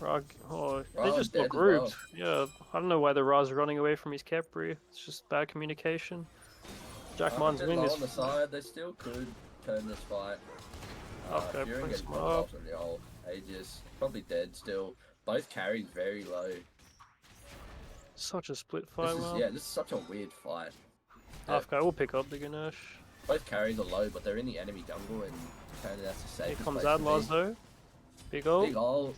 Rag, oh, they Ra's just dead look as well. grouped. Yeah, I don't know why the Ra's running away from his Capri. It's just bad communication. Jack Martin's They're win low this. on the side, they still could turn this fight. Okay, Fury putting gets some blocked up. off on the ult. Aegis probably dead still. Both carries very low. Such a split fight, wow. This is such a weird fight. Half-guy will pick up the Ganesh. Both carries are low, but they're in the enemy jungle, and apparently that's the Here safest comes place to be. Adlaz though. Big ult. Big ult.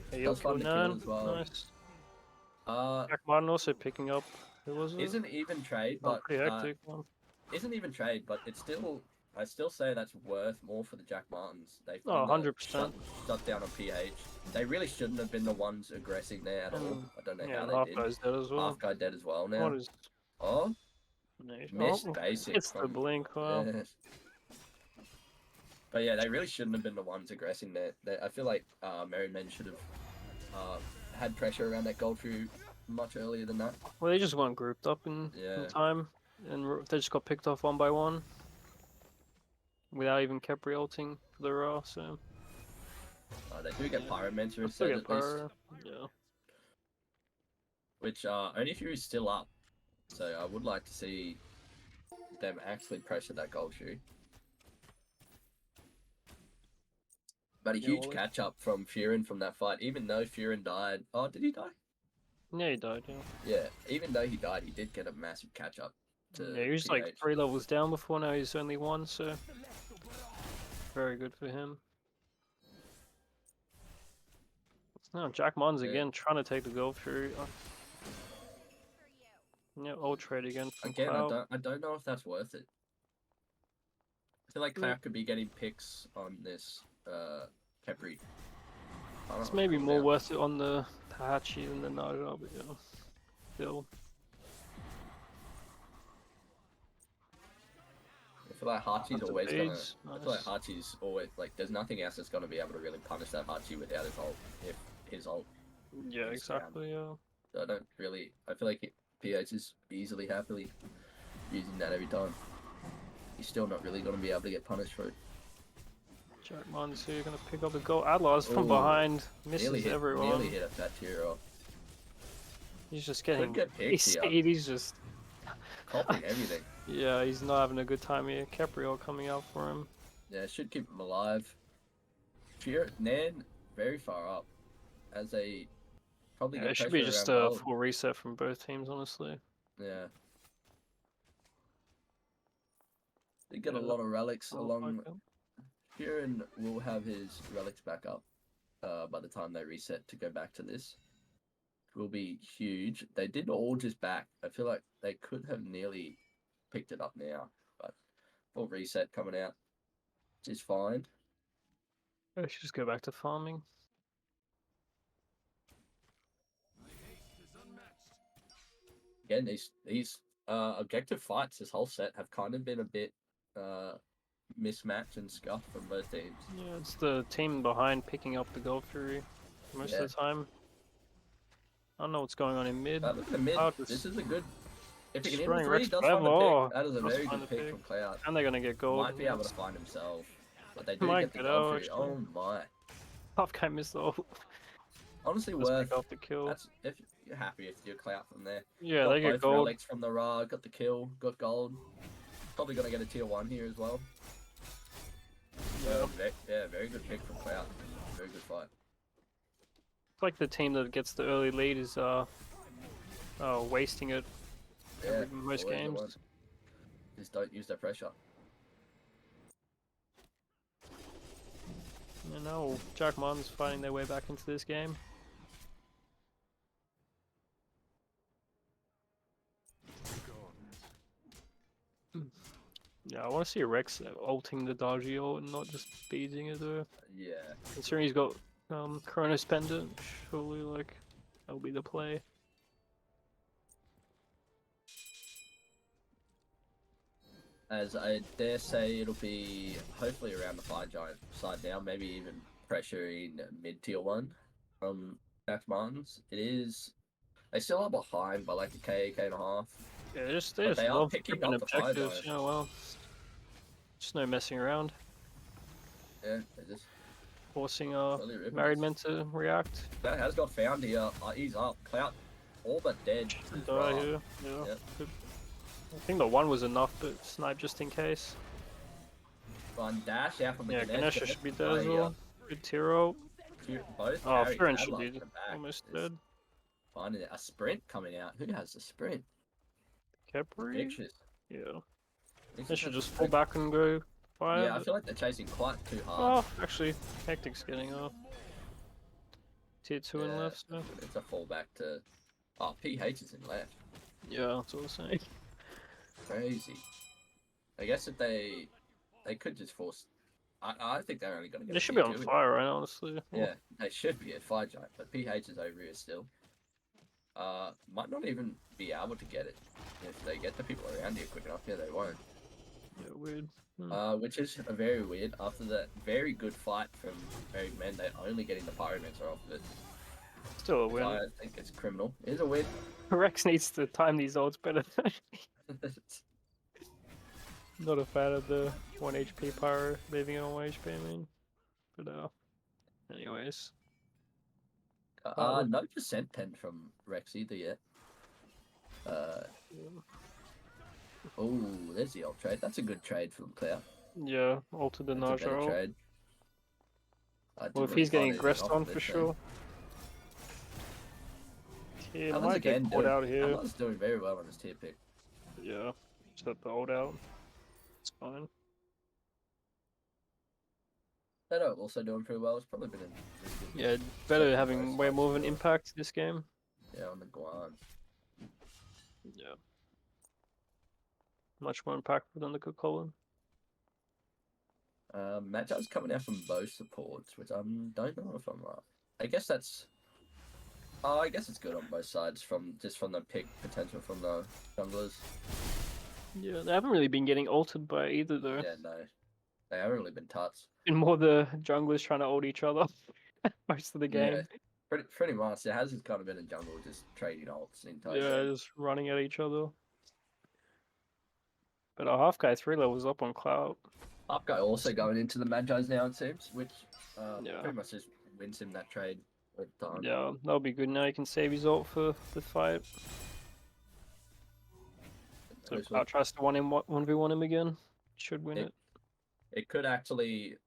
Hey, he'll does find kill the kill Nan. as well. Nice. Jack Martin also picking up. Who was it? Isn't even trade, Oh, but pretty hectic. One. isn't even trade, but it's still. I still say that's worth more for the Jack Martins. They Oh, found the 100%. shut down on PH. They really shouldn't have been the ones aggressing there at all. I don't know Yeah, how they did. half-guy's dead as well. Half guy dead as well now. What is... Oh, missed Oh, basic. it's the from, blink, wow. yeah. But yeah, they really shouldn't have been the ones aggressing there. I feel like Merrymen should have had pressure around that gold through much earlier than that. Well, they just weren't grouped up in time, and they just got picked off one by one. Without even Capri ulting for the Raw, so... They do get Pyromancer They'll instead get at least. Pyro, yeah. Which Only Fury's still up. So I would like to see them actually pressure that gold shoe. But a huge well, catch up from Furin from that fight, even though Furin died. Oh, did he die? Yeah, he died, yeah. Yeah, even though he died, he did get a massive catch up. Yeah, he was like 3 levels down before, now he's only 1, so... Very good for him. No, Jack Mons again trying to take the gold through. Yeah, ult trade again from Again, Cloud. I don't know if that's worth it. I feel like Cloud could be getting picks on this Capri. It's maybe more worth it on the Tahachi than the Naga, but yeah, still. I feel like Hachi's always gonna. Nice. I feel like Hachi's always like. There's nothing else that's gonna be able to really punish that Hachi without his ult. If his ult. Yeah, exactly. Yeah. So I don't really. I feel like PH is easily, happily using that every time. He's still not really gonna be able to get punished for it. Jack Mons here gonna pick up the goal. Adlar's from Ooh, behind, misses hit, everyone. Nearly hit a fat tier off. He's just getting. Get picked here. He's just. Copying everything. Yeah, he's not having a good time here. Capriol coming out for him. Yeah, it should keep him alive. Nan very far up, as a probably. Yeah, it should be just a full reset from both teams, honestly. Yeah. They get a lot of relics along. Furin will have his relics back up by the time they reset to go back to this. It will be huge. They did all just back. I feel like they could have nearly picked it up now, but full reset coming out, which is fine. I should just go back to farming. Again, these objective fights this whole set have kind of been a bit mismatched and scuffed from both teams. Yeah, it's the team behind picking up the gold fury most of the time. I don't know what's going on in mid. Look at the mid. This is a good. If he can hit the three, he does find the pick. That is a very good pick from Cloud. And they're gonna get gold. Might be able to find himself, but they do Might get the get gold out, free. Oh my! Half guy missed the ult. Honestly, Just worth. pick up the kill. That's if you're happy if you're Cloud from there. Yeah, got they get both gold. relics from the Ra, got the kill, got gold. Probably gonna get a tier 1 here as well. Yeah, very good pick from Cloud. Very good fight. It's like the team that gets the early lead is wasting it in most always the games. one. Just don't use that pressure. You know, Jack Martin's finding their way back into this game. Yeah, I want to see Rex ulting the dodgy ult and not just beating it though. Yeah. Considering he's got Chronos Pendant, surely like that'll be the play. As I dare say, it'll be hopefully around the Fire Giant side now, maybe even pressuring mid tier 1 from Jack Martins. It is. They still are behind by like a K and a half. Yeah, they just they are love picking tripping up the Fire objectives. Giant. Yeah, well, just no messing around. Yeah, they're just Forcing totally ripping married us. men to react. Clout has got found here. He's up. Clout all but dead. to his Die Ra. here. Yeah. Yep. Good. I think the one was enough, but snipe just in case. One dash out from the Yeah, Ganesha should be dead as here. well. Good Tiro. Both Oh, carries Furin have should like be the back. almost It's dead. Finding a sprint coming out. Who has the sprint? Kepri? Pictures. Yeah. This They is should a just fall sprint. back and go fire. Yeah, I but- feel like they're chasing quite too hard. Oh, actually, Hectic's getting tier 2 in Yeah, left, so. It's a fallback to. Oh, PH is in left. Yeah, that's what I'm saying. Crazy. I guess if they could just force. I think they're only going to get. They a should be tier on two. fire, right, honestly. Yeah, they should be at Fire Giant, but PH is over here still. Might not even be able to get it if they get the people around here quick enough. Yeah, they won't. Yeah, weird. Which is very weird. After that very good fight from Married Men, they're only getting the Pyromancer off of it. Still a win. I think it's criminal. It is a win. Rex needs to time these ults better. Not a fan of the 1 HP pyro, leaving it on 1 HP, I mean. But, anyways. No percent pen from Rex either yet. Oh, there's the ult trade. That's a good trade from Cloud. Yeah, ulted the That's a better Naja ult. trade. Well, if he's getting aggressed on for sure. Yeah, Alan's might get caught out here. Alan's doing very well on his tier pick. Yeah, just let the ult out. It's fine. Beto also doing pretty well. It's probably been a really good Yeah, better second having most way fights more of an as well. impact this game. Yeah, on the Guan. Yeah. Much more impactful than the good Colin. Matchups coming out from both supports, which I don't know if I'm right. I guess that's. Oh, I guess it's good on both sides from the pick potential from the junglers. Yeah, they haven't really been getting ulted by either though. Yeah, no, they haven't really been touched. Been more the junglers trying to ult each other most of the game. Yeah, pretty much. It hasn't kind of been a jungle just trading ults the entire Yeah, game. just running at each other. But our half guy 3 levels up on Cloud. Up guy also going into the Magi's now, it seems, which Yeah. pretty much just wins him that trade at the time. Yeah, that'll be good now. He can save his ult for the fight. So Those Cloud tries to 1v1 him again. Should win it. It could actually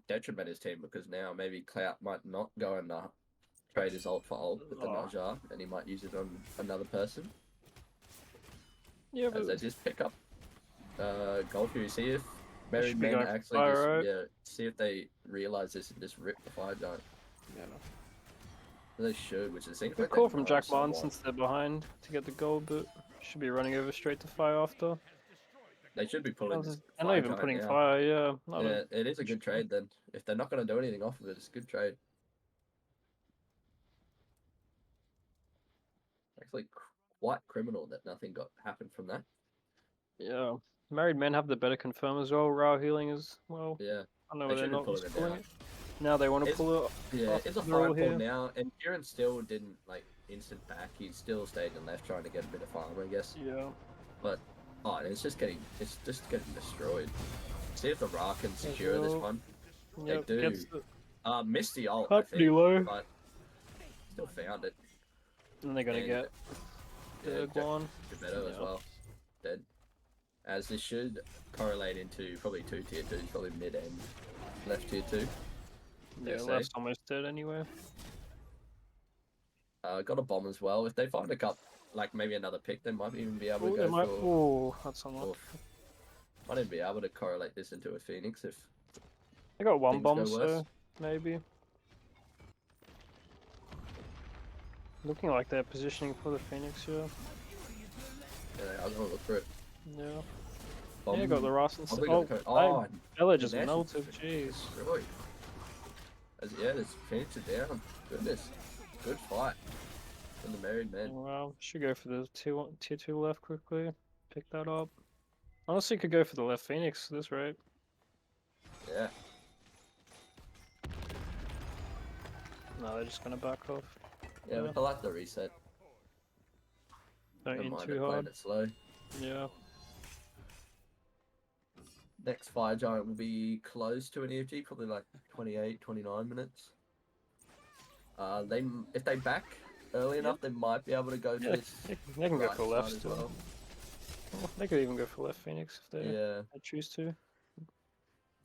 detriment his team because now maybe Clout might not go and trade his ult for ult with the Oh. Naja, and he might use it on another person. Yeah, As they but just pick up gold here, see if should Married be Men going for actually fire, just right? see if they realize this and just rip the Fire Giant. yeah. They should, which it seems Good like call they from might Jack somewhat. Martin since they're behind to get the goal, but should be running over straight to fire after. They should be pulling. this I'm not Fire even Giant putting now. fire, yeah. Yeah, it is a good trade then. If they're not going to do anything off of it, it's a good trade. Actually, quite criminal that nothing happened from that. Yeah. Married men have the better confirm as well. Raw healing as well. Yeah, I don't know they why they're should be not pulling just it pulling now. it. Now they want to It's- pull it. Yeah, off it's a the roll fire pull here. now, and Kieran still didn't like instant back. He still stayed in left trying to get a bit of farm, I guess. Yeah. But it's just getting destroyed. See if the Ra can secure this well. one. Yep, do. gets the Missed the ult, I cut pretty think, low. but still found it. And they're gonna And- get the Guan. Better as Yeah. well. Dead. As this should correlate into probably 2 tier 2s, probably mid end. Left tier 2. Yeah, Yes, left's almost dead anyway. Got a bomb as well. If they find a cup, like maybe another pick, they might even be able Oh, to they go might. for. Oh, that's unlucky. Might even be able to correlate this into a Phoenix if They got one things bomb, go worse. so maybe. Looking like they're positioning for the Phoenix here. Yeah, I was gonna look for it. Yeah. Bomb, Yeah, got the Ross and probably oh, gonna go. Ella just Nash melted. is Jeez. destroyed. Yeah, this Phoenix are down. Goodness, good fight from the married men. Well, should go for the tier 2 left quickly. Pick that up. Honestly, could go for the left Phoenix this rate. Yeah, No, they're just gonna back off. yeah, but I like the reset. Don't Don't in mind too it playing hard. it slow. Yeah. Next fire giant will be close to an EFG, probably like 28, 29 minutes. If they back early enough, they might be able to go Yeah, for this they can go right for side left as still. well. Well, they could even go for left Phoenix if Yeah, they choose to.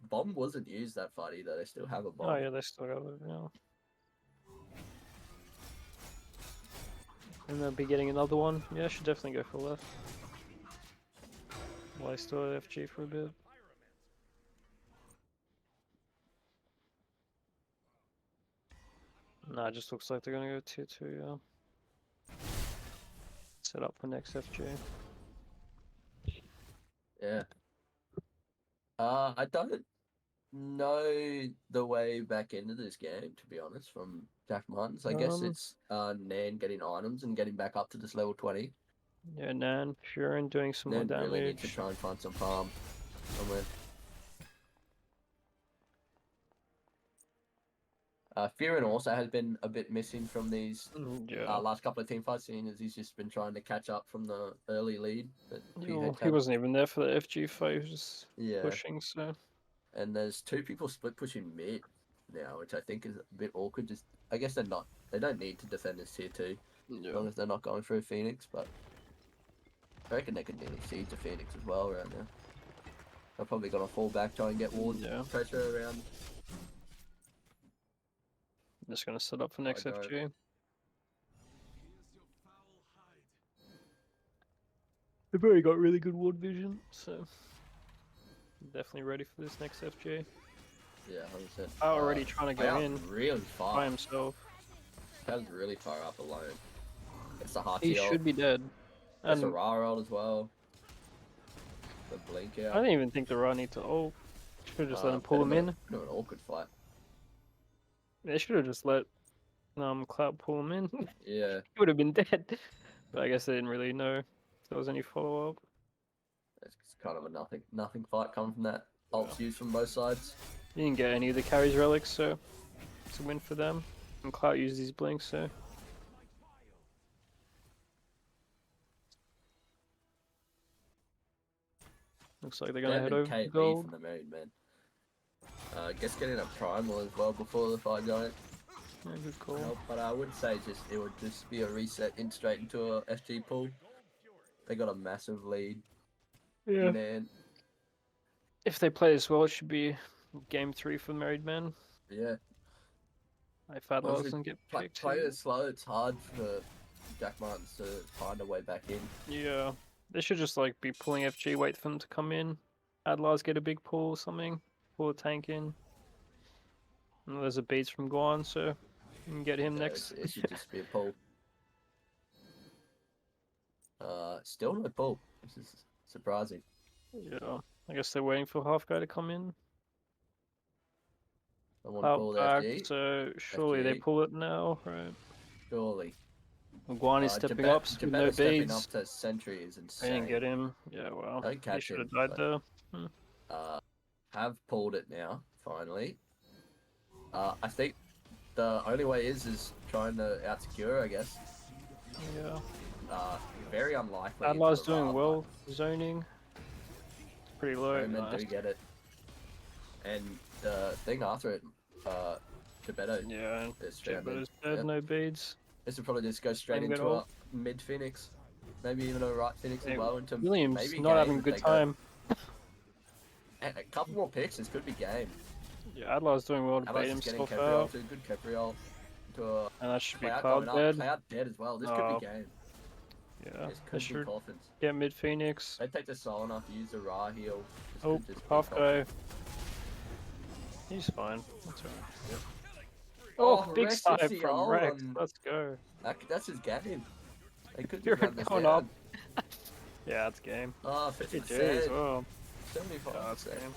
bomb wasn't used that fight either. They still have a bomb. Oh yeah, they still got it. Yeah. And they'll be getting another one. Yeah, I should definitely go for left. While I still have FG for a bit. Nah, it just looks like they're gonna go tier 2, yeah. Set up for next FG. Yeah. I don't know the way back into this game, to be honest, from Jack Martins. I guess it's Nan getting items and getting back up to this level 20. Yeah, Nan, Furin doing some more Nan really need to damage. try and find some farm somewhere. Furin also has been a bit missing from these Yeah. last couple of team fights, seeing as he's just been trying to catch up from the early lead that Yeah, well, PH he had. wasn't even there for the FG fight, he was just Yeah. pushing, so. And there's two people split pushing mid now, which I think is a bit awkward. Just I guess they don't need to defend this tier 2 as long as they're not going through Phoenix, but I reckon they could nearly siege a Phoenix as well right now. They're probably gonna fall back, try and get ward pressure around. Just gonna set up for next Fire FG. They've already got really good ward vision, so definitely ready for this next FG. Yeah, 100%. Already trying to go in really far by himself. That was really far up alone. It's the heart He should be dead. It's a And raw roll as well. The blink out. I don't even think the Ra need to ult. Should have just let him pull him in. Bit of an awkward fight. They should have just let Cloud pull him in. Yeah. He would have been dead. But I guess they didn't really know if there was any follow up. It's kind of a nothing fight coming from that. Ults used from both sides. You didn't get any of the carries relics, so it's a win for them. And Cloud used these blinks, so. Looks like they're gonna head over to KB gold. from the married men. I guess getting a primal as well before the fire giant. Yeah, good call. Help, but I would say it would just be a reset straight into a SG pool. They got a massive lead. Yeah. Man. If they play as well, it should be game 3 for Married Men. Yeah. If Adler doesn't get picked. Play it slow, it's hard for Jack Martins to find a way back in. Yeah. They should just like be pulling FG, wait for them to come in. Adlars get a big pull or something. Pull a tank in. And there's a beats from Guan, so you can get him next. It should just be a pull. Still no pull. This is surprising. Yeah. I guess they're waiting for Half Guy to come in. I want to pull the FG. So surely they FG. pull it now, right? Surely. Guan is stepping up with no stepping beads. up to Sentry is They insane. didn't get him. Yeah, well, Don't he catch should him, have died but- there. Have pulled it now, finally. I think the only way is trying to outsecure, I guess. Yeah. Very unlikely. Adlar's into a doing Ra, well, zoning. It's pretty but low. Omen Nice. do get it. And the thing after it, Gebetto Yeah, is but found it's dead, Yep. no beads. This will probably just go straight Same into goal. a mid Phoenix. Maybe even a right Phoenix Hey, as well. Into Williams maybe not game having a if good they go- time. A couple more picks, this could be game. Yeah, Adlar's doing well to Adler's bait just getting himself Capriol out. too. Good Capriol. To a And that should be Cloud Cloud going up. dead. Cloud dead as well. This Oh. could be game. Yeah, This they could be should coffins. get mid Phoenix. They take the soul enough, use the Ra heal. This Oh, could just be Half Guy. coffins. He's fine. That's alright. Oh, big Rex side OCL from Rex. on- Let's go. That's his game. They could You're just run this going down. up. Yeah, that's game. Oh, GG 50%. as well. 75%. Yeah, that's game.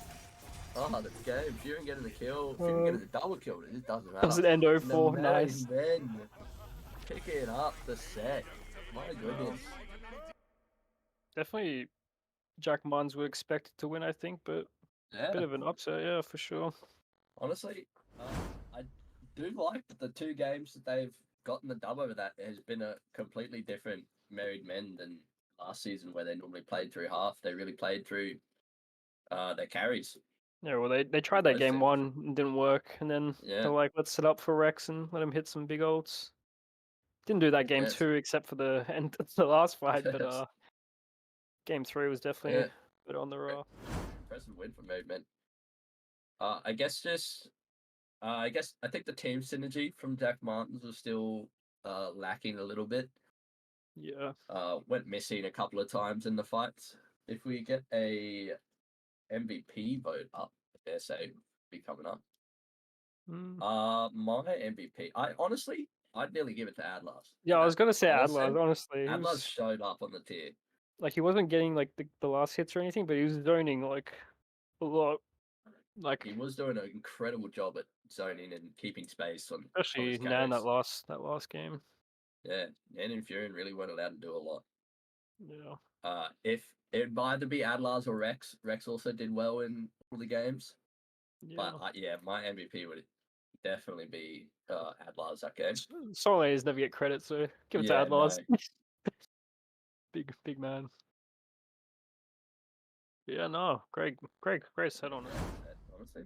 Oh, that's game. Fury getting the kill. Fury getting the double kill. It just doesn't matter. Does it end And 0-4? the Nice. men picking up the set. My goodness. Definitely Jack Mons were expected to win, I think, but Yeah. bit of an upset, yeah, for sure. Honestly, I do like the 2 games that they've gotten the dub over that. Has been a completely different married men than last season, where they normally played through half. They really played through their carries. Yeah, well, they tried that Both game teams. 1, and didn't work, and then Yeah. they're like, let's set up for Rex and let him hit some big ults. Didn't do that game Yes. 2 except for the end of the last fight, but Yes. game 3 was definitely Yeah. better on the raw. Impressive win for married men. I guess I think the team synergy from Jack Martins was still lacking a little bit. Yeah. Went missing a couple of times in the fights. If we get a MVP vote up, I dare say, be coming up. Mm. My MVP. I'd nearly give it to Adlars. Yeah, I was gonna say Honestly, Adler, honestly. He Adlars was, showed up on the tier. like, he wasn't getting like the last hits or anything, but he was zoning like a lot. Like, He was doing an incredible job at zoning and keeping space on especially his Nan carries. that last game. Yeah, Nan and Fury really weren't allowed to do a lot. Yeah. If it would either be Adlars or Rex. Rex also did well in all the games. Yeah. But my MVP would definitely be Adlars that game. Soleil's never get credit, so give it to Yeah, Adlars. no. Big man. Yeah, no, great set on it. Honestly.